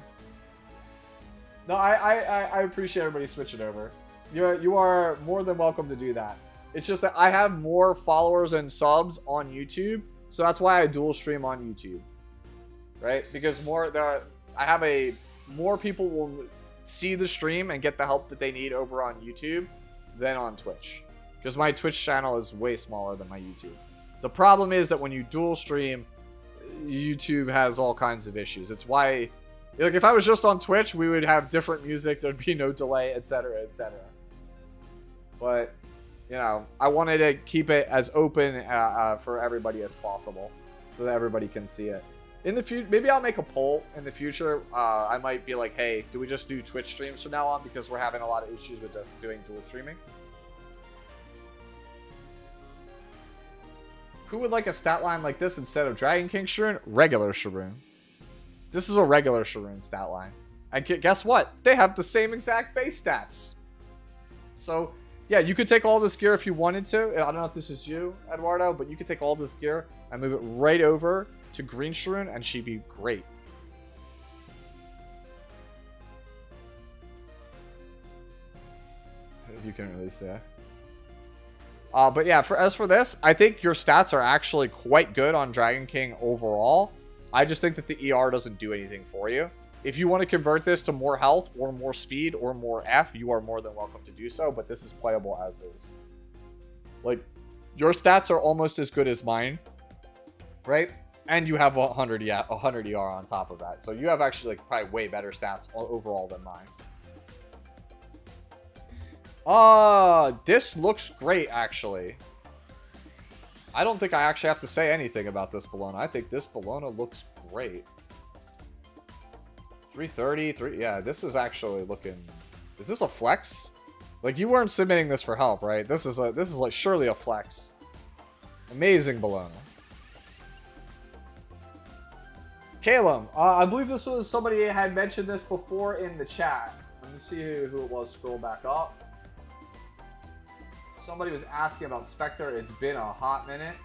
No, I appreciate everybody switching over. You are more than welcome to do that. It's just that I have more followers and subs on YouTube, so that's why I dual stream on YouTube, right? Because more people will see the stream and get the help that they need over on YouTube than on Twitch, because my Twitch channel is way smaller than my YouTube. The problem is that when you dual stream, YouTube has all kinds of issues. It's why, like, if I was just on Twitch, we would have different music, there'd be no delay, etc., etc. But you know, I wanted to keep it as open for everybody as possible, so that everybody can see it. In the future, maybe I'll make a poll in the future. I might be like, hey, do we just do Twitch streams from now on because we're having a lot of issues with us doing dual streaming? Who would like a stat line like this instead of Dragon King Sharoon? Regular Sharoon. This is a regular Sharoon stat line. And guess what? They have the same exact base stats. So, yeah, you could take all this gear if you wanted to. I don't know if this is you, Eduardo, but you could take all this gear and move it right over to Green Sharoon, and she'd be great. If you can really say. But yeah, as for this, I think your stats are actually quite good on Dragon King overall. I just think that the ER doesn't do anything for you. If you want to convert this to more health or more speed or more F, you are more than welcome to do so, but this is playable as is. Like, your stats are almost as good as mine, right? And you have 100 ER on top of that. So you have actually, like, probably way better stats overall than mine. This looks great, actually. I don't think I actually have to say anything about this Bologna. I think this Bologna looks great. 330, yeah, this is actually looking... Is this a flex? Like, you weren't submitting this for help, right? This is like surely a flex. Amazing Bologna. Caleb, I believe this was somebody had mentioned this before in the chat. Let me see who it was. Scroll back up. Somebody was asking about Spectre. It's been a hot minute.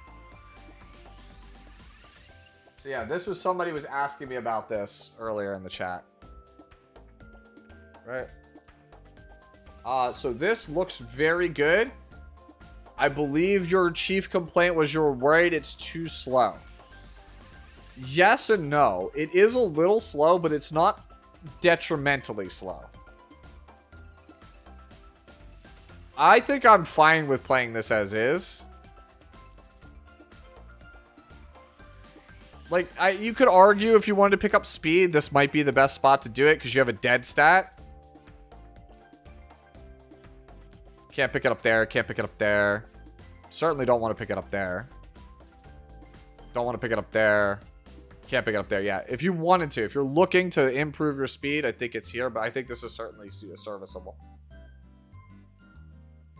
So yeah, this was somebody was asking me about this earlier in the chat. Right. So this looks very good. I believe your chief complaint was you're worried it's too slow. Yes and no. It is a little slow, but it's not detrimentally slow. I think I'm fine with playing this as is. Like, you could argue if you wanted to pick up speed, this might be the best spot to do it because you have a dead stat. Can't pick it up there. Can't pick it up there. Certainly don't want to pick it up there. Don't want to pick it up there. Can't pick it up there. Yeah, if you wanted to. If you're looking to improve your speed, I think it's here. But I think this is certainly serviceable.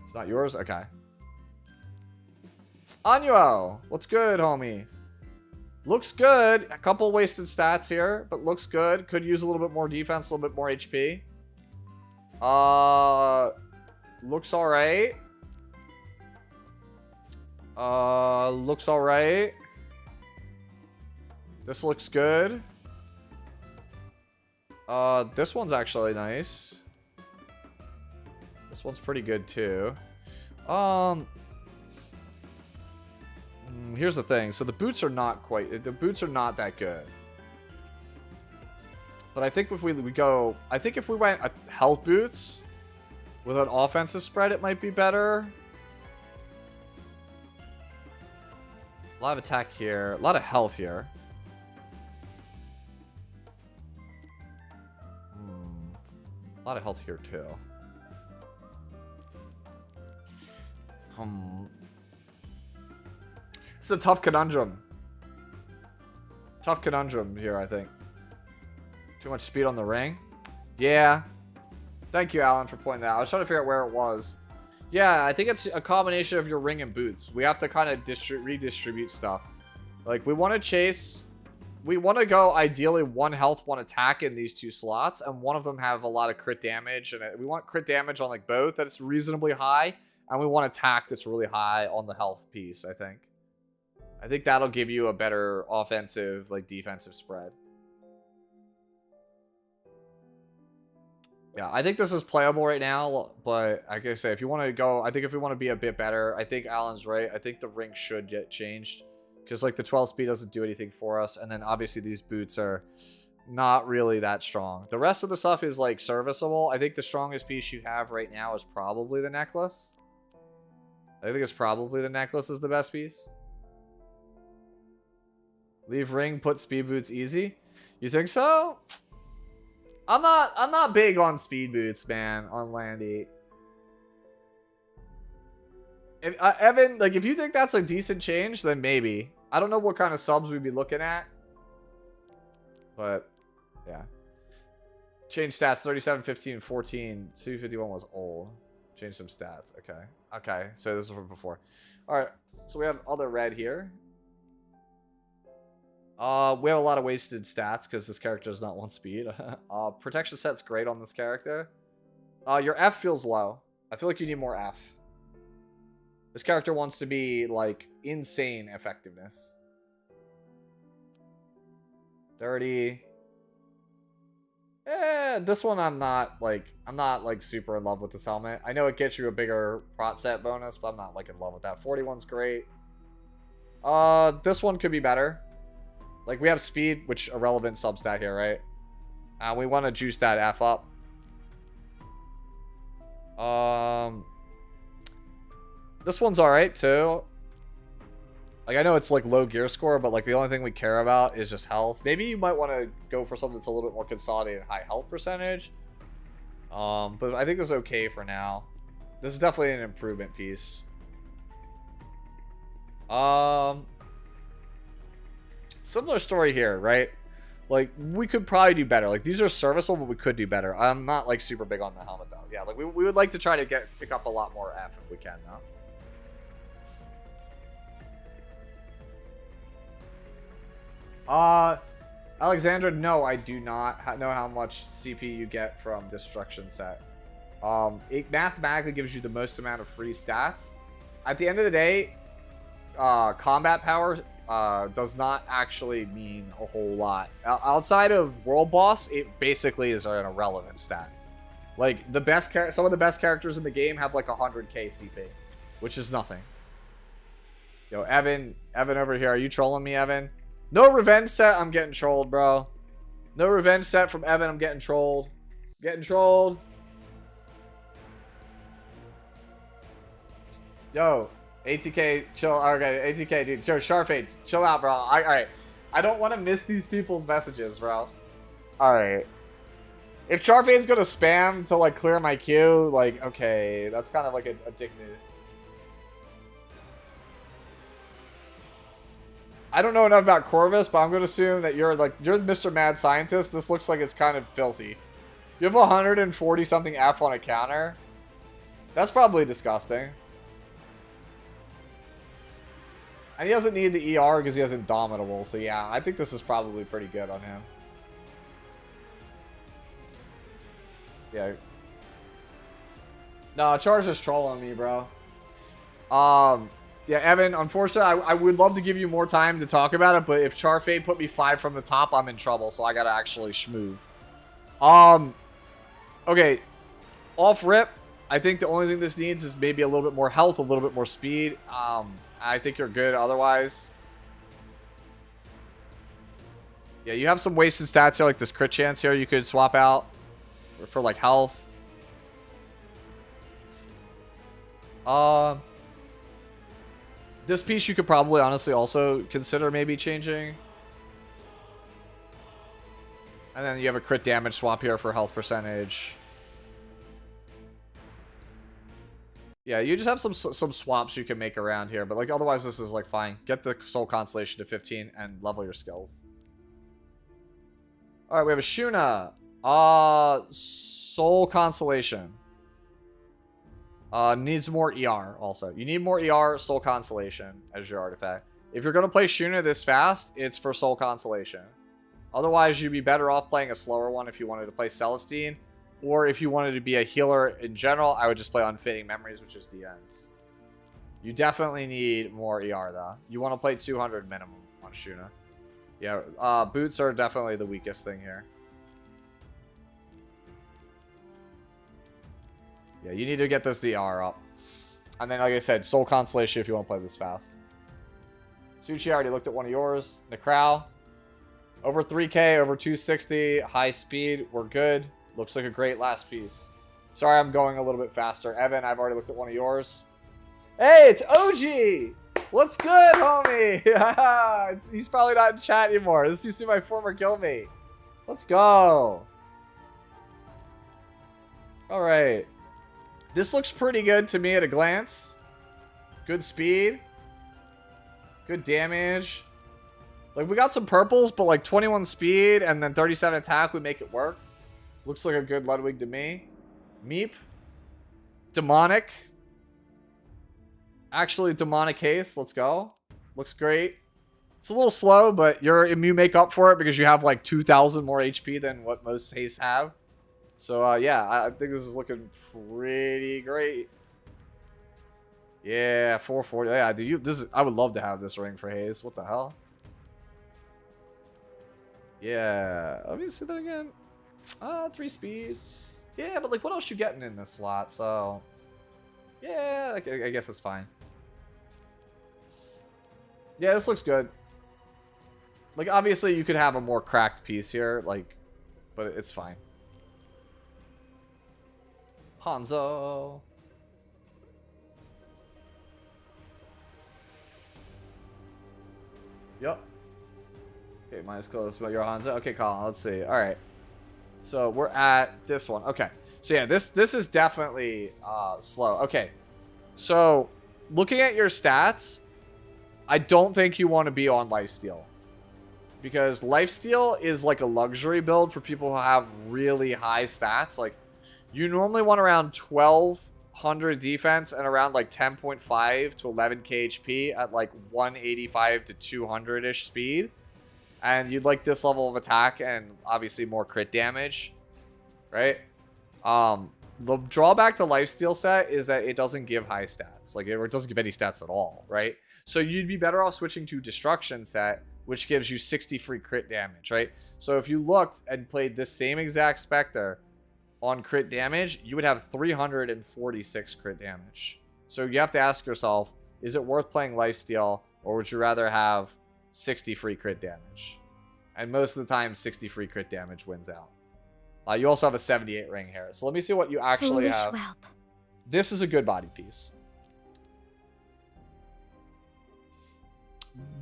It's not yours? Okay. Anuo. What's good, homie? Looks good. A couple wasted stats here, but looks good. Could use a little bit more defense, a little bit more HP. Looks alright. Looks alright. This looks good. This one's actually nice. This one's pretty good too. Here's the thing. So the boots are not quite... The boots are not that good. But I think if we go... I think if we went health boots with an offensive spread, it might be better. A lot of attack here. A lot of health here. A lot of health here too. It's a tough conundrum. Tough conundrum here, I think. Too much speed on the ring? Yeah. Thank you, Alan, for pointing that out. I was trying to figure out where it was. Yeah, I think it's a combination of your ring and boots. We have to kind of redistribute stuff. Like, we want to chase... We want to go, ideally, 1 health, 1 attack in these 2 slots. And one of them have a lot of crit damage. And we want crit damage on, like, both that's reasonably high. And we want attack that's really high on the health piece, I think. I think that'll give you a better offensive, like, defensive spread. Yeah, I think this is playable right now, but like I say, if you want to go, I think if we want to be a bit better, I think Alan's right. I think the ring should get changed because like the 12 speed doesn't do anything for us. And then obviously these boots are not really that strong. The rest of the stuff is like serviceable. I think the strongest piece you have right now is probably the necklace. I think it's probably the necklace is the best piece. Leave ring, put speed boots easy. You think so? I'm not big on speed boots, man, on Landy. If, Evan, like, if you think that's a decent change, then maybe. I don't know what kind of subs we'd be looking at. But, yeah. Change stats, 37, 15, 14. C51 was old. Change some stats. Okay. Okay, so this was from before. Alright, so we have other red here. We have a lot of wasted stats because this character does not want speed. Protection set's great on this character. Your F feels low. I feel like you need more F. This character wants to be, like, insane effectiveness. 30. This one I'm not, like, super in love with this helmet. I know it gets you a bigger prot set bonus, but I'm not, like, in love with that. 41's great. This one could be better. Like, we have speed, which a relevant substat here, right? We want to juice that F up. This one's alright, too. Like, I know it's, like, low gear score, but, like, the only thing we care about is just health. Maybe you might want to go for something that's a little bit more consolidated, high health percentage. But I think this is okay for now. This is definitely an improvement piece. Similar story here, right? Like, we could probably do better. Like, these are serviceable, but we could do better. I'm not, like, super big on the helmet, though. Yeah, like, we would like to try to pick up a lot more F if we can, though. Alexandra, no, I do not know how much CP you get from Destruction Set. It mathematically gives you the most amount of free stats. At the end of the day, combat power does not actually mean a whole lot. Outside of World Boss, it basically is an irrelevant stat. Like, some of the best characters in the game have like 100k CP, which is nothing. Yo, Evan over here, are you trolling me, Evan? No revenge set, I'm getting trolled, bro. No revenge set from Evan, I'm getting trolled. Getting trolled. Yo, ATK, chill. Okay, ATK, dude. Yo, Sharfade, chill out, bro. Alright. I don't want to miss these people's messages, bro. Alright. If Sharfade's gonna spam to, like, clear my queue, like, okay. That's kind of like a dick move. I don't know enough about Corvus, but I'm going to assume that you're Mr. Mad Scientist. This looks like it's kind of filthy. You have 140 something F on a counter. That's probably disgusting. And he doesn't need the ER because he has Indomitable. So yeah, I think this is probably pretty good on him. Yeah. No, Char's just trolling me, bro. Yeah, Evan, unfortunately, I would love to give you more time to talk about it, but if Charfade put me 5 from the top, I'm in trouble, so I gotta actually schmoove. Okay. Off rip, I think the only thing this needs is maybe a little bit more health, a little bit more speed. I think you're good otherwise. Yeah, you have some wasted stats here, like this crit chance here you could swap out for like health. This piece you could probably honestly also consider maybe changing. And then you have a crit damage swap here for health percentage. Yeah, you just have some swaps you can make around here, but like otherwise this is like fine. Get the Soul Constellation to 15 and level your skills. Alright, we have a Shuna. Soul Constellation. Needs more ER also. You need more ER, Soul Constellation as your artifact. If you're going to play Shuna this fast, it's for Soul Constellation. Otherwise, you'd be better off playing a slower one if you wanted to play Celestine. Or if you wanted to be a healer in general, I would just play Unfading Memories, which is DNs. You definitely need more ER, though. You want to play 200 minimum on Shuna. Yeah, boots are definitely the weakest thing here. Yeah, you need to get this DR up. And then, like I said, Soul Constellation if you want to play this fast. Suchi, I already looked at one of yours. Necrow. Over 3k, over 260, high speed. We're good. Looks like a great last piece. Sorry, I'm going a little bit faster. Evan, I've already looked at one of yours. Hey, it's OG! What's good, homie? He's probably not in chat anymore. This used to be my former guildmate. Let's go. Alright. This looks pretty good to me at a glance. Good speed. Good damage. Like, we got some purples, but like 21 speed and then 37 attack would make it work. Looks like a good Ludwig to me. Meep. Demonic. Actually, Demonic Haste. Let's go. Looks great. It's a little slow, but you make up for it because you have like 2,000 more HP than what most Hastes have. So, yeah, I think this is looking pretty great. Yeah, 440. Yeah, dude, I would love to have this ring for Haze. What the hell? Yeah, let me see that again. 3 speed. Yeah, but like, what else you getting in this slot? So, yeah, I guess it's fine. Yeah, this looks good. Like, obviously, you could have a more cracked piece here, like, but it's fine. Hanzo. Yep. Okay, minus close about your Hanzo. Okay, Colin, let's see. Alright. So we're at this one. Okay. So yeah, this is definitely slow. Okay. So looking at your stats, I don't think you want to be on Lifesteal. Because Lifesteal is like a luxury build for people who have really high stats. Like, you normally want around 1,200 defense and around like 10.5 to 11k HP at like 185 to 200-ish speed. and you'd like this level of attack and obviously more crit damage, right? The drawback to Lifesteal set is that it doesn't give high stats, like it doesn't give any stats at all, right? So you'd be better off switching to Destruction set, which gives you 60 free crit damage, right? So if you looked and played this same exact Spectre on crit damage, you would have 346 crit damage. So you have to ask yourself, is it worth playing Lifesteal, or would you rather have 60 free crit damage? And most of the time, 60 free crit damage wins out. You also have a 78 ring here. So let me see what you actually Foolish have. whelp. This is a good body piece.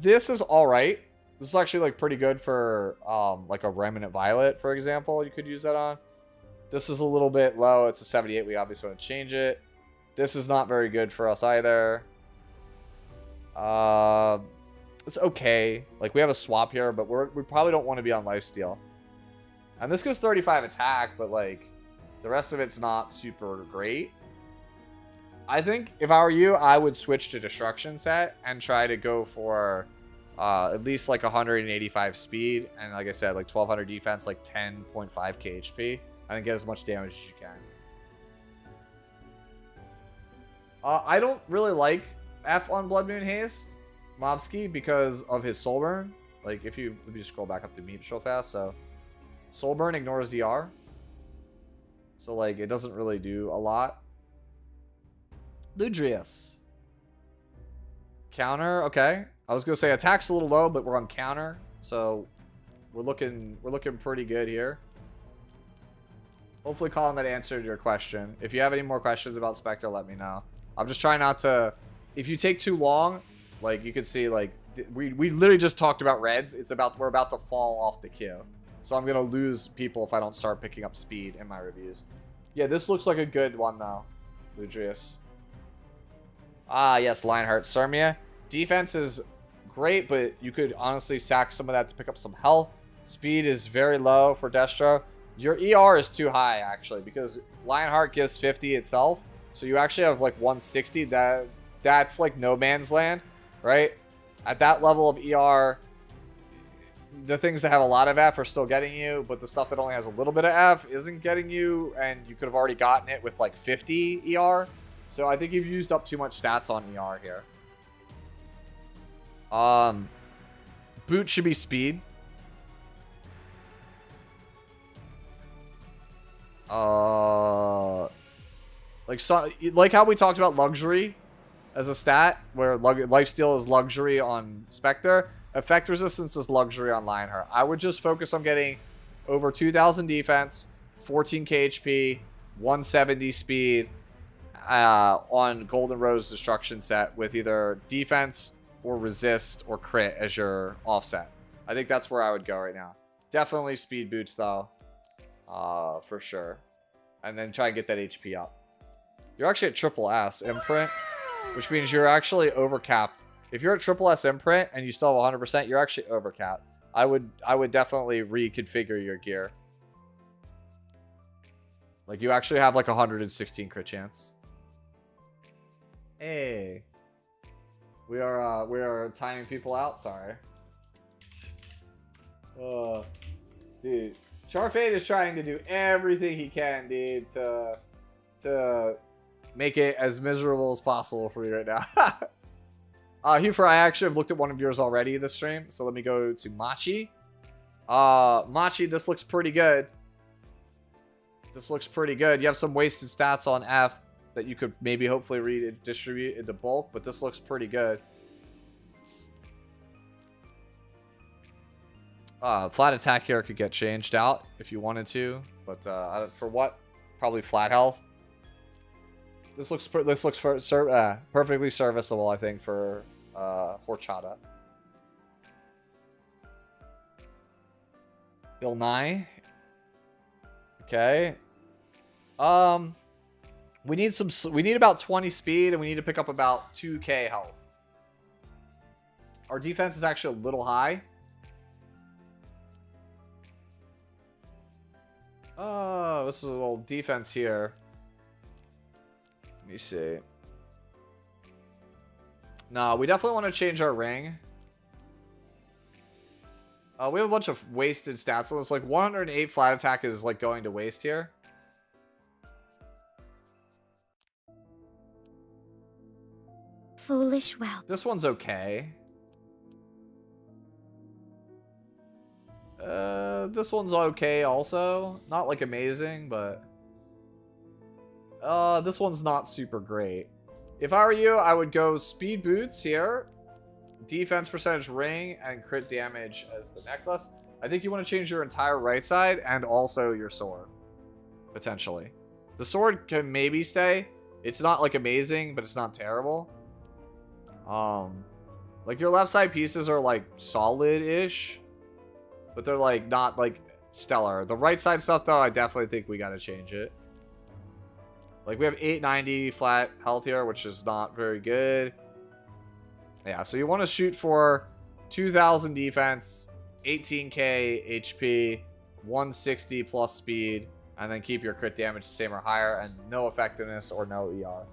This is all right. This is actually like pretty good for like a Remnant Violet, for example. You could use that on. This is a little bit low. It's a 78. We obviously want to change it. This is not very good for us either. It's okay. Like we have a swap here, but we probably don't want to be on Lifesteal. And this goes 35 attack, but like the rest of it's not super great. I think if I were you, I would switch to Destruction set and try to go for at least like 185 speed. And like I said, like 1200 defense, like 10.5k HP. I think get as much damage as you can. I don't really like F on Blood Moon Haste, Mobsky, because of his Soul Burn. Like if you scroll back up to Meeps real fast, so Soul Burn ignores DR. So like it doesn't really do a lot. Ludrius. Counter, okay. I was gonna say attack's a little low, but we're on counter, so we're looking pretty good here. Hopefully, Colin, that answered your question. If you have any more questions about Spectre, let me know. I'm just trying not to. If you take too long, like you can see, like we literally just talked about reds. We're about to fall off the queue, so I'm gonna lose people if I don't start picking up speed in my reviews. Yeah, this looks like a good one though, Ludrius. Ah, yes, Lionheart. Sirmia. Defense is great, but you could honestly sack some of that to pick up some health. Speed is very low for Destro. Your ER is too high, actually, because Lionheart gives 50 itself. So you actually have, like, 160. That's, like, no man's land, right? At that level of ER, the things that have a lot of F are still getting you, but the stuff that only has a little bit of F isn't getting you, and you could have already gotten it with, like, 50 ER. So I think you've used up too much stats on ER here. Boot should be speed. Like how we talked about luxury as a stat, where lifesteal is luxury on Spectre. Effect resistance is luxury on Lionheart. I would just focus on getting over 2,000 defense, 14k HP, 170 speed on Golden Rose Destruction set with either defense or resist or crit as your offset. I think that's where I would go right now. Definitely speed boots though, for sure. And then try and get that HP up. You're actually at triple S imprint, which means you're actually overcapped. If you're at triple S imprint and you still have 100%, you're actually overcapped. I would definitely reconfigure your gear. Like you actually have like 116 crit chance. Hey. We are timing people out, sorry. Dude. Charfade is trying to do everything he can, dude, to make it as miserable as possible for you right now. Hufer, I actually have looked at one of yours already this stream, so let me go to Machi. Machi, this looks pretty good. This looks pretty good. You have some wasted stats on F that you could maybe hopefully redistribute into bulk, but this looks pretty good. Flat attack here could get changed out if you wanted to, but for what? Probably flat health. This looks perfectly serviceable, I think, for Horchata. Bill Nye. Okay. We need about 20 speed, and we need to pick up about 2k health. Our defense is actually a little high. Oh, this is a little defense here. Let me see. No, we definitely want to change our ring. We have a bunch of wasted stats on this. Like 108 flat attack is like going to waste here. Foolish whelp. This one's okay. This one's okay also. Not like amazing, but this one's not super great. If I were you, I would go speed boots here, defense percentage ring, and crit damage as the necklace. I think you want to change your entire right side and also your sword, potentially. The sword can maybe stay. It's not like amazing, but it's not terrible. Like your left side pieces are like solid-ish, but they're like not like stellar. The right side stuff though, I definitely think we gotta change it. Like we have 890 flat health here, which is not very good. Yeah, so you want to shoot for 2000 defense, 18k HP, 160 plus speed, and then keep your crit damage the same or higher, and no effectiveness or no ER.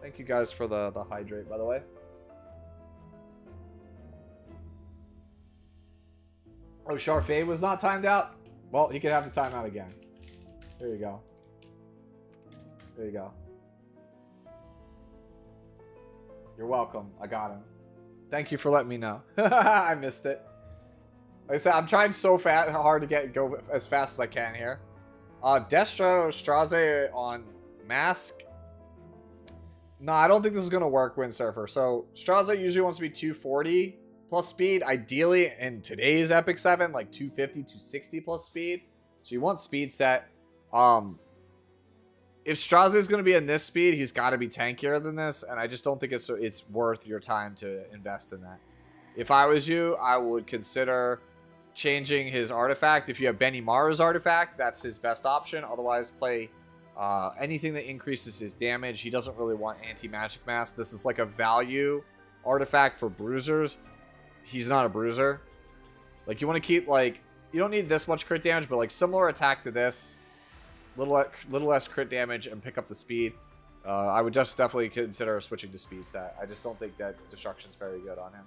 Thank you guys for the hydrate, by the way. Oh, Sharfay was not timed out? Well, he could have the timeout again. There you go. There you go. You're welcome. I got him. Thank you for letting me know. I missed it. Like I said, I'm trying so hard to go as fast as I can here. Destro Straze on Mask. No, I don't think this is going to work, Windsurfer. So, Straze usually wants to be 240 plus speed. Ideally, in today's Epic 7, like 250, 260 plus speed. So, you want speed set. If Straze is going to be in this speed, he's got to be tankier than this. And I just don't think it's worth your time to invest in that. If I was you, I would consider changing his artifact. If you have Benny Mara's artifact, that's his best option. Otherwise, play anything that increases his damage. He doesn't really want anti-magic mask. This is like a value artifact for bruisers. He's not a bruiser. Like, you want to keep, like, you don't need this much crit damage, but like similar attack to this, little less crit damage, and pick up the speed. I would just definitely consider switching to speed set. I just don't think that destruction's very good on him.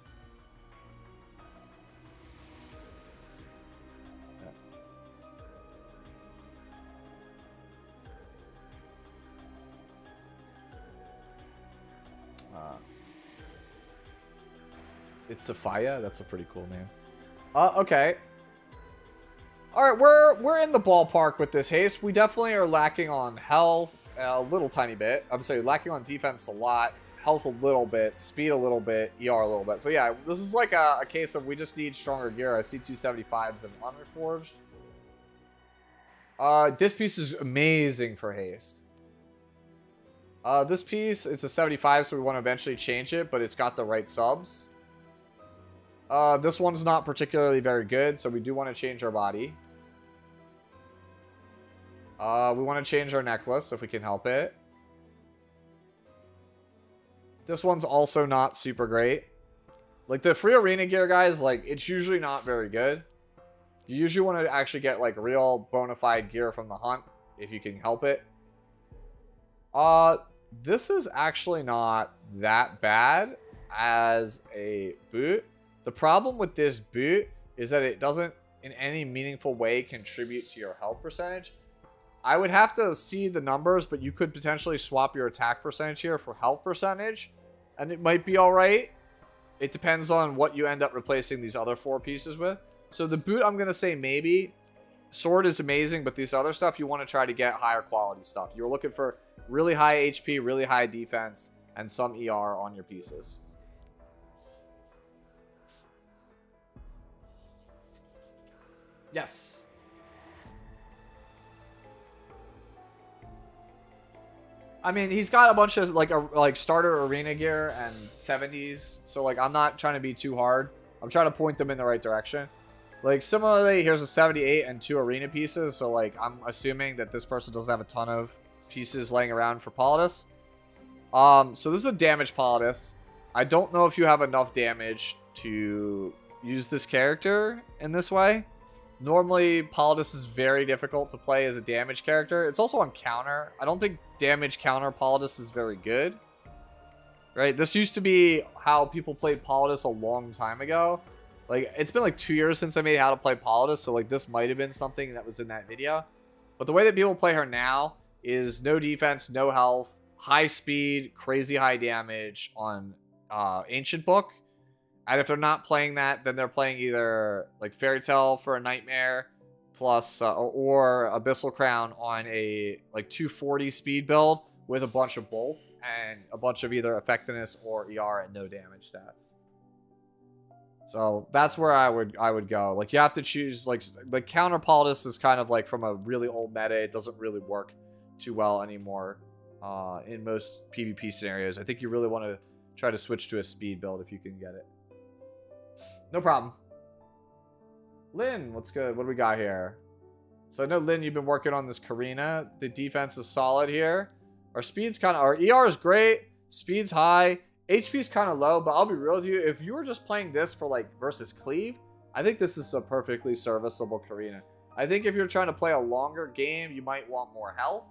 It's Sophia. That's a pretty cool name. Okay. All right, we're in the ballpark with this haste. We definitely are lacking on health a little tiny bit. I'm sorry, lacking on defense a lot, health a little bit, speed a little bit, ER a little bit. So yeah, this is like a case of we just need stronger gear. I see 275s and Unreforged. This piece is amazing for haste. This piece, it's a 75, so we want to eventually change it, but it's got the right subs. This one's not particularly very good, so we do want to change our body. We want to change our necklace if we can help it. This one's also not super great. Like, the free arena gear, guys, like, it's usually not very good. You usually want to actually get, like, real bona fide gear from the hunt, if you can help it. This is actually not that bad as a boot. The problem with this boot is that it doesn't in any meaningful way contribute to your health percentage. I would have to see the numbers, but you could potentially swap your attack percentage here for health percentage, and it might be all right. It depends on what you end up replacing these other 4 pieces with. So the boot, I'm going to say maybe. Sword is amazing, but these other stuff, you want to try to get higher quality stuff. You're looking for really high HP, really high defense, and some ER on your pieces. Yes. I mean, he's got a bunch of like starter arena gear and 70s, so like I'm not trying to be too hard. I'm trying to point them in the right direction. Like similarly, here's a 78 and 2 arena pieces, so like I'm assuming that this person doesn't have a ton of pieces laying around for Politis. So this is a damage Politis. I don't know if you have enough damage to use this character in this way. Normally, Politis is very difficult to play as a damage character. It's also on counter. I don't think damage counter Politis is very good. Right? This used to be how people played Politis a long time ago. Like, it's been like 2 years since I made How to Play Politis, so like this might have been something that was in that video. But the way that people play her now is no defense, no health, high speed, crazy high damage on Ancient Book. And if they're not playing that, then they're playing either like Fairy Tale for a Nightmare plus or Abyssal Crown on a like 240 speed build with a bunch of both and a bunch of either effectiveness or ER and no damage stats. So that's where I would go. Like, you have to choose, like Counter Politis is kind of like from a really old meta. It doesn't really work too well anymore in most PvP scenarios. I think you really want to try to switch to a speed build if you can get it. No problem. Lynn, what's good? What do we got here? So I know, Lynn, you've been working on this Karina. The defense is solid here. Our speed's kind of... Our ER is great. Speed's high. HP's kind of low, but I'll be real with you. If you were just playing this for, like, versus Cleave, I think this is a perfectly serviceable Karina. I think if you're trying to play a longer game, you might want more health.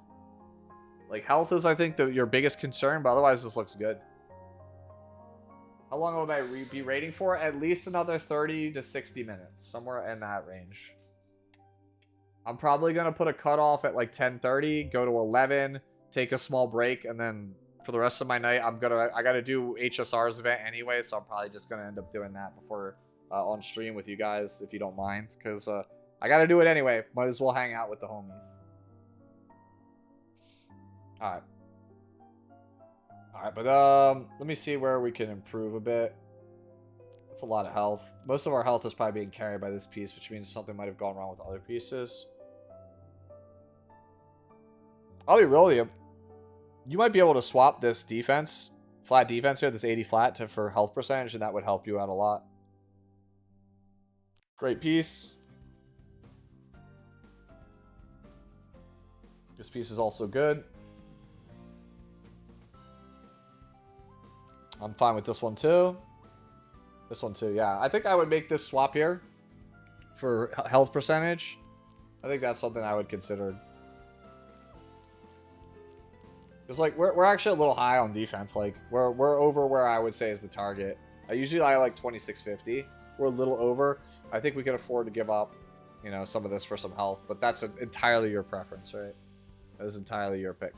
Like, health is, I think, your biggest concern, but otherwise this looks good. How long would I be rating for? At least another 30 to 60 minutes. Somewhere in that range. I'm probably going to put a cutoff at, like, 10:30, go to 11, take a small break, and then... For the rest of my night, I gotta do HSR's event anyway, so I'm probably just gonna end up doing that before on stream with you guys, if you don't mind, because I gotta do it anyway. Might as well hang out with the homies. All right, but let me see where we can improve a bit. That's a lot of health. Most of our health is probably being carried by this piece, which means something might have gone wrong with other pieces. I'll be real with you. You might be able to swap this defense, flat defense here, this 80 flat, for health percentage, and that would help you out a lot. Great piece. This piece is also good. I'm fine with this one too. This one too, yeah. I think I would make this swap here for health percentage. I think that's something I would consider. Because, like, we're actually a little high on defense. Like, we're over where I would say is the target. Usually I like 2650. We're a little over. I think we can afford to give up, you know, some of this for some health. But that's entirely your preference, right? That is entirely your pick.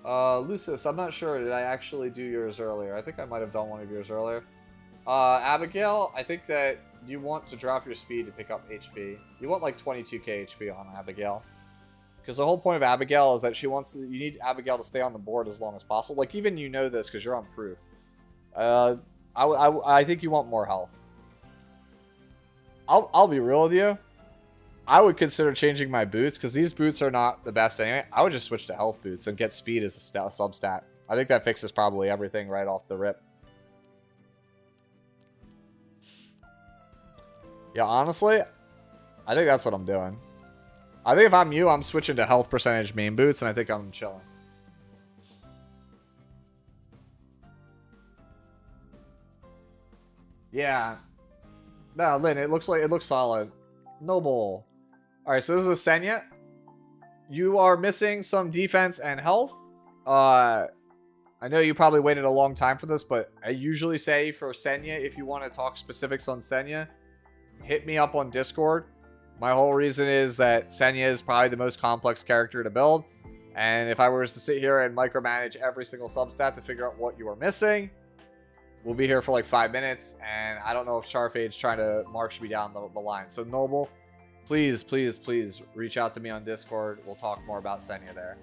Lucis, I'm not sure. Did I actually do yours earlier? I think I might have done one of yours earlier. Abigail, I think that you want to drop your speed to pick up HP. You want, like, 22k HP on Abigail. Because the whole point of Abigail is that you need Abigail to stay on the board as long as possible. Like, even you know this because you're on proof. I think you want more health. I'll be real with you. I would consider changing my boots because these boots are not the best anyway. I would just switch to health boots and get speed as a substat. I think that fixes probably everything right off the rip. Yeah, honestly, I think that's what I'm doing. I think if I'm you, I'm switching to health percentage main boots, and I think I'm chilling. Yeah. No, Lynn, it looks solid. Noble. Alright, so this is a Senya. You are missing some defense and health. I know you probably waited a long time for this, but I usually say for Senya, if you want to talk specifics on Senya, hit me up on Discord. My whole reason is that Senya is probably the most complex character to build. And if I was to sit here and micromanage every single substat to figure out what you are missing, we'll be here for like 5 minutes. And I don't know if Charfade's trying to march me down the line. So Noble, please, please, please reach out to me on Discord. We'll talk more about Senya there.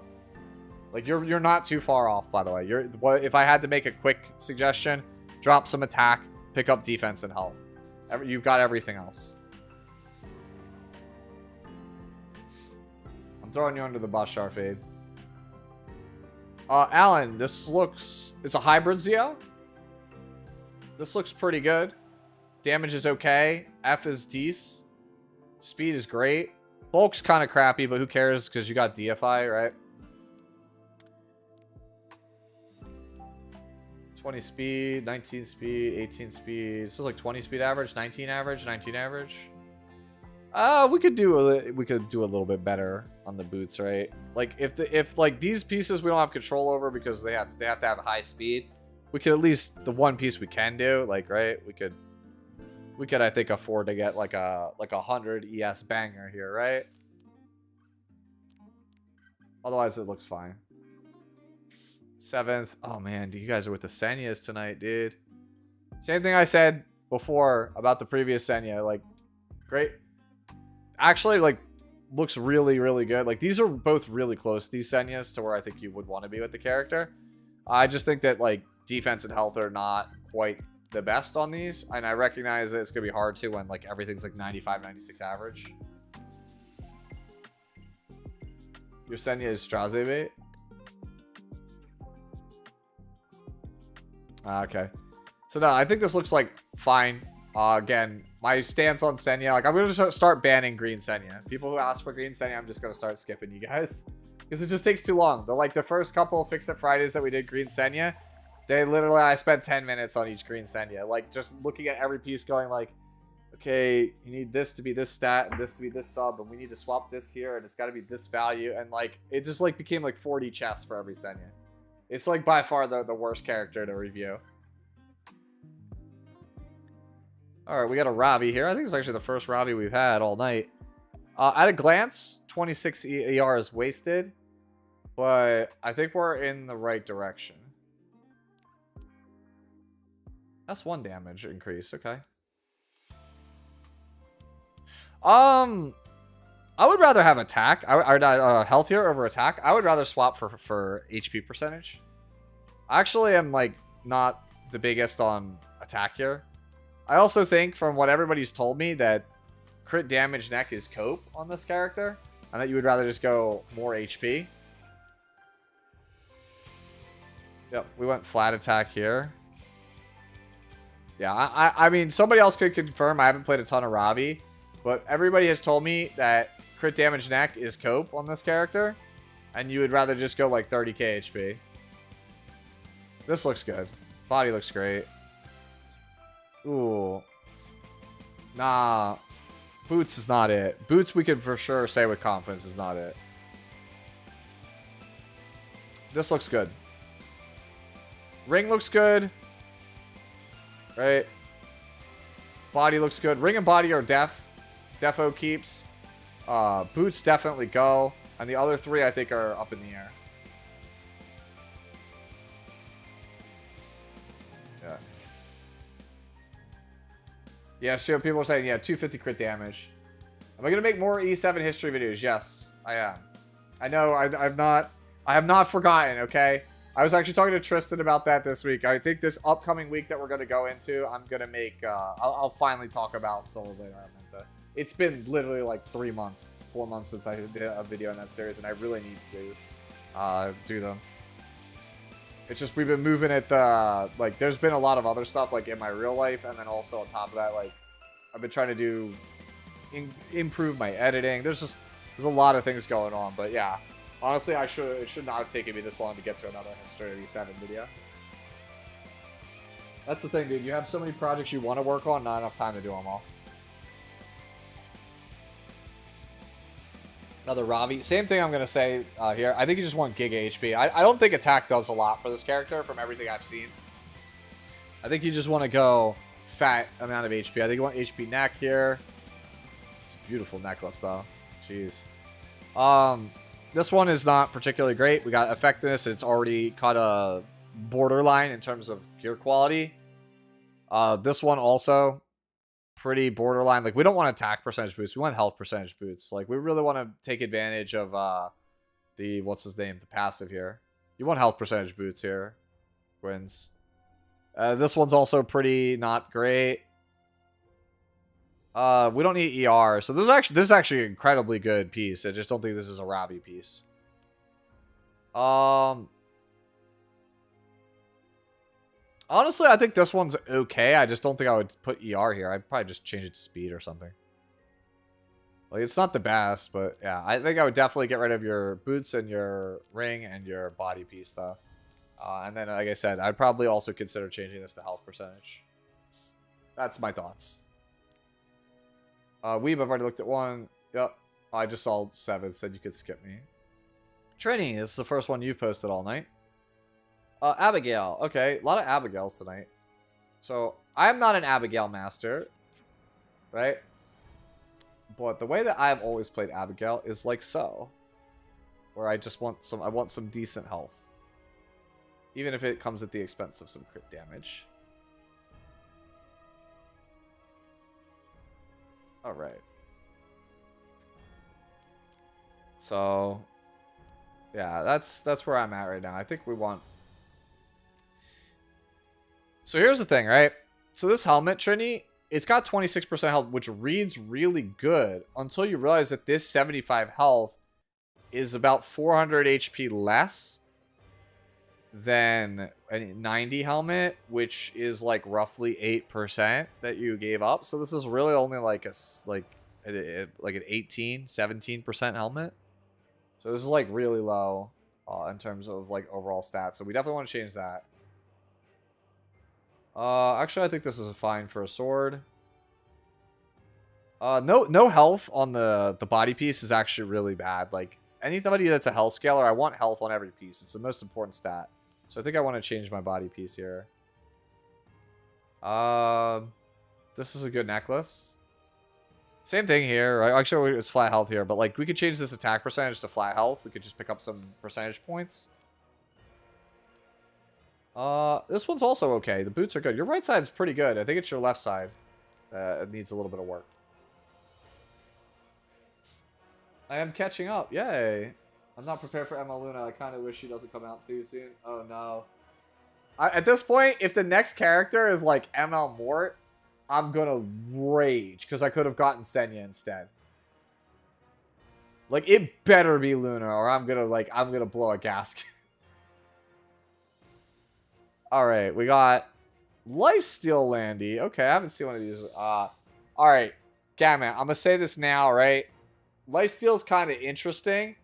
Like, you're not too far off, by the way. If I had to make a quick suggestion, drop some attack, pick up defense and health. You've got everything else. I'm throwing you under the bus, Charfade. Alan, it's a hybrid Zeo. This looks pretty good. Damage is okay. F is decent. Speed is great. Bulk's kind of crappy, but who cares because you got DFI, right? 20 speed, 19 speed, 18 speed. This is like 20 speed average, 19 average, 19 average. We could do a little bit better on the boots, right? Like if like these pieces we don't have control over because they have to have high speed. we could at least, the one piece we can do, like, right? We could I think afford to get like a 100 ES banger here, right? Otherwise, it looks fine. 7th. Oh man, you guys are with the Senyas tonight, dude. Same thing I said before about the previous Senya. Like, great. Actually, like, looks really, really good. Like, these are both really close, these Senyas, to where I think you would want to be with the character. I just think that, like, defense and health are not quite the best on these. And I recognize that it's going to be hard to when, like, everything's, like, 95, 96 average. Your Senya is Straze bait? Okay. So, no, I think this looks, like, fine. Again, my stance on Senya, like, I'm going to start banning green Senya. People who ask for green Senya, I'm just going to start skipping you guys. Because it just takes too long. The first couple of Fix It Fridays that we did green Senya, I spent 10 minutes on each green Senya. Like, just looking at every piece going like, okay, you need this to be this stat and this to be this sub, and we need to swap this here, and it's got to be this value. And, like, it just, like, became, like, 40 chests for every Senya. It's, like, by far the worst character to review. Alright, we got a Ravi here. I think it's actually the first Ravi we've had all night. At a glance, 26 ER is wasted. But I think we're in the right direction. That's 1 damage increase, okay. I would rather have attack. Health here over attack. I would rather swap for HP percentage. I actually am, like, not the biggest on attack here. I also think, from what everybody's told me, that crit damage neck is cope on this character, and that you would rather just go more HP. Yep, we went flat attack here. Yeah, I mean, somebody else could confirm. I haven't played a ton of Ravi, but everybody has told me that crit damage neck is cope on this character, and you would rather just go like 30k HP. This looks good. Body looks great. Ooh. Nah. Boots is not it. Boots, we can for sure say with confidence, is not it. This looks good. Ring looks good. Right? Body looks good. Ring and body are defo keeps. Boots definitely go. And the other 3, I think, are up in the air. Yeah. Yeah, sure. People are saying, yeah, 250 crit damage. Am I going to make more E7 history videos? Yes, I am. I know, I have not forgotten, okay? I was actually talking to Tristan about that this week. I think this upcoming week that we're going to go into, I'm going to make, I'll finally talk about Solo Blade Armenta. It's been literally like 3 months, 4 months since I did a video in that series, and I really need to do them. It's just we've been moving it, like, there's been a lot of other stuff, like, in my real life, and then also on top of that, like, I've been trying to improve my editing. There's a lot of things going on, but yeah. Honestly, it should not have taken me this long to get to another History of E7 video. That's the thing, dude. You have so many projects you want to work on, not enough time to do them all. Another Ravi. Same thing I'm going to say here. I think you just want Giga HP. I don't think attack does a lot for this character from everything I've seen. I think you just want to go fat amount of HP. I think you want HP neck here. It's a beautiful necklace, though. Jeez. This one is not particularly great. We got effectiveness. It's already caught a borderline in terms of gear quality. This one also pretty borderline. Like, we don't want attack percentage boosts. We want health percentage boosts. Like, we really want to take advantage of the, what's his name, the passive here. You want health percentage boosts here. Wins. This one's also pretty not great. We don't need ER. So this is actually an incredibly good piece. I just don't think this is a Ravi piece. Honestly, I think this one's okay. I just don't think I would put ER here. I'd probably just change it to speed or something. Like, it's not the best, but yeah. I think I would definitely get rid of your boots and your ring and your body piece, though. And then, like I said, I'd probably also consider changing this to health percentage. That's my thoughts. Weeb, I've already looked at one. Yep. I just saw 7. Said you could skip me. Trini, this is the first one you've posted all night. Abigail. Okay, a lot of Abigails tonight. So, I am not an Abigail master, right? But the way that I've always played Abigail is like so. Where I just want some, I want some decent health. Even if it comes at the expense of some crit damage. Alright. So, yeah, that's where I'm at right now. I think we want... So here's the thing, right? So this helmet, Trini, it's got 26% health, which reads really good until you realize that this 75 health is about 400 HP less than a 90 helmet, which is like roughly 8% that you gave up. So this is really only like an 18, 17% helmet. So this is like really low in terms of like overall stats. So we definitely want to change that. Actually, I think this is fine for a sword. No health on the body piece is actually really bad. Like anybody that's a health scaler, I want health on every piece. It's the most important stat. So I think I want to change my body piece here. This is a good necklace. Same thing here, right? Actually, it's flat health here, but like we could change this attack percentage to flat health. We could just pick up some percentage points. This one's also okay. The boots are good. Your right side's pretty good. I think it's your left side it needs a little bit of work. I am catching up. Yay. I'm not prepared for ML Luna. I kind of wish she doesn't come out too soon. Oh, no. At this point, if the next character is like ML Mort, I'm gonna rage because I could have gotten Senya instead. Like, it better be Luna or I'm gonna blow a gasket. Alright, we got Lifesteal Landy. Okay, I haven't seen one of these. Alright, Gammon, I'm gonna say this now, right? Lifesteal's kind of interesting.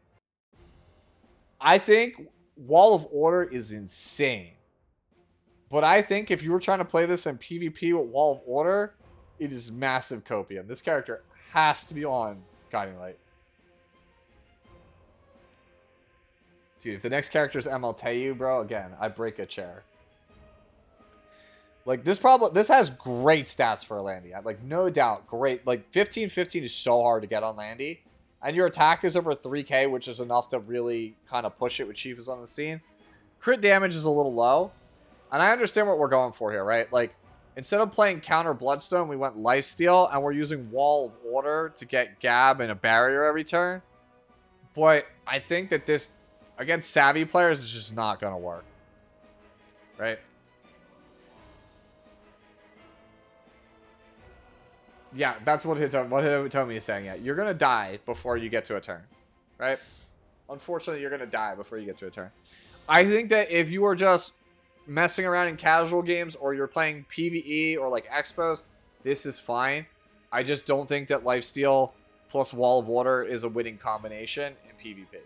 I think Wall of Order is insane. But I think if you were trying to play this in PvP with Wall of Order, it is massive copium. This character has to be on Guiding Light. Dude, if the next character is MLTU, bro, again, I break a chair. Like, this has great stats for a Landy. Like, no doubt, great. Like, 15-15 is so hard to get on Landy. And your attack is over 3k, which is enough to really kind of push it with Shiva's on the scene. Crit damage is a little low. And I understand what we're going for here, right? Like, instead of playing counter Bloodstone, we went Lifesteal, and we're using Wall of Order to get Gab and a barrier every turn. But I think that this, against savvy players, is just not going to work. Right? Yeah, that's what Hitomi is saying. Yeah, you're going to die before you get to a turn. Right? Unfortunately, you're going to die before you get to a turn. I think that if you are just messing around in casual games or you're playing PvE or like Expos, this is fine. I just don't think that Lifesteal plus Wall of Order is a winning combination in PvP.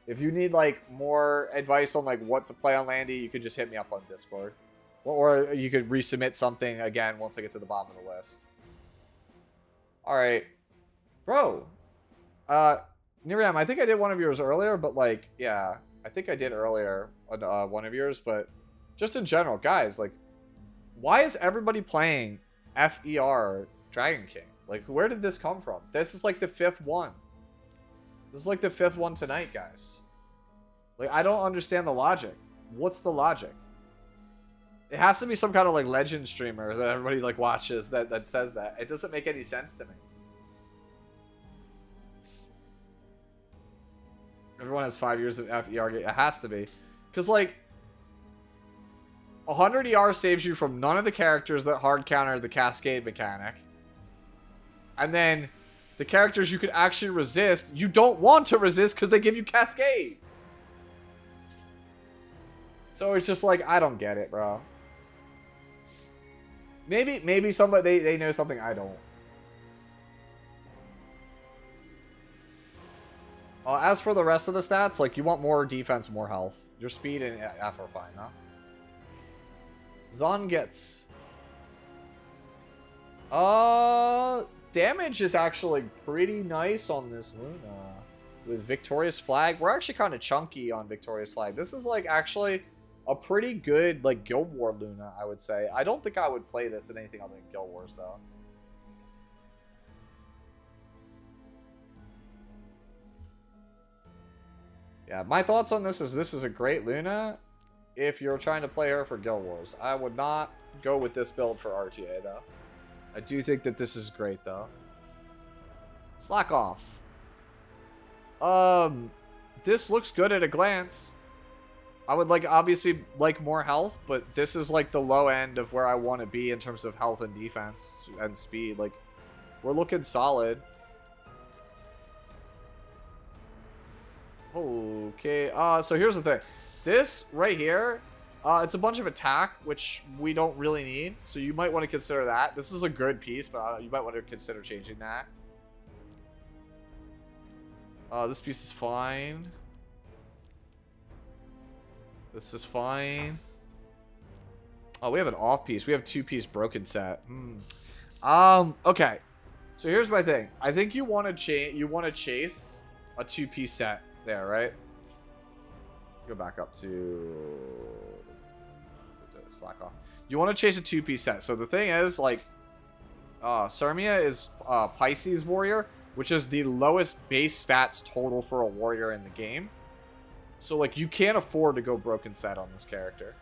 If you need like more advice on like what to play on Landy, you could just hit me up on Discord. Or you could resubmit something again once I get to the bottom of the list. Alright. Bro. Niriam, I think I did one of yours earlier, but like, yeah. I think I did earlier on one of yours, but just in general, guys, like, why is everybody playing FER Dragon King? Like, where did this come from? This is like the 5th one. This is like the 5th one tonight, guys. Like, I don't understand the logic. What's the logic? It has to be some kind of like legend streamer that everybody like watches that says that. It doesn't make any sense to me. Everyone has 5 years of FER. It has to be. Because like 100 ER saves you from none of the characters that hard counter the cascade mechanic. And then the characters you could actually resist, you don't want to resist because they give you cascade. So it's just like, I don't get it, bro. Maybe somebody they know something I don't. As for the rest of the stats, like you want more defense, more health. Your speed and F are fine, huh? Zon gets damage is actually pretty nice on this Luna. with Victorious Flag. We're actually kind of chunky on Victorious Flag. This is like actually a pretty good like Guild War Luna, I would say. I don't think I would play this in anything other than Guild Wars though. Yeah, my thoughts on this is a great Luna if you're trying to play her for Guild Wars. I would not go with this build for RTA though. I do think that this is great though. Slack off. This looks good at a glance. I would like obviously like more health, but this is like the low end of where I want to be in terms of health and defense and speed. Like, we're looking solid. Okay, so here's the thing. This right here, it's a bunch of attack, which we don't really need. So you might want to consider that. This is a good piece, but you might want to consider changing that. This piece is fine. This is fine. Oh, we have an off piece. We have 2-piece broken set. Okay. So here's my thing. I think you want to chase a 2-piece set there, right? Go back up to slack off. You want to chase a 2-piece set. So the thing is, like, Sarmia is Pisces warrior, which is the lowest base stats total for a warrior in the game. So like you can't afford to go broken set on this character.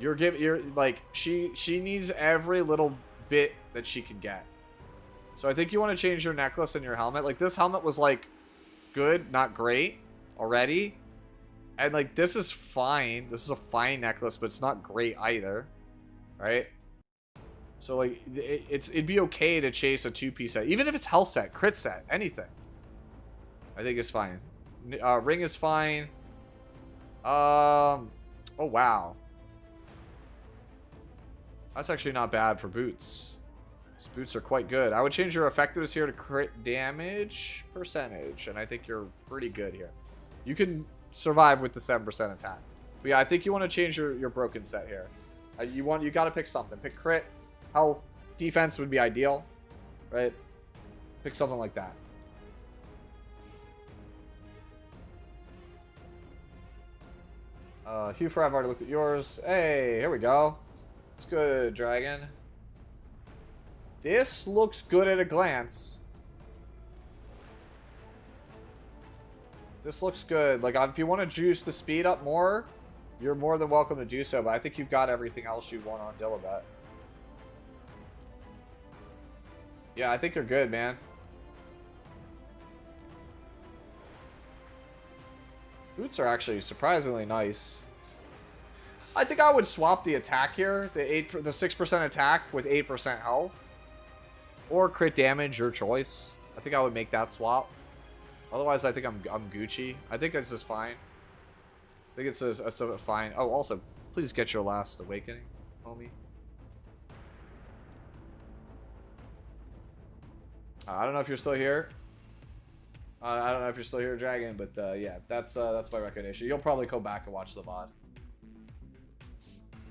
You're like she needs every little bit that she can get. So I think you want to change your necklace and your helmet. Like this helmet was like good, not great already. And like this is fine. This is a fine necklace, but it's not great either. Right? So like it'd be okay to chase a 2-piece set, even if it's health set, crit set, anything. I think it's fine. Ring is fine. Oh wow, that's actually not bad for boots. These boots are quite good. I would change your effectiveness here to crit damage percentage, and I think you're pretty good here. You can survive with the 7% attack. But yeah, I think you want to change your broken set here. You got to pick something. Pick crit. Health, defense would be ideal, right? Pick something like that. Hugh Forever, I've already looked at yours. Hey, here we go. It's good, Dragon. This looks good at a glance. This looks good. Like, if you want to juice the speed up more, you're more than welcome to do so, but I think you've got everything else you want on Dilibet. Yeah, I think you're good, man. Boots are actually surprisingly nice. I think I would swap the attack here, the 6% attack with 8% health, or crit damage, your choice. I think I would make that swap. Otherwise, I think I'm Gucci. I think this is fine. I think it's a fine. Oh, also, please get your last awakening, homie. I don't know if you're still here. I don't know if you're still here, Dragon, but yeah, that's my recommendation. You'll probably go back and watch the VOD.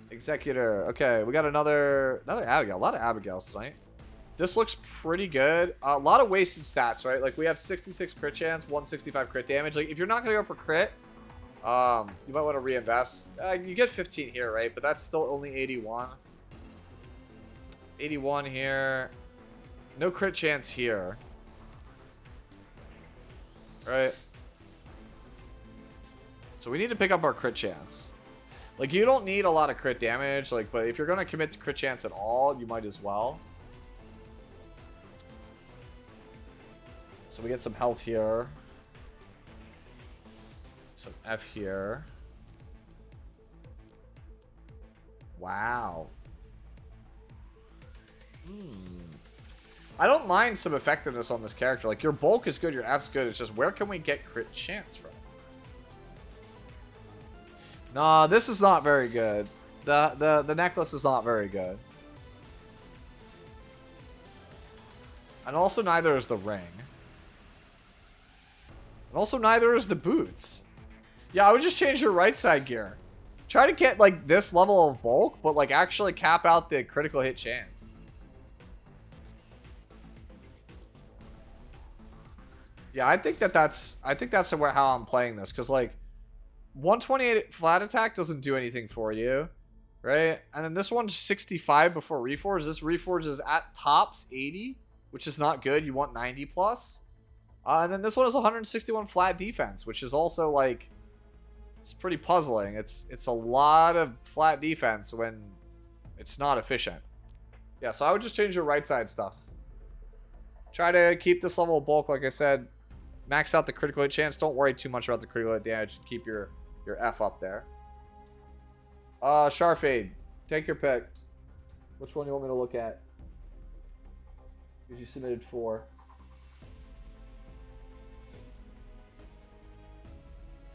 Executor. Okay, we got another Abigail. A lot of Abigails tonight. This looks pretty good. A lot of wasted stats, right? Like we have 66 crit chance, 165 crit damage. Like if you're not gonna go for crit, you might want to reinvest. You get 15 here, right? But that's still only 81. 81 here. No crit chance here. Right? So we need to pick up our crit chance. Like, you don't need a lot of crit damage, like, but if you're going to commit to crit chance at all, you might as well. So we get some health here. Some F here. Wow. I don't mind some effectiveness on this character. Like, your bulk is good, your F's good. It's just, where can we get crit chance from? Nah, this is not very good. The necklace is not very good. And also neither is the ring. And also neither is the boots. Yeah, I would just change your right side gear. Try to get, like, this level of bulk, but, like, actually cap out the critical hit chance. Yeah, I think that's how I'm playing this, because like 128 flat attack doesn't do anything for you, right? And then this one's 65 before reforge. This reforge is at tops 80, which is not good. You want 90 plus. And then this one is 161 flat defense, which is also like, it's pretty puzzling. It's a lot of flat defense when it's not efficient. Yeah, so I would just change your right side stuff. Try to keep this level of bulk, like I said. Max out the critical hit chance. Don't worry too much about the critical hit damage. Keep your F up there. Sharfade. Take your pick. Which one do you want me to look at? Because you submitted 4.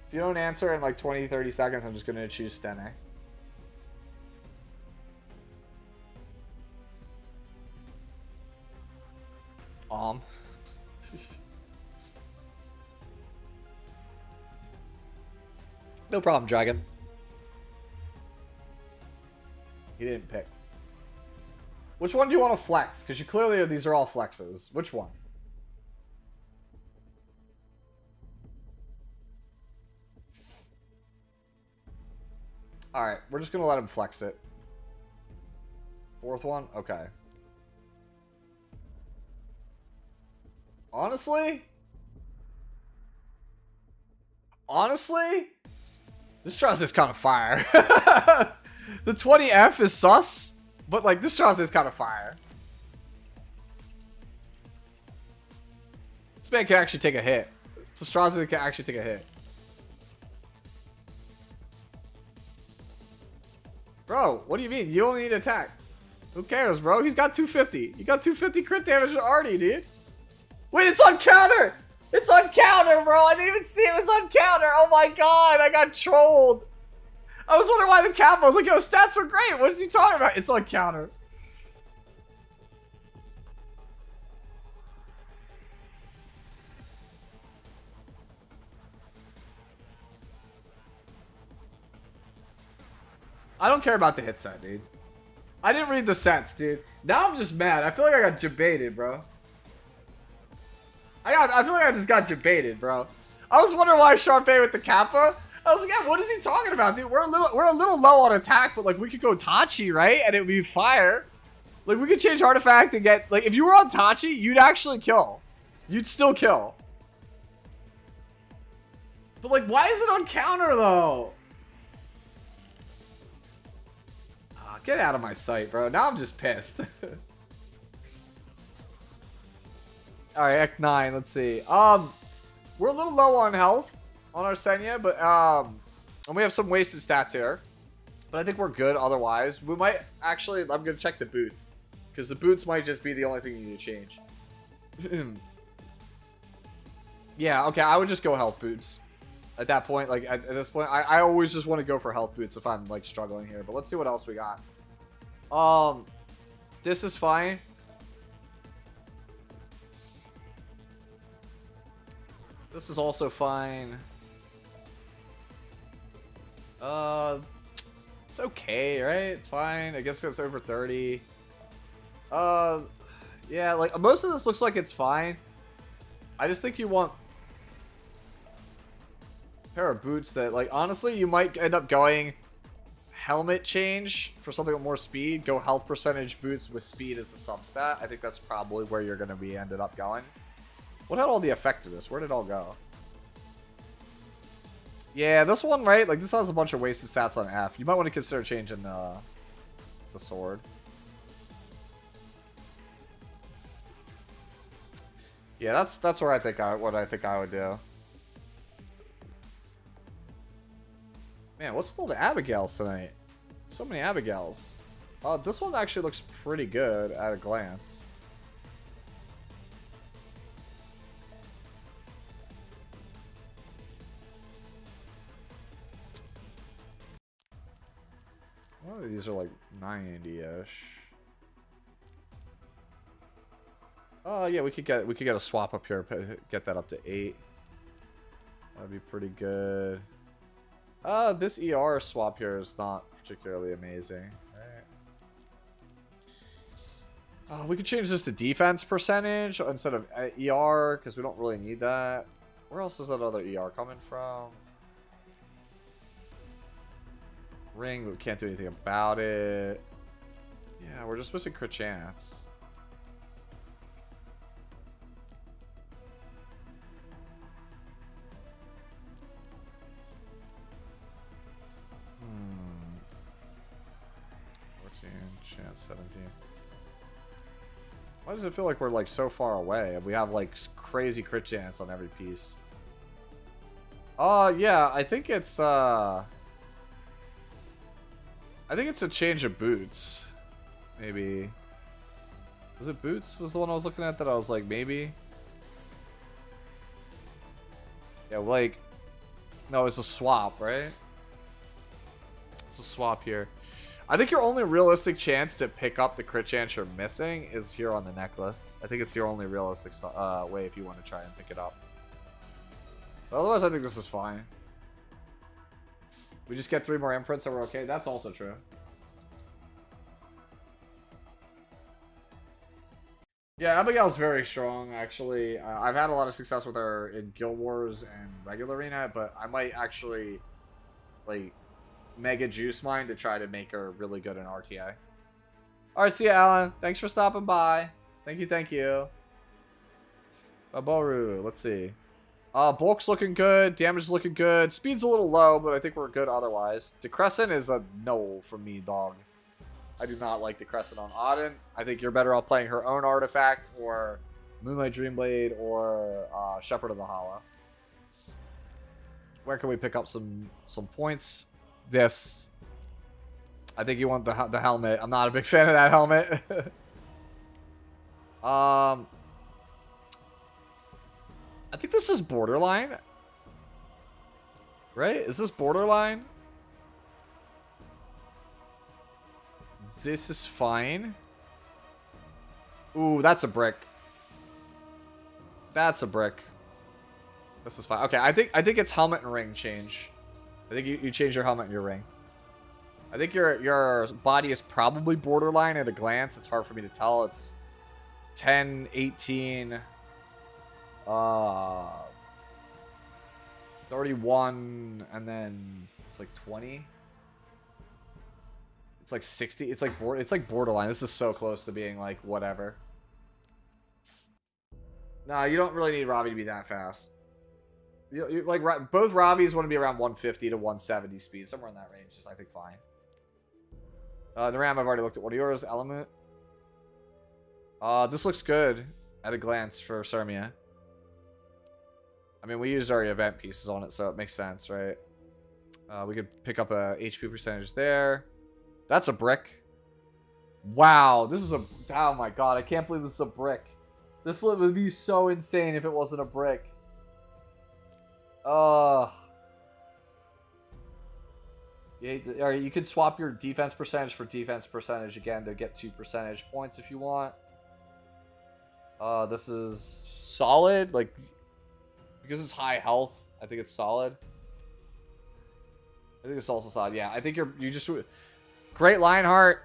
If you don't answer in like 20-30 seconds, I'm just going to choose Stene. No problem, Dragon. He didn't pick. Which one do you want to flex? Because you clearly, these are all flexes. Which one? Alright, we're just going to let him flex it. 4th one? Okay. Honestly, this Strauss is kind of fire. The 20F is sus, but like this Strauss is kind of fire. This man can actually take a hit. It's a Strauss that can actually take a hit. Bro, what do you mean? You only need attack. Who cares, bro? He's got 250. You got 250 crit damage already, dude. Wait, it's on counter! It's on counter, bro! I didn't even see it was on counter! Oh my god, I got trolled! I was wondering why the cap, I was like, yo, stats are great! What is he talking about? It's on counter. I don't care about the hit set, dude. I didn't read the sets, dude. Now I'm just mad. I feel like I got jebaited, bro. I feel like I just got jebaited, bro. I was wondering why Sharpay with the Kappa. I was like, yeah, what is he talking about, dude? We're a little low on attack, but like we could go Tachi, right? And it would be fire. Like we could change artifact and get like if you were on Tachi, you'd actually kill. You'd still kill. But like, why is it on counter though? Oh, get out of my sight, bro. Now I'm just pissed. Alright, Act 9, let's see. We're a little low on health on our Senya, but and we have some wasted stats here. But I think we're good otherwise. We might actually, I'm gonna check the boots. Because the boots might just be the only thing you need to change. Yeah, okay, I would just go health boots. At that point, like at this point, I always just want to go for health boots if I'm like struggling here. But let's see what else we got. This is fine. This is also fine. It's okay, right? It's fine. I guess it's over 30. Yeah, like most of this looks like it's fine. I just think you want a pair of boots that, like, honestly, you might end up going helmet change for something with more speed. Go health percentage boots with speed as a substat. I think that's probably where you're going to be ended up going. What had all the effect of this? Where did it all go? Yeah, this one, right? Like, this has a bunch of wasted stats on F. You might want to consider changing the sword. Yeah, that's where I think what I think I would do. Man, what's with all the Abigails tonight? So many Abigails. This one actually looks pretty good at a glance. One of these are like 90-ish. Oh yeah, we could get a swap up here, get that up to 8. That'd be pretty good. This ER swap here is not particularly amazing. We could change this to defense percentage instead of ER, because we don't really need that. Where else is that other ER coming from? Ring, but we can't do anything about it. Yeah, we're just missing crit chance. Hmm. 14, chance 17. Why does it feel like we're like so far away? We have like crazy crit chance on every piece. Yeah, I think it's a change of boots. Maybe. Was it boots? Was the one I was looking at that I was like, maybe? Yeah, like, no, it's a swap, right? It's a swap here. I think your only realistic chance to pick up the crit chance you're missing is here on the necklace. I think it's your only realistic way if you want to try and pick it up. But otherwise, I think this is fine. We just get 3 more imprints and we're okay. That's also true. Yeah, Abigail's very strong, actually. I've had a lot of success with her in Guild Wars and regular arena, but I might actually, like, mega juice mine to try to make her really good in RTA. Alright, see ya, Alan. Thanks for stopping by. Thank you, thank you. Baboru, let's see. Bulk's looking good. Damage is looking good. Speed's a little low, but I think we're good otherwise. Decrescent is a no from me, dog. I do not like Decrescent on Auden. I think you're better off playing her own artifact or Moonlight Dreamblade or Shepherd of the Hollow. Where can we pick up some points? This. I think you want the helmet. I'm not a big fan of that helmet. I think this is borderline. Right? Is this borderline? This is fine. Ooh, that's a brick. That's a brick. This is fine. Okay, I think it's helmet and ring change. I think you change your helmet and your ring. I think your body is probably borderline at a glance. It's hard for me to tell. It's 10, 18, 31, and then it's like 20. It's like 60. It's like borderline. This is so close to being like whatever. Nah, you don't really need Ravi to be that fast. You like both Ravis want to be around 150 to 170 speed, somewhere in that range is I think fine. Naram, I've already looked at one of yours. Element. This looks good at a glance for Sirmia. I mean, we used our event pieces on it, so it makes sense, right? We could pick up a HP percentage there. That's a brick. Wow, this is a... Oh my god, I can't believe this is a brick. This would be so insane if it wasn't a brick. Or you could swap your defense percentage for defense percentage again to get 2 percentage points if you want. This is solid. Like, because it's high health, I think it's solid. I think it's also solid. Yeah, I think you just... Great Lionheart.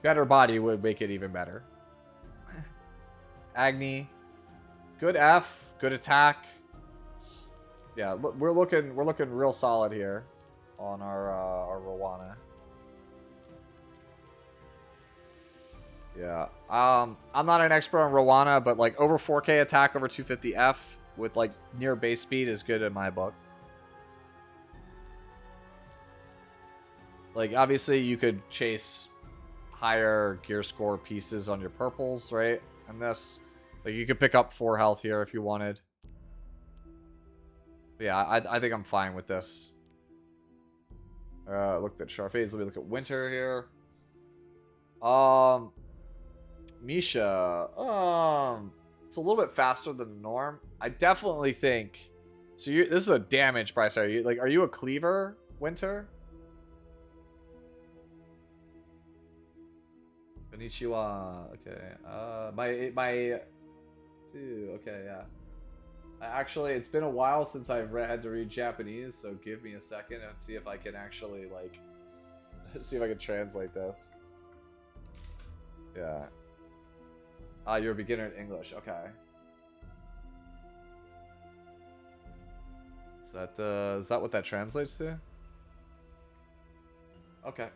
Better body would make it even better. Agni. Good F. Good attack. Yeah, we're looking real solid here on our Rowana. Yeah. I'm not an expert on Rowana, but like over 4K attack over 250 F with like near base speed is good in my book. Like, obviously, you could chase higher gear score pieces on your purples, right? And this, like, you could pick up 4 health here if you wanted. But yeah, I think I'm fine with this. Looked at Sharfades. Let me look at Winter here. Misha. It's a little bit faster than the norm. I definitely think. So this is a damage price. Are you a cleaver, Winter? Konnichiwa. Okay. Okay, yeah. Actually, it's been a while since I've had to read Japanese, so give me a second and see if I can actually, like, see if I can translate this. Yeah. You're a beginner in English. Okay. Is that what that translates to? Okay.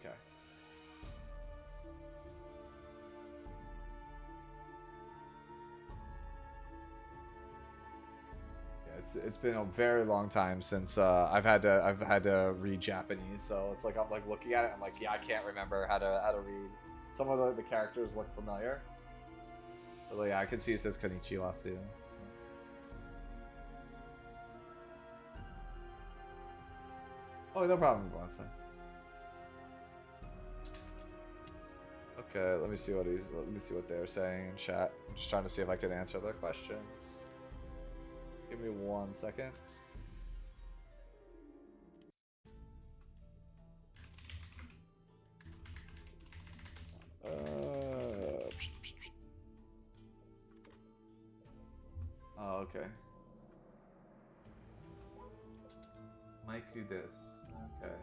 Okay. Yeah, it's been a very long time since I've had to read Japanese, so it's like I'm like looking at it, I'm like, yeah, I can't remember how to read. Some of the characters look familiar. But yeah, I can see it says Konnichiwa too. Oh, no problem, Bronson. Okay, let me see what they're saying in chat. I'm just trying to see if I can answer their questions. Give me 1 second. Oh, okay. Maiku this. Okay.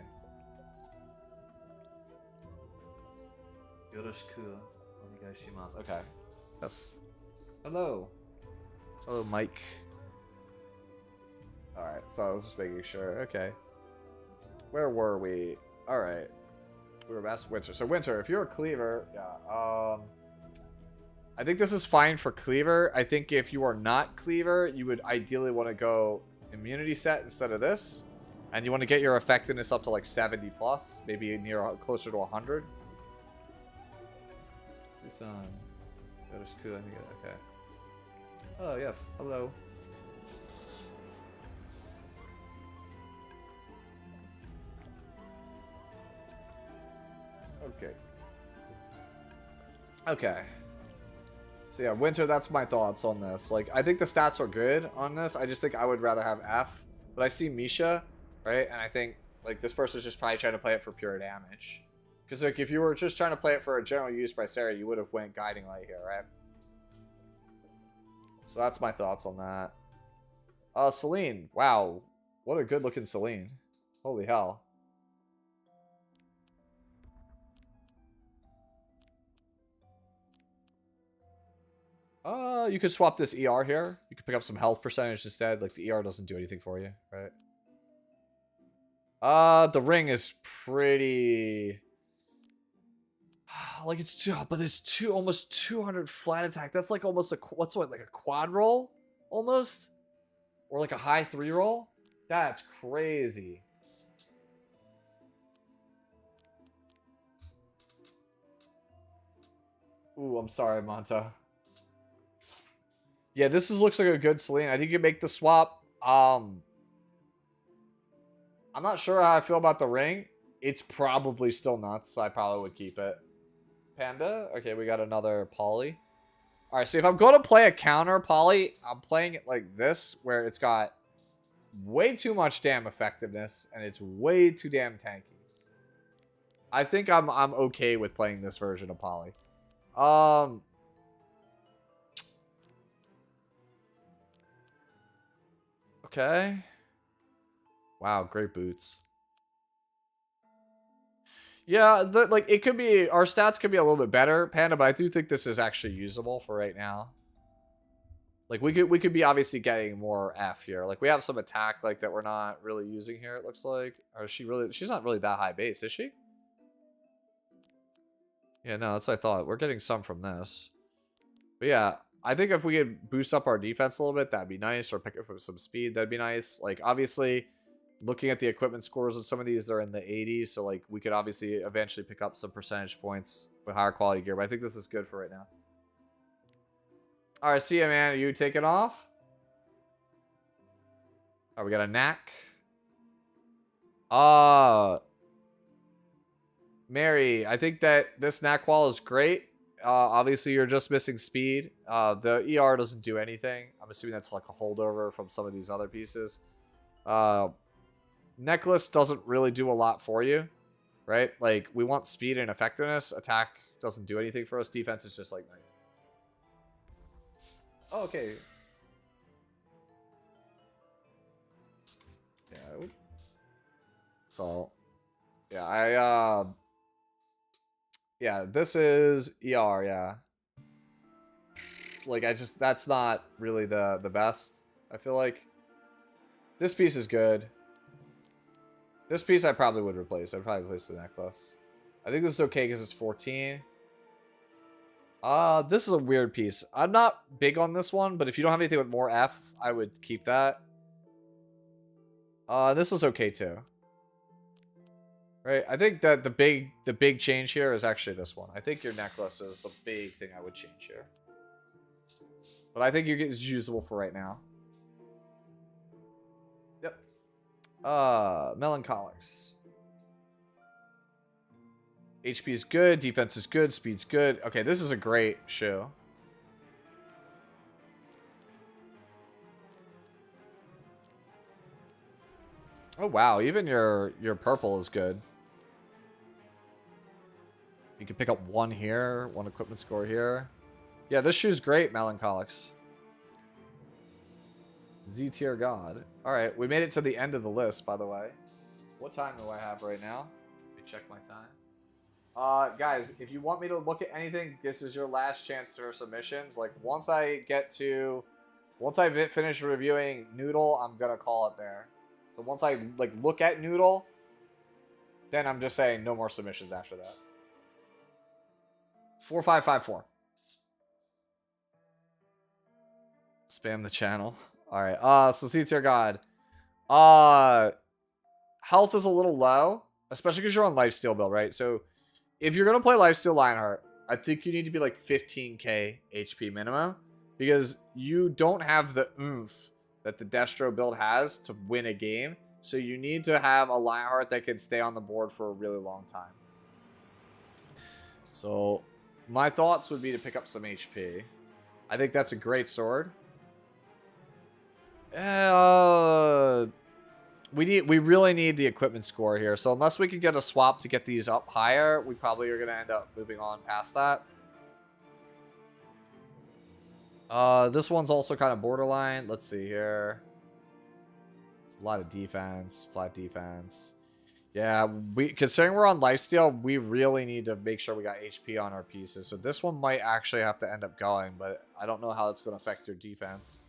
Yoroshiku onegaishimasu. Okay. Yes. Hello. Hello, Mike. Alright, so I was just making sure. Okay. Where were we? Alright. We were past Winter. So Winter, if you're a cleaver, yeah, I think this is fine for cleaver. I think if you are not cleaver, you would ideally want to go immunity set instead of this. And you want to get your effectiveness up to like 70 plus, maybe near closer to 100. This that is cool. Okay. Oh yes, hello. Okay. Okay. So yeah, Winter, that's my thoughts on this. Like, I think the stats are good on this. I just think I would rather have F. But I see Misha, right? And I think, like, this person's just probably trying to play it for pure damage. Because, like, if you were just trying to play it for a general use by Sarah, you would have went Guiding Light here, right? So that's my thoughts on that. Celine. Wow. What a good-looking Celine. Holy hell. You could swap this ER here. You could pick up some health percentage instead. Like, the ER doesn't do anything for you, right? The ring is pretty... Like, it's two, but it's almost 200 flat attack. That's like almost like a quad roll? Almost? Or like a high 3 roll? That's crazy. Ooh, I'm sorry, Monta. Yeah, looks like a good Celine. I think you make the swap. I'm not sure how I feel about the ring. It's probably still nuts. So I probably would keep it. Panda. Okay, we got another Polly. All right, so if I'm going to play a counter Polly, I'm playing it like this, where it's got way too much damn effectiveness and it's way too damn tanky. I think I'm okay with playing this version of Polly. Okay. Wow, great boots. Yeah, like it could be, our stats could be a little bit better, Panda, but I do think this is actually usable for right now. Like we could be obviously getting more F here. Like we have some attack like that we're not really using here, it looks like. Or is she really, she's not really that high base, is she? Yeah, no, that's what I thought. We're getting some from this. But yeah, I think if we could boost up our defense a little bit, that'd be nice. Or pick up some speed, that'd be nice. Like, obviously, looking at the equipment scores of some of these, they're in the 80s. So, like, we could obviously eventually pick up some percentage points with higher quality gear. But I think this is good for right now. All right, see ya, man. Are you taking off? All right, we got a knack. Mary, I think that this knack wall is great. Obviously, you're just missing speed. The ER doesn't do anything. I'm assuming that's like a holdover from some of these other pieces. Necklace doesn't really do a lot for you, right? Like, we want speed and effectiveness. Attack doesn't do anything for us. Defense is just like nice. Oh, okay. Yeah. So, yeah, yeah, this is ER, yeah. Like, that's not really the best, I feel like. This piece is good. This piece I probably would replace. I'd probably replace the necklace. I think this is okay because it's 14. This is a weird piece. I'm not big on this one, but if you don't have anything with more F, I would keep that. This is okay too. Right? I think that the big change here is actually this one. I think your necklace is the big thing I would change here. But I think it's usable for right now. Yep. Melancholics. HP is good, defense is good, speed's good. Okay, this is a great show. Oh wow, even your purple is good. You can pick up one here, one equipment score here. Yeah, this shoe's great, Melancholics. Z tier god. Alright, we made it to the end of the list, by the way. What time do I have right now? Let me check my time. Guys, if you want me to look at anything, this is your last chance for submissions. Like, once I finish reviewing Noodle, I'm gonna call it there. So once I, like, look at Noodle, then I'm just saying no more submissions after that. 4554. Spam the channel. Alright, so C tier god. Health is a little low, especially because you're on lifesteal build, right? So if you're gonna play lifesteal Lionheart, I think you need to be like 15k HP minimum, because you don't have the oomph that the Destro build has to win a game. So you need to have a Lionheart that can stay on the board for a really long time. So my thoughts would be to pick up some HP. I think that's a great sword. We really need the equipment score here. So unless we can get a swap to get these up higher, we probably are going to end up moving on past that. This one's also kind of borderline. Let's see here. It's a lot of defense, flat defense. Yeah, considering we're on lifesteal, we really need to make sure we got HP on our pieces. So this one might actually have to end up going, but I don't know how it's going to affect your defense.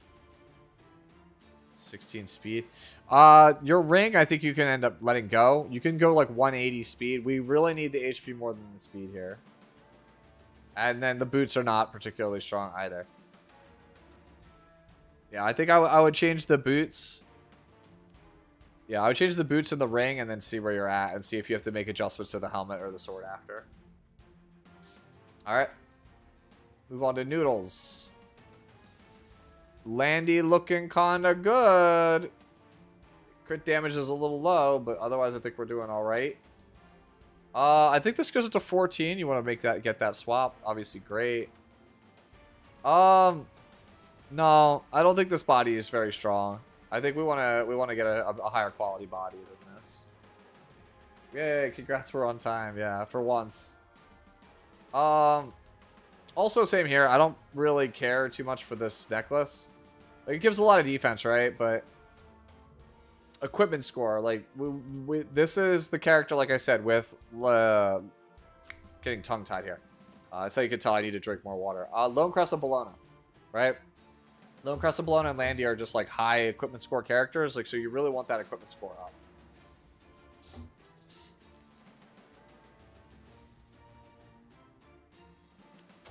16 speed. Your ring, I think you can end up letting go. You can go like 180 speed. We really need the HP more than the speed here. And then the boots are not particularly strong either. Yeah, I think I would change the boots. Yeah, I would change the boots and the ring and then see where you're at and see if you have to make adjustments to the helmet or the sword after. Alright. Move on to Noodles. Landy looking kind of good. Crit damage is a little low, but otherwise I think we're doing alright. I think this goes up to 14. You want to get that swap. Obviously great. No, I don't think this body is very strong. I think we want to get a higher quality body than this. Yay, congrats, we're on time. Yeah, for once. Also, same here. I don't really care too much for this necklace. Like, it gives a lot of defense, right? But equipment score, like, this is the character, like I said, with getting tongue-tied here. That's how you can tell I need to drink more water. Lone Crest of Bologna, right? Lone Crest of Bologna and Landy are just like high equipment score characters, like, so you really want that equipment score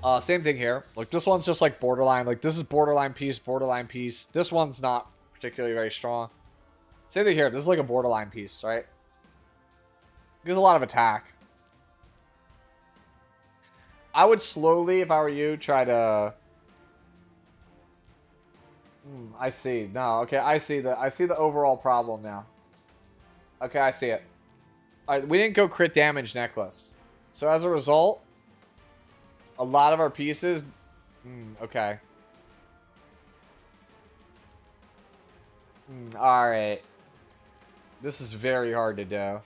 up. Same thing here. Like, this one's just like borderline. Like, this is borderline piece, borderline piece. This one's not particularly very strong. Same thing here. This is like a borderline piece, right? Gives a lot of attack. I would slowly, if I were you, try to... I see. No, okay, I see the overall problem now. Okay, I see it. Alright, we didn't go crit damage necklace. So as a result, a lot of our pieces... okay. Alright. This is very hard to do.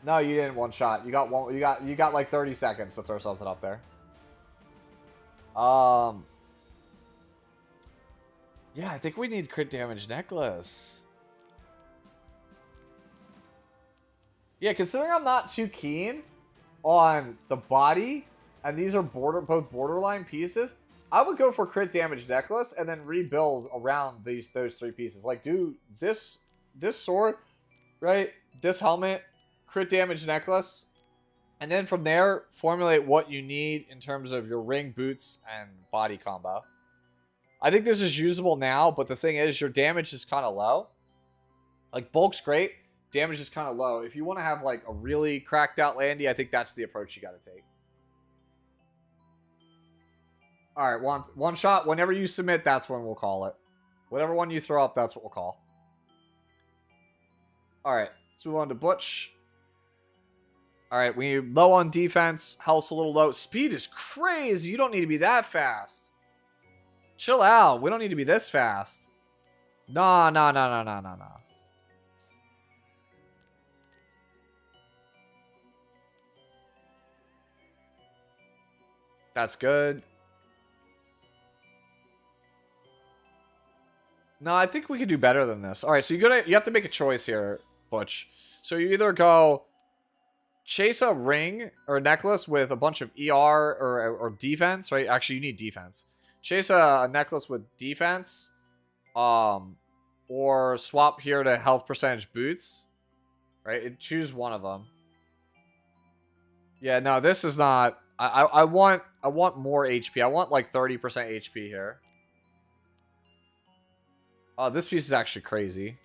No, you didn't one shot. You got one. You got like 30 seconds to throw something up there. Yeah, I think we need crit damage necklace. Yeah, considering I'm not too keen on the body, and these are both borderline pieces, I would go for crit damage necklace and then rebuild around those 3 pieces. Like, do this sword, right? This helmet, crit damage necklace, and then from there, formulate what you need in terms of your ring, boots, and body combo. I think this is usable now, but the thing is, your damage is kind of low. Like, bulk's great. Damage is kind of low. If you want to have, like, a really cracked out Landy, I think that's the approach you got to take. Alright, one shot. Whenever you submit, that's when we'll call it. Whatever one you throw up, that's what we'll call. Alright, let's move on to Butch. Alright, we're low on defense. Health's a little low. Speed is crazy. You don't need to be that fast. Chill out. We don't need to be this fast. Nah. That's good. No, I think we could do better than this. All right, so you have to make a choice here, Butch. So you either go chase a ring or a necklace with a bunch of ER or defense, right? Actually, you need defense. Chase a necklace with defense, or swap here to health percentage boots, right? Choose one of them. Yeah, no, this is not. I want more HP. I want like 30% HP here. Oh, this piece is actually crazy.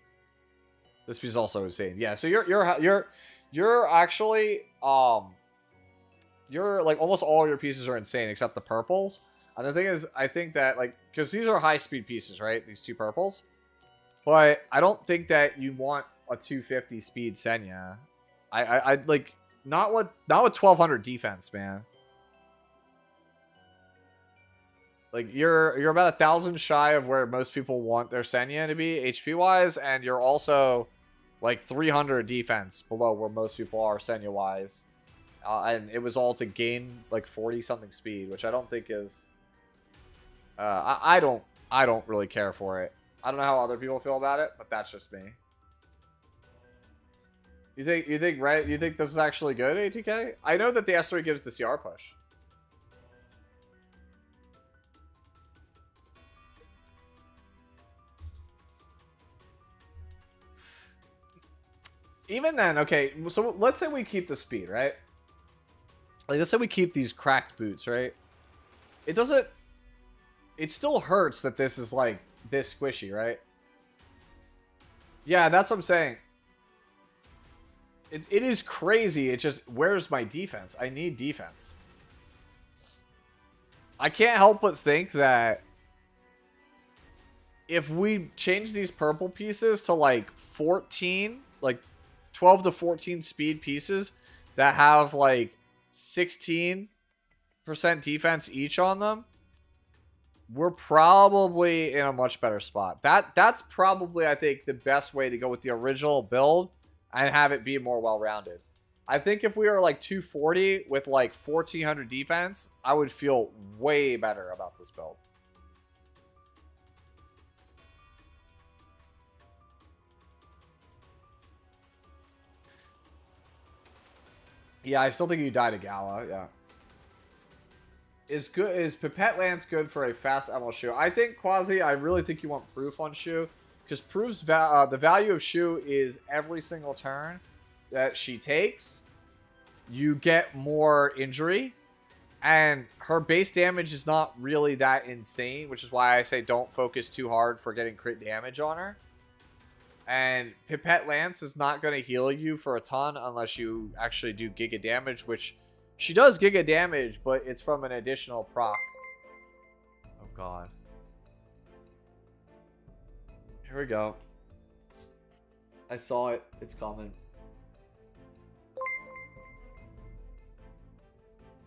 This piece is also insane. Yeah, so you're actually you're like almost all your pieces are insane except the purples. And the thing is, I think that like because these are high speed pieces, right? These 2 purples. But I don't think that you want a 250 speed Senya. I like not with 1200 defense, man. Like, you're about 1,000 shy of where most people want their Senya to be, HP-wise, and you're also, like, 300 defense below where most people are Senya-wise. And it was all to gain, like, 40-something speed, which I don't think is... I don't really care for it. I don't know how other people feel about it, but that's just me. You think, right? You think this is actually good, ATK? I know that the S3 gives the CR push. Even then, okay, so let's say we keep the speed, right? Like, let's say we keep these cracked boots, right? It doesn't... It still hurts that this is, like, this squishy, right? Yeah, that's what I'm saying. It is crazy. It just, where's my defense? I need defense. I can't help but think that if we change these purple pieces to, like, 14, like, 12 to 14 speed pieces that have like 16% defense each on them, we're probably in a much better spot. That's probably, I think, the best way to go with the original build and have it be more well-rounded. I think if we were like 240 with like 1400 defense, I would feel way better about this build. Yeah, I still think you die to Gala, yeah. Is Pipette Lance good for a fast ML Shu? I think, Quasi, I really think you want Proof on Shu. Because Proof's the value of Shu is every single turn that she takes, you get more injury. And her base damage is not really that insane, which is why I say don't focus too hard for getting crit damage on her. And Pipette Lance is not going to heal you for a ton unless you actually do Giga damage, which she does Giga damage, but it's from an additional proc. Oh, God. Here we go. I saw it. It's coming.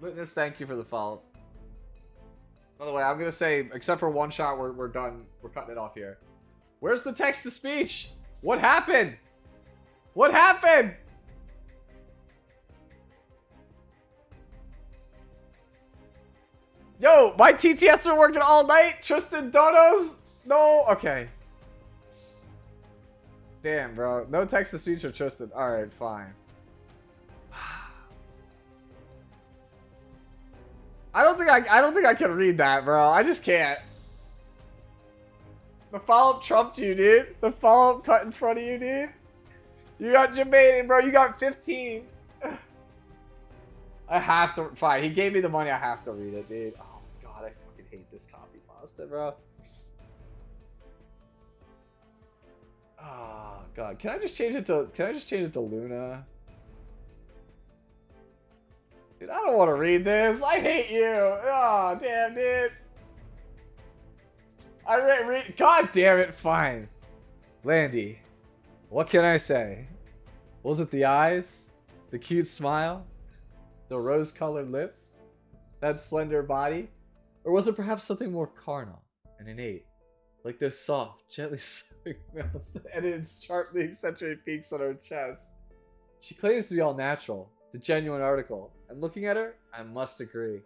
Witness, thank you for the follow. By the way, I'm going to say, except for one shot, we're done. We're cutting it off here. Where's the text-to-speech? What happened? What happened? Yo, my TTS are working all night. Tristan Donos? No? Okay. Damn, bro. No text-to-speech or Tristan. Alright, fine. I don't think I can read that, bro. I just can't. The follow-up trumped you, dude. The follow-up cut in front of you, dude. You got Jermaine, bro. You got 15. I have to. Fine. He gave me the money. I have to read it, dude. Oh my god, I fucking hate this copy pasta, bro. Oh god. Can I just change it to Luna? Dude, I don't want to read this. I hate you. Oh, damn, dude. I read. God damn it. Fine. Landy. What can I say? Was it the eyes? The cute smile? The rose-colored lips? That slender body? Or was it perhaps something more carnal and innate? Like those soft, gently sloping mouths and sharply accentuated peaks on her chest. She claims to be all natural, the genuine article. And looking at her, I must agree.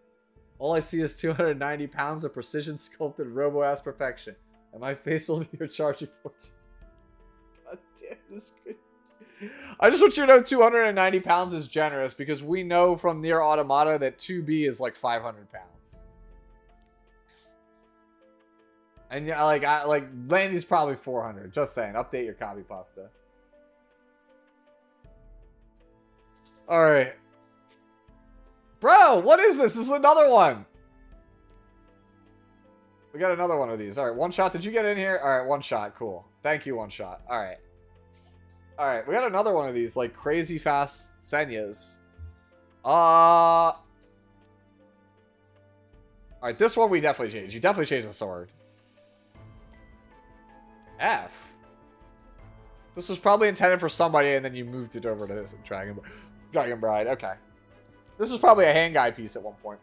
All I see is 290 pounds of precision-sculpted robo-ass perfection. And my face will be your charging port. God damn this. I just want you to know 290 pounds is generous because we know from Nier Automata that 2B is like 500 pounds. And yeah, like Landy's probably 400. Just saying. Update your copy pasta. Alright. Bro, what is this? This is another one. We got another one of these. Alright, one shot. Did you get in here? Alright, one shot. Cool. Thank you, one shot. Alright. Alright, we got another one of these, like, crazy fast Senyas. Alright, this one we definitely changed. You definitely changed the sword. F. This was probably intended for somebody, and then you moved it over to Dragon Bride. Okay. This was probably a hand guy piece at one point.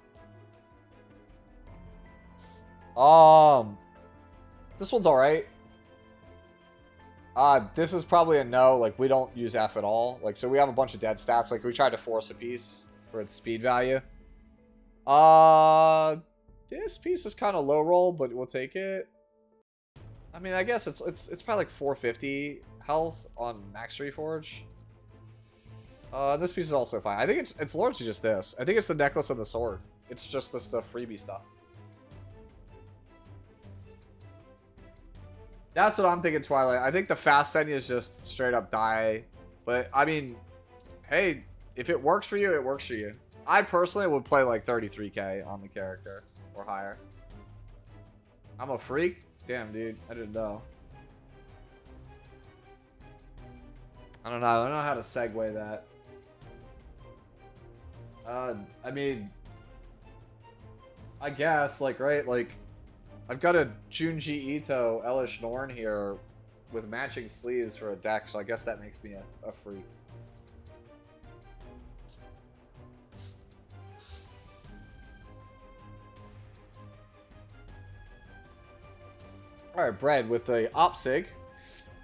This one's alright. This is probably a no. Like, we don't use F at all. Like, so we have a bunch of dead stats. Like, we tried to force a piece for its speed value. This piece is kind of low roll, but we'll take it. I mean, I guess it's probably like 450 health on Max Reforge. This piece is also fine. I think it's largely just this. I think it's the necklace and the sword. It's just the freebie stuff. That's what I'm thinking, Twilight. I think the fast Senya is just straight up die. But, I mean, hey, if it works for you, it works for you. I personally would play like 33k on the character or higher. I'm a freak? Damn, dude. I didn't know. I don't know. I don't know how to segue that. I mean, I guess, like, right, like, I've got a Junji Ito Elish Norn here with matching sleeves for a deck, so I guess that makes me a freak. Alright, Bread with the Opsig.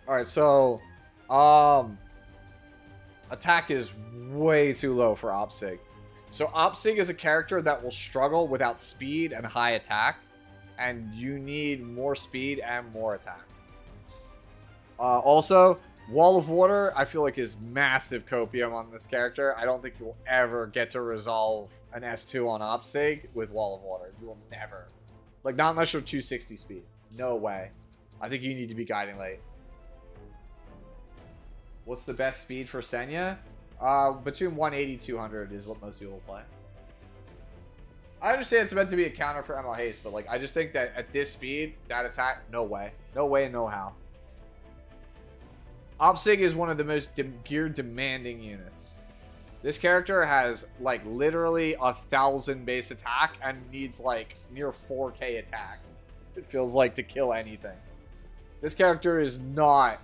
Alright, so, attack is way too low for Opsig. So Opsig is a character that will struggle without speed and high attack. And you need more speed and more attack. Also, Wall of Water, I feel like is massive copium on this character. I don't think you'll ever get to resolve an S2 on Opsig with Wall of Water. You will never. Like, not unless you're 260 speed. No way. I think you need to be Guiding Light. What's the best speed for Senya? Between 180 and 200 is what most people will play. I understand it's meant to be a counter for ML Haste, but like I just think that at this speed, that attack, no way. No way, no how. Opsig is one of the most gear demanding units. This character has like literally 1,000 base attack and needs like near 4k attack. It feels like to kill anything. This character is not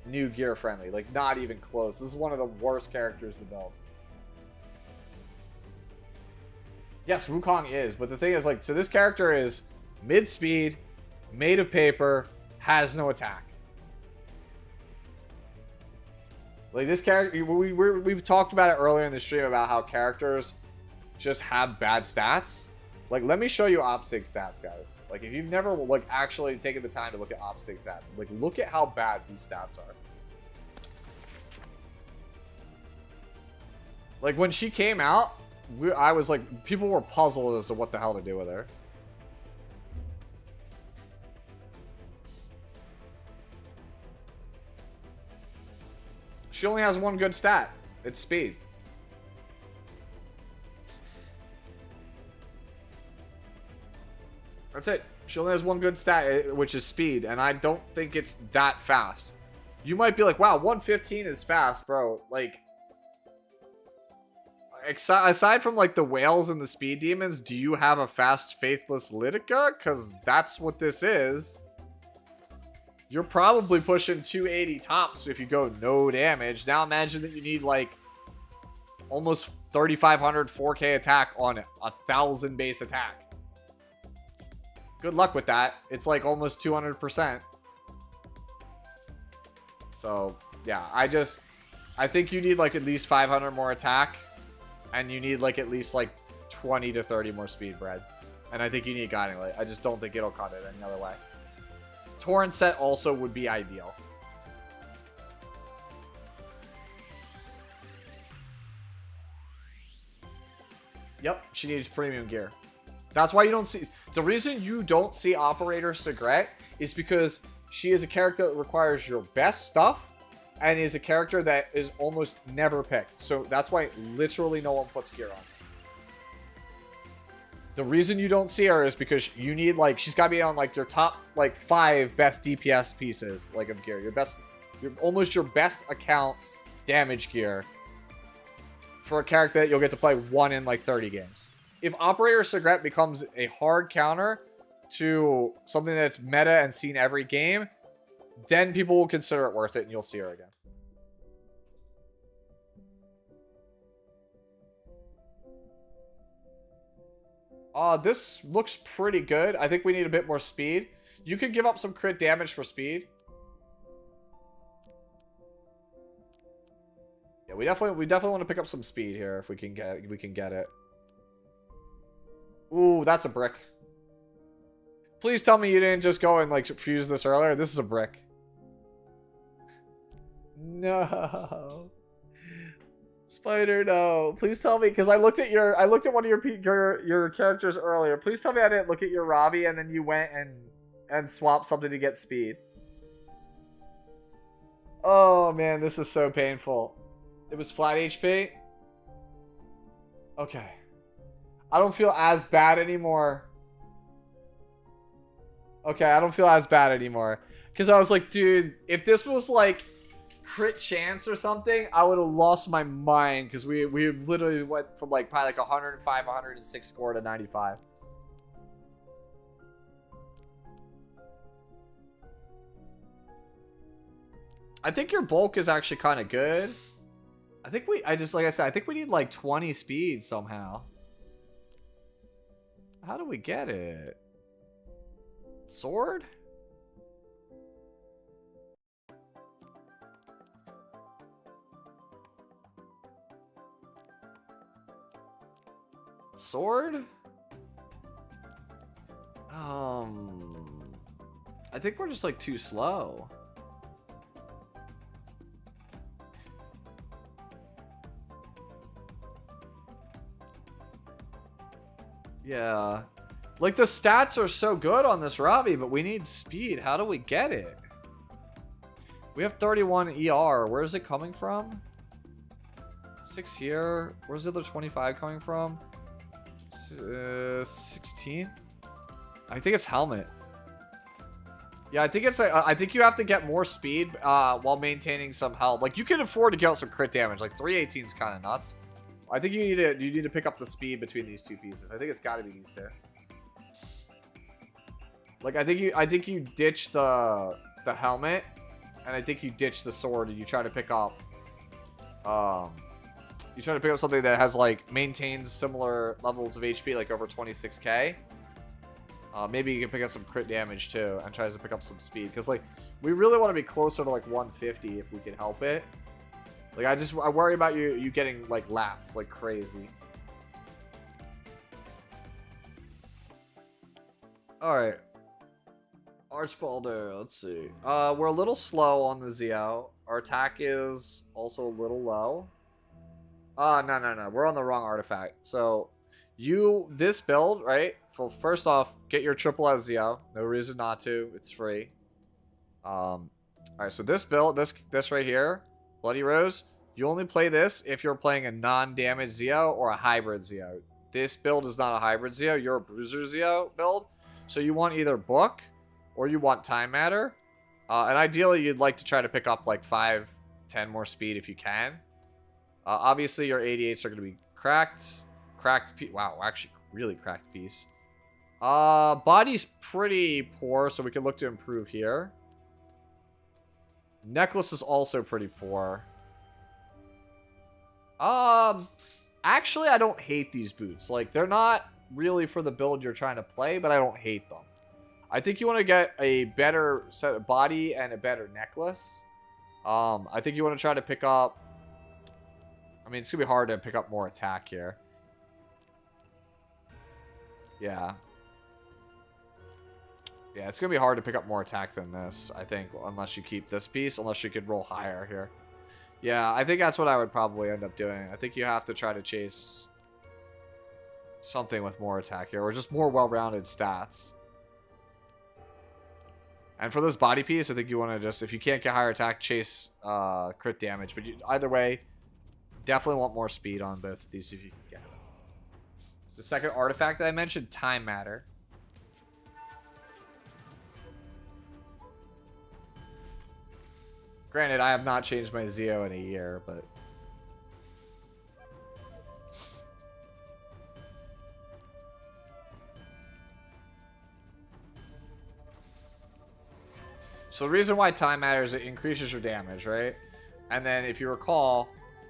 new gear friendly, like not even close. This is one of the worst characters to build. Yes, Wukong is, but the thing is, like, so this character is mid-speed, made of paper, has no attack. Like, this character, we've talked about it earlier in the stream about how characters just have bad stats. Like, let me show you Opsig stats, guys. Like, if you've never, like, actually taken the time to look at Opsig stats, like, look at how bad these stats are. Like, when she came out, I was like, people were puzzled as to what the hell to do with her. She only has one good stat. It's speed. That's it. She only has one good stat, which is speed, and I don't think it's that fast. You might be like, wow, 115 is fast, bro. Like, aside from, like, the whales and the speed demons, do you have a fast, faithless Litica? Because that's what this is. You're probably pushing 280 tops if you go no damage. Now imagine that you need, like, almost 3,500 4K attack on 1,000 base attack. Good luck with that. It's, like, almost 200%. So, yeah, I think you need, like, at least 500 more attack. And you need, like, at least, like, 20 to 30 more speed bread. And I think you need Guiding Light. I just don't think it'll cut it any other way. Torrent set also would be ideal. Yep, she needs premium gear. That's why you don't see... The reason you don't see Operator Segret is because she is a character that requires your best stuff and is a character that is almost never picked. So that's why literally no one puts gear on. The reason you don't see her is because you need, like, she's got to be on, like, your top, like, 5 best DPS pieces, like, of gear. Almost your best accounts damage gear for a character that you'll get to play 1 in, like, 30 games. If Operator Segret becomes a hard counter to something that's meta and seen every game, then people will consider it worth it and you'll see her again. This looks pretty good. I think we need a bit more speed. You could give up some crit damage for speed. Yeah, we definitely want to pick up some speed here if we can get it. Ooh, that's a brick. Please tell me you didn't just go and, like, fuse this earlier. This is a brick. No. Spider, no. Please tell me, because I looked at one of your characters earlier. Please tell me I didn't look at your Robbie and then you went and swapped something to get speed. Oh man, this is so painful. It was flat HP. Okay. I don't feel as bad anymore. Okay, I don't feel as bad anymore. Because I was like, dude, if this was like crit chance or something, I would have lost my mind. Because we literally went from like probably like 105, 106 score to 95. I think your bulk is actually kind of good. I think like I said, I think we need like 20 speed somehow. How do we get it? Sword? Sword? I think we're just like too slow. Yeah. Like, the stats are so good on this Robbie, but we need speed. How do we get it? We have 31 ER. Where is it coming from? 6 here. Where's the other 25 coming from? 16? I think it's helmet. Yeah, I think it's like, I think you have to get more speed while maintaining some health. Like, you can afford to get out some crit damage. Like, 318 is kind of nuts. I think you need to pick up the speed between these two pieces. I think it's got to be these two. Like, I think you ditch the helmet, and I think you ditch the sword, and you try to pick up something that has, like, maintains similar levels of HP, like over 26k. Maybe you can pick up some crit damage too, and tries to pick up some speed, because, like, we really want to be closer to like 150 if we can help it. Like, I worry about you getting, like, lapped like crazy. Alright. Archbalder, let's see. We're a little slow on the Xiao. Our attack is also a little low. No. We're on the wrong artifact. So, this build, right? Well, first off, get your triple Ezio. No reason not to. It's free. Alright, so this build, this right here, Bloody Rose, you only play this if you're playing a non-damage Zio or a hybrid Zio. This build is not a hybrid Zio. You're a Bruiser Zio build. So you want either Book or you want Time Matter. And ideally, you'd like to try to pick up like 5, 10 more speed if you can. Obviously, your 88s are going to be cracked. Wow, actually, really cracked piece. Body's pretty poor, so we can look to improve here. Necklace is also pretty poor. Actually, I don't hate these boots. Like, they're not really for the build you're trying to play, but I don't hate them. I think you want to get a better set of body and a better necklace. I think you want to try to pick up... I mean, it's going to be hard to pick up more attack here. Yeah. Yeah, it's going to be hard to pick up more attack than this, I think, unless you keep this piece, unless you could roll higher here. Yeah, I think that's what I would probably end up doing. I think you have to try to chase something with more attack here, or just more well-rounded stats. And for this body piece, I think you want to just, if you can't get higher attack, chase crit damage. But either way, definitely want more speed on both of these if you can get it. The second artifact that I mentioned, Time Matter. Granted, I have not changed my Zio in a year, but... So the reason why Time Matters, it increases your damage, right? And then if you recall,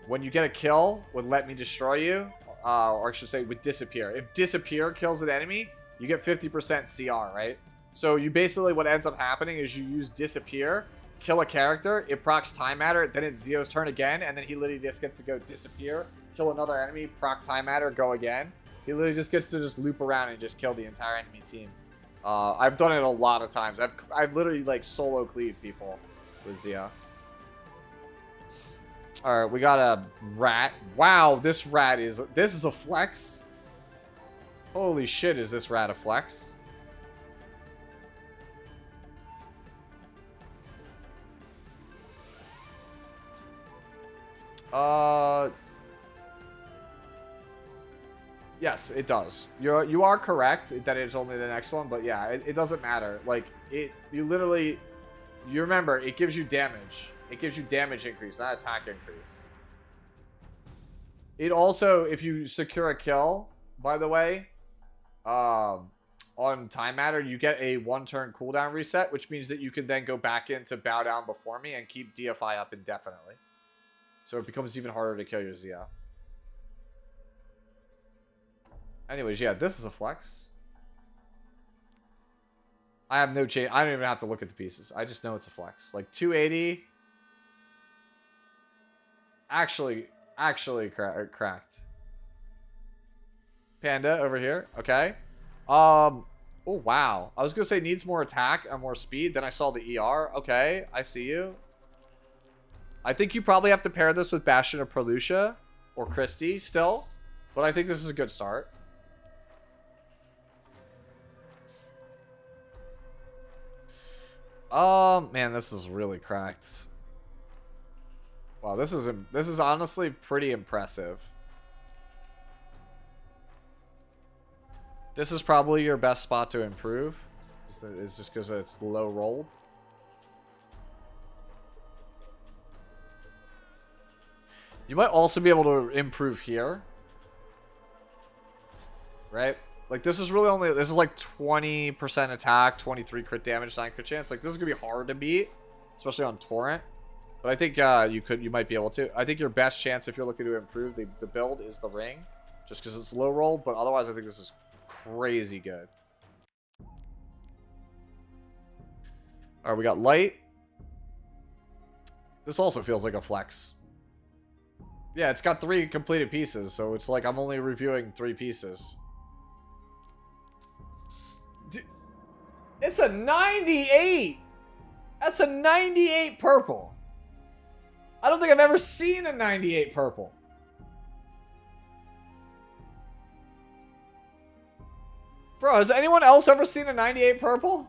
when you get a kill with Let Me Destroy You, or I should say with Disappear. If Disappear kills an enemy, you get 50% CR, right? So you basically, what ends up happening is you use Disappear, kill a character, it procs Time Matter, then it's Zio's turn again, and then he literally just gets to go Disappear, kill another enemy, proc Time Matter, go again. He literally just gets to just loop around and just kill the entire enemy team. I've done it a lot of times. I've literally like solo cleaved people with Zio. Alright, we got a rat. Wow, this is a flex. Holy shit, is this rat a flex? Yes, it does. You are correct that it's only the next one, but yeah, it doesn't matter. Like, you remember, it gives you damage. It gives you damage increase, not attack increase. It also, if you secure a kill, by the way, on Time Matter, you get a 1-turn cooldown reset, which means that you can then go back into Bow Down Before Me and keep DFI up indefinitely. So it becomes even harder to kill your Zio. Anyways, yeah, this is a flex. I have no change. I don't even have to look at the pieces. I just know it's a flex. Like 280. Actually cracked. Panda over here. Okay. Oh, wow. I was going to say needs more attack and more speed. Then I saw the ER. Okay. I see you. I think you probably have to pair this with Bastion of Perlucia or Christie still. But I think this is a good start. Man, this is really cracked. Wow, this is honestly pretty impressive. This is probably your best spot to improve. It's just because it's low rolled. You might also be able to improve here. Right? Like, this is really only... This is like 20% attack, 23 crit damage, 9 crit chance. Like, this is going to be hard to beat. Especially on Torrent. But I think you might be able to. I think your best chance if you're looking to improve the build is the ring. Just because it's low roll. But otherwise, I think this is crazy good. Alright, we got light. This also feels like a flex. Yeah, it's got 3 completed pieces. So it's like I'm only reviewing 3 pieces. It's a 98! That's a 98 purple. I don't think I've ever seen a 98 purple. Bro, has anyone else ever seen a 98 purple?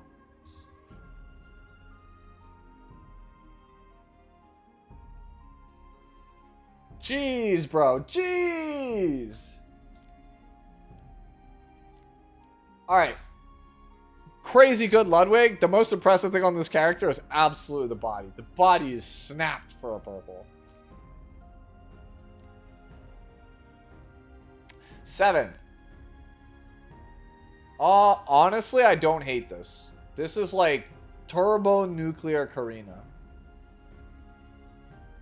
Jeez, bro. Jeez. Alright. Crazy good Ludwig. The most impressive thing on this character is absolutely the body. The body is snapped for a purple. 7th. Honestly, I don't hate this. This is like Turbo Nuclear Karina.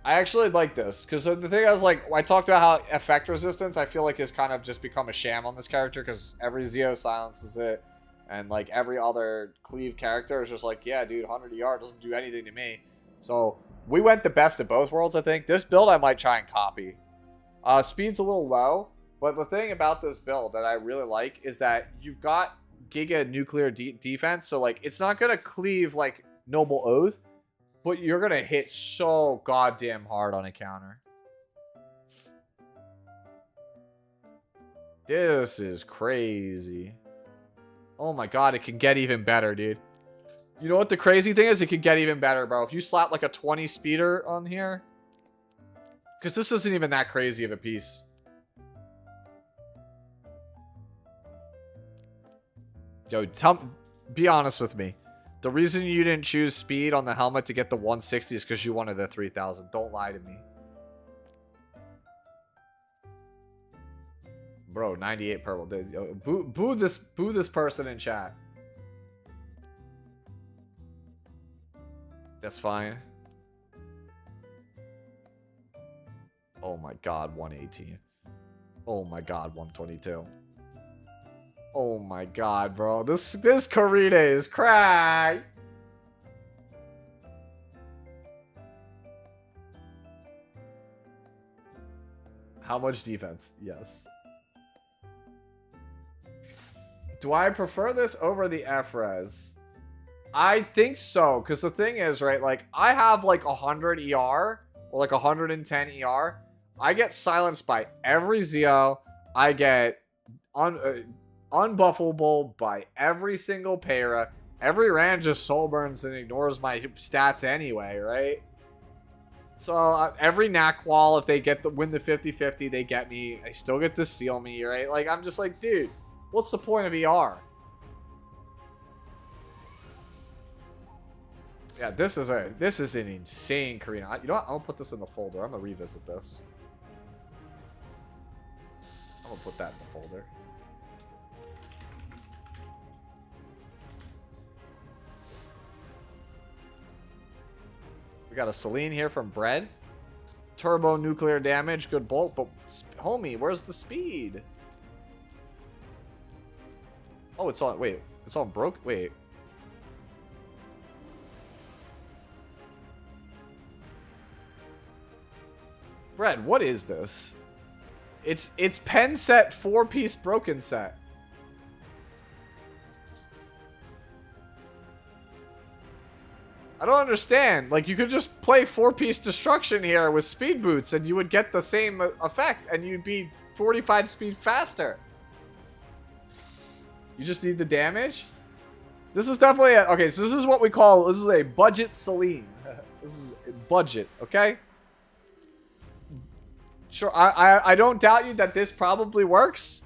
I actually like this, because the thing is, like, I talked about how effect resistance, I feel like, has kind of just become a sham on this character, because every Zeo silences it, and, like, every other cleave character is just like, yeah, dude, 100 ER doesn't do anything to me. So, we went the best of both worlds, I think. This build I might try and copy. Speed's a little low, but the thing about this build that I really like is that you've got Giga Nuclear defense, so, like, it's not going to cleave, like, Noble Oath, but you're going to hit so goddamn hard on a counter. This is crazy. Oh my god, it can get even better, dude. You know what the crazy thing is? It could get even better, bro. If you slap like a 20 speeder on here. Because this isn't even that crazy of a piece. Yo, be honest with me. The reason you didn't choose speed on the helmet to get the 160 is because you wanted the 3000. Don't lie to me. Bro, 98 purple. Boo this person in chat. That's fine. Oh my god, 118. Oh my god, 122. Oh my god, bro. This Karina is crack. How much defense? Yes. Do I prefer this over the F-Res? I think so, because the thing is, right, like, I have like 100 ER, or like 110 ER. I get silenced by every Zeo. I get unbuffable by every single para. Every Rand just soul burns and ignores my stats anyway, right? So every Nakwal, if they win the 50-50, they get me. I still get to seal me, right? Like, I'm just like, dude, what's the point of ER? Yeah, this is an insane Karina. You know what? I'm gonna put this in the folder. I'm gonna revisit this. I'm gonna put that in the folder. We got a Celine here from Bread. Turbo nuclear damage, good bolt, but homie, where's the speed? Oh, it's on. Wait, it's on broke. Wait. Bread, what is this? It's pen set 4-piece broken set. I don't understand. Like, you could just play 4-piece destruction here with speed boots and you would get the same effect and you'd be 45 speed faster. You just need the damage? This is definitely okay, so this is what we call, this is a budget Celine. This is budget, okay? Sure, I don't doubt you that this probably works.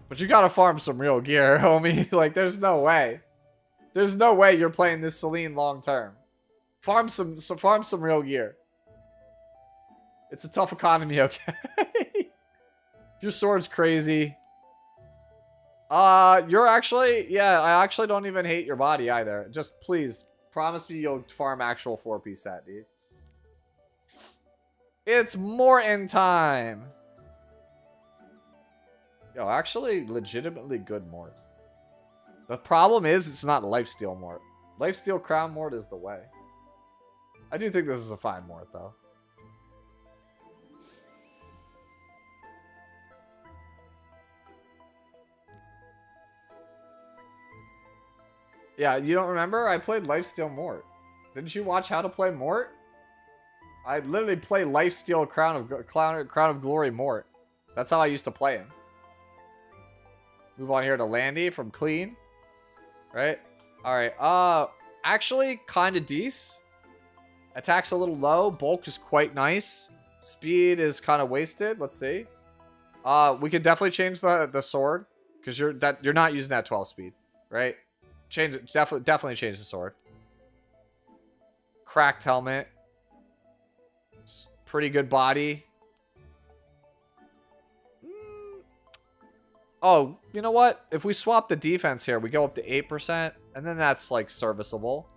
But you gotta farm some real gear, homie. Like, there's no way. There's no way you're playing this Celine long term. Farm some real gear. It's a tough economy, okay? Your sword's crazy. You're actually, yeah, I actually don't even hate your body either. Just please promise me you'll farm actual 4-piece set, dude. It's Morton time. Yo, actually legitimately good Mort. The problem is it's not Lifesteal Mort. Lifesteal Crown Mort is the way. I do think this is a fine Mort though. Yeah, you don't remember? I played Lifesteal Mort. Didn't you watch How to Play Mort? I literally play Lifesteal Crown of Glory Mort. That's how I used to play him. Move on here to Landy from Clean. Right? Alright. Actually, kind of decent. Attack's a little low. Bulk is quite nice. Speed is kind of wasted. Let's see. We could definitely change the sword. Because you're not using that 12 speed. Right? Change it. Definitely change the sword. Cracked helmet. Pretty good body. Oh, you know what? If we swap the defense here, we go up to 8%. And then that's, like, serviceable.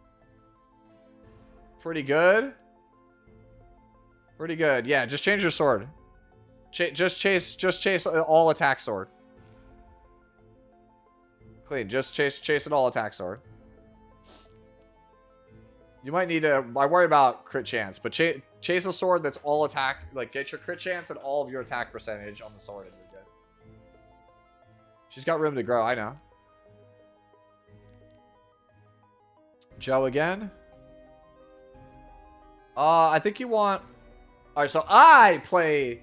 Pretty good. Pretty good. Yeah, just change your sword. Just chase all attack sword. Clean. Just chase an all attack sword. You might need to... I worry about crit chance, but chase a sword that's all attack. Like, get your crit chance and all of your attack percentage on the sword and you're good. She's got room to grow, I know. Joe again. I think you want... Alright, so I play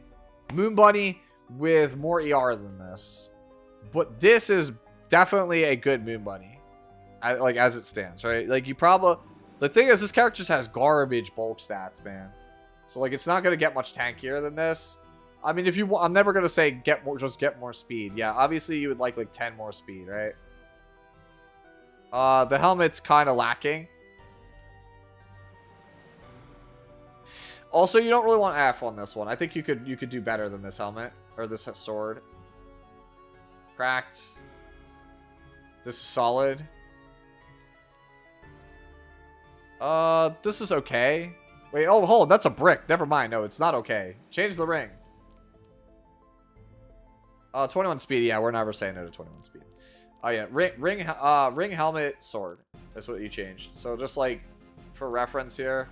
Moon Bunny with more ER than this. But this is definitely a good Moon Bunny. Like, as it stands, right? Like, you probably... The thing is, this character just has garbage bulk stats, man. So, like, it's not going to get much tankier than this. I mean, if you want... I'm never going to say just get more speed. Yeah, obviously you would like 10 more speed, right? The helmet's kind of lacking. Also, you don't really want F on this one. I think you could do better than this helmet. Or this sword. Cracked. This is solid. This is okay. Wait, oh, hold on. That's a brick. Never mind. No, it's not okay. Change the ring. 21 speed. Yeah, we're never saying no to 21 speed. Oh, yeah. Ring, helmet, sword. That's what you changed. So, just, like, for reference here.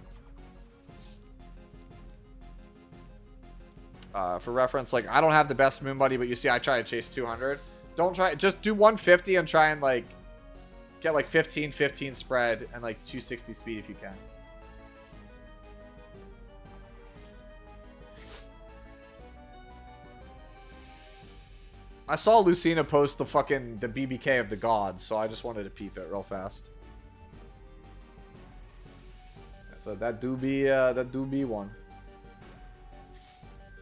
For reference, like, I don't have the best Moon Bunny, but you see I try to chase 200. Don't try, just do 150 and try and, like, get, like, 15 spread and, like, 260 speed if you can. I saw Lucina post the BBK of the gods, so I just wanted to peep it real fast. So that do be one.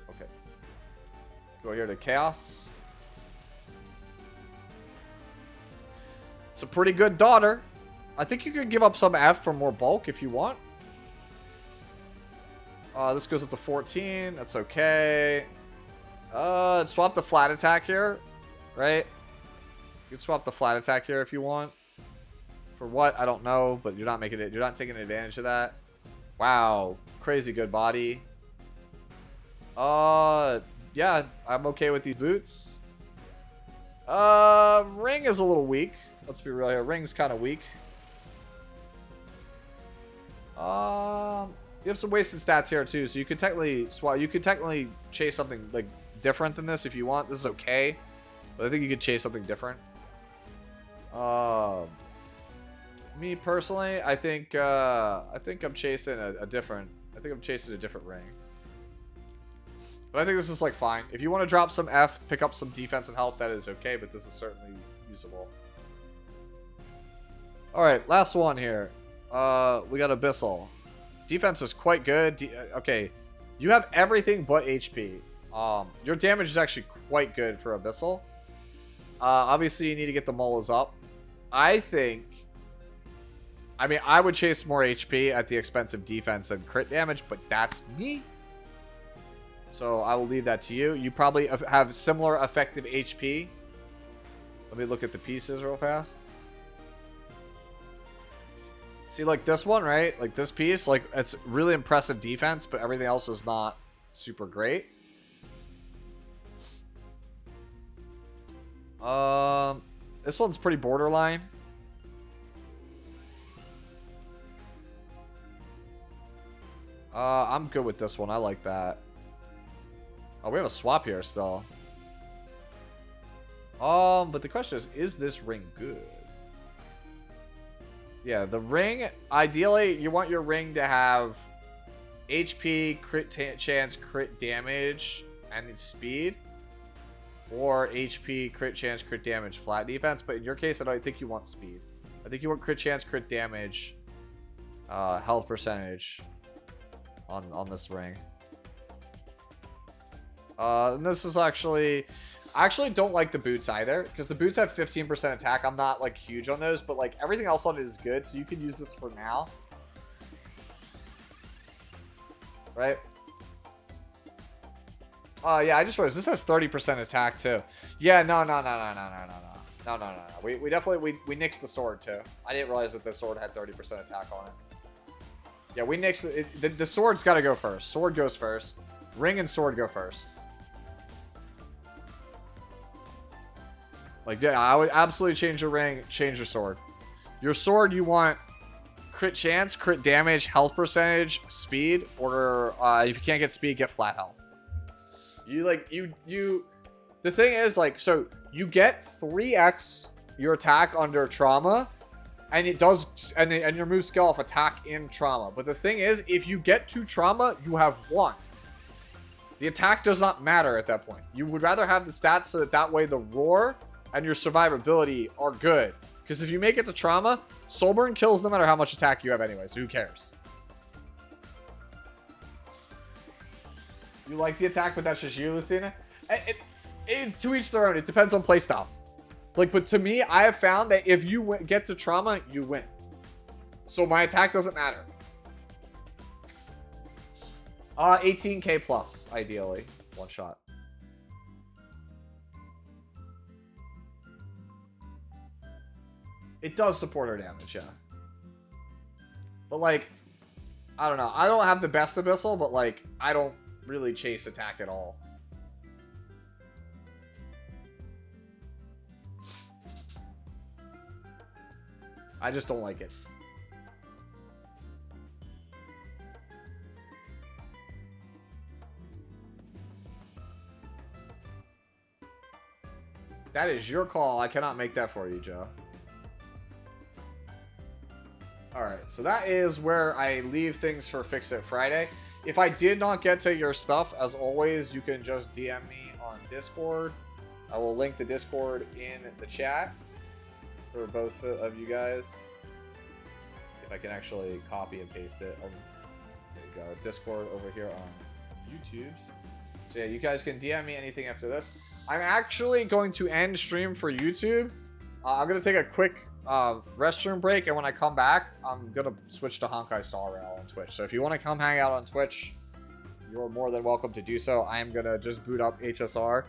Okay. Go here to Chaos. It's a pretty good daughter. I think you could give up some F for more bulk if you want. This goes up to 14. That's okay. Swap the flat attack here, right? You can swap the flat attack here if you want. For what? I don't know, but you're not making it. You're not taking advantage of that. Wow, crazy good body. Yeah, I'm okay with these boots. Ring is a little weak. Let's be real here. Ring's kind of weak. You have some wasted stats here too, so you could technically swap. You could technically chase something like different than this if you want. This is okay, but I think you could chase something different. Me personally, I think I'm chasing a different. I think I'm chasing a different ring. But I think this is like fine. If you want to drop some F, pick up some defense and health, that is okay. But this is certainly usable. All right, last one here. We got Abyssal. Defense is quite good. Okay, you have everything but HP. Your damage is actually quite good for Abyssal. Obviously, you need to get the molas up. I mean, I would chase more HP at the expense of defense and crit damage, but that's me. So I will leave that to you. You probably have similar effective HP. Let me look at the pieces real fast. See, like this one, right? Like this piece, like it's really impressive defense, but everything else is not super great. This one's pretty borderline. I'm good with this one. I like that. Oh, we have a swap here still. But the question is this ring good? Yeah, the ring, ideally, you want your ring to have HP, crit chance, crit damage, and speed. or HP, crit chance, crit damage, flat defense. But in your case, I don't think you want speed. I think you want crit chance, crit damage, health percentage on this ring. And this is actually... I actually don't like the boots either, because the boots have 15% attack. I'm not, like, huge on those, but, like, everything else on it is good, so you can use this for now. Right? Yeah, I just realized this has 30% attack, too. Yeah, no. We definitely, we nixed the sword, too. I didn't realize that the sword had 30% attack on it. Yeah, we nixed it. The sword's got to go first. Sword goes first. Ring and sword go first. Like, yeah, I would absolutely change your ring, change your sword. Your sword, you want crit chance, crit damage, health percentage, speed, or if you can't get speed, get flat health. The thing is, like, so you get 3x your attack under trauma, and it does, and your move skill off attack in trauma. But the thing is, if you get 2 trauma, you have 1. The attack does not matter at that point. You would rather have the stats so that way the roar and your survivability are good. Because if you make it to trauma, Soulburn kills no matter how much attack you have anyway, so who cares? You like the attack, but that's just you, Lucina? To each their own. It depends on playstyle. Like, but to me, I have found that if you get to trauma, you win. So my attack doesn't matter. 18k plus, ideally. One shot. It does support our damage, yeah. But, like, I don't know. I don't have the best Abyssal, but, like, I don't really chase attack at all. I just don't like it. That is your call. I cannot make that for you, Joe. Alright, so that is where I leave things for Fix It Friday. If I did not get to your stuff, as always, you can just DM me on Discord. I will link the Discord in the chat for both of you guys. If I can actually copy and paste it. There you go. Discord over here on YouTube's. So yeah, you guys can DM me anything after this. I'm actually going to end stream for YouTube. I'm going to take a quick restroom break, and when I come back, I'm going to switch to Honkai Star Rail on Twitch. So if you want to come hang out on Twitch, you're more than welcome to do so. I am going to just boot up HSR.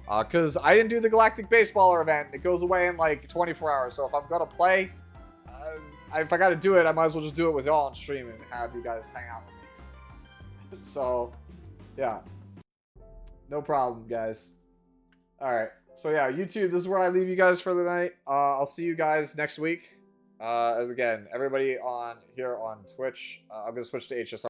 Because I didn't do the Galactic Baseballer event. It goes away in like 24 hours. So if I'm going to play, if I got to do it, I might as well just do it with y'all on stream and have you guys hang out with me. So, yeah. No problem, guys. Alright. So, yeah, YouTube, this is where I leave you guys for the night. I'll see you guys next week. Again, everybody on here on Twitch, I'm going to switch to HSR.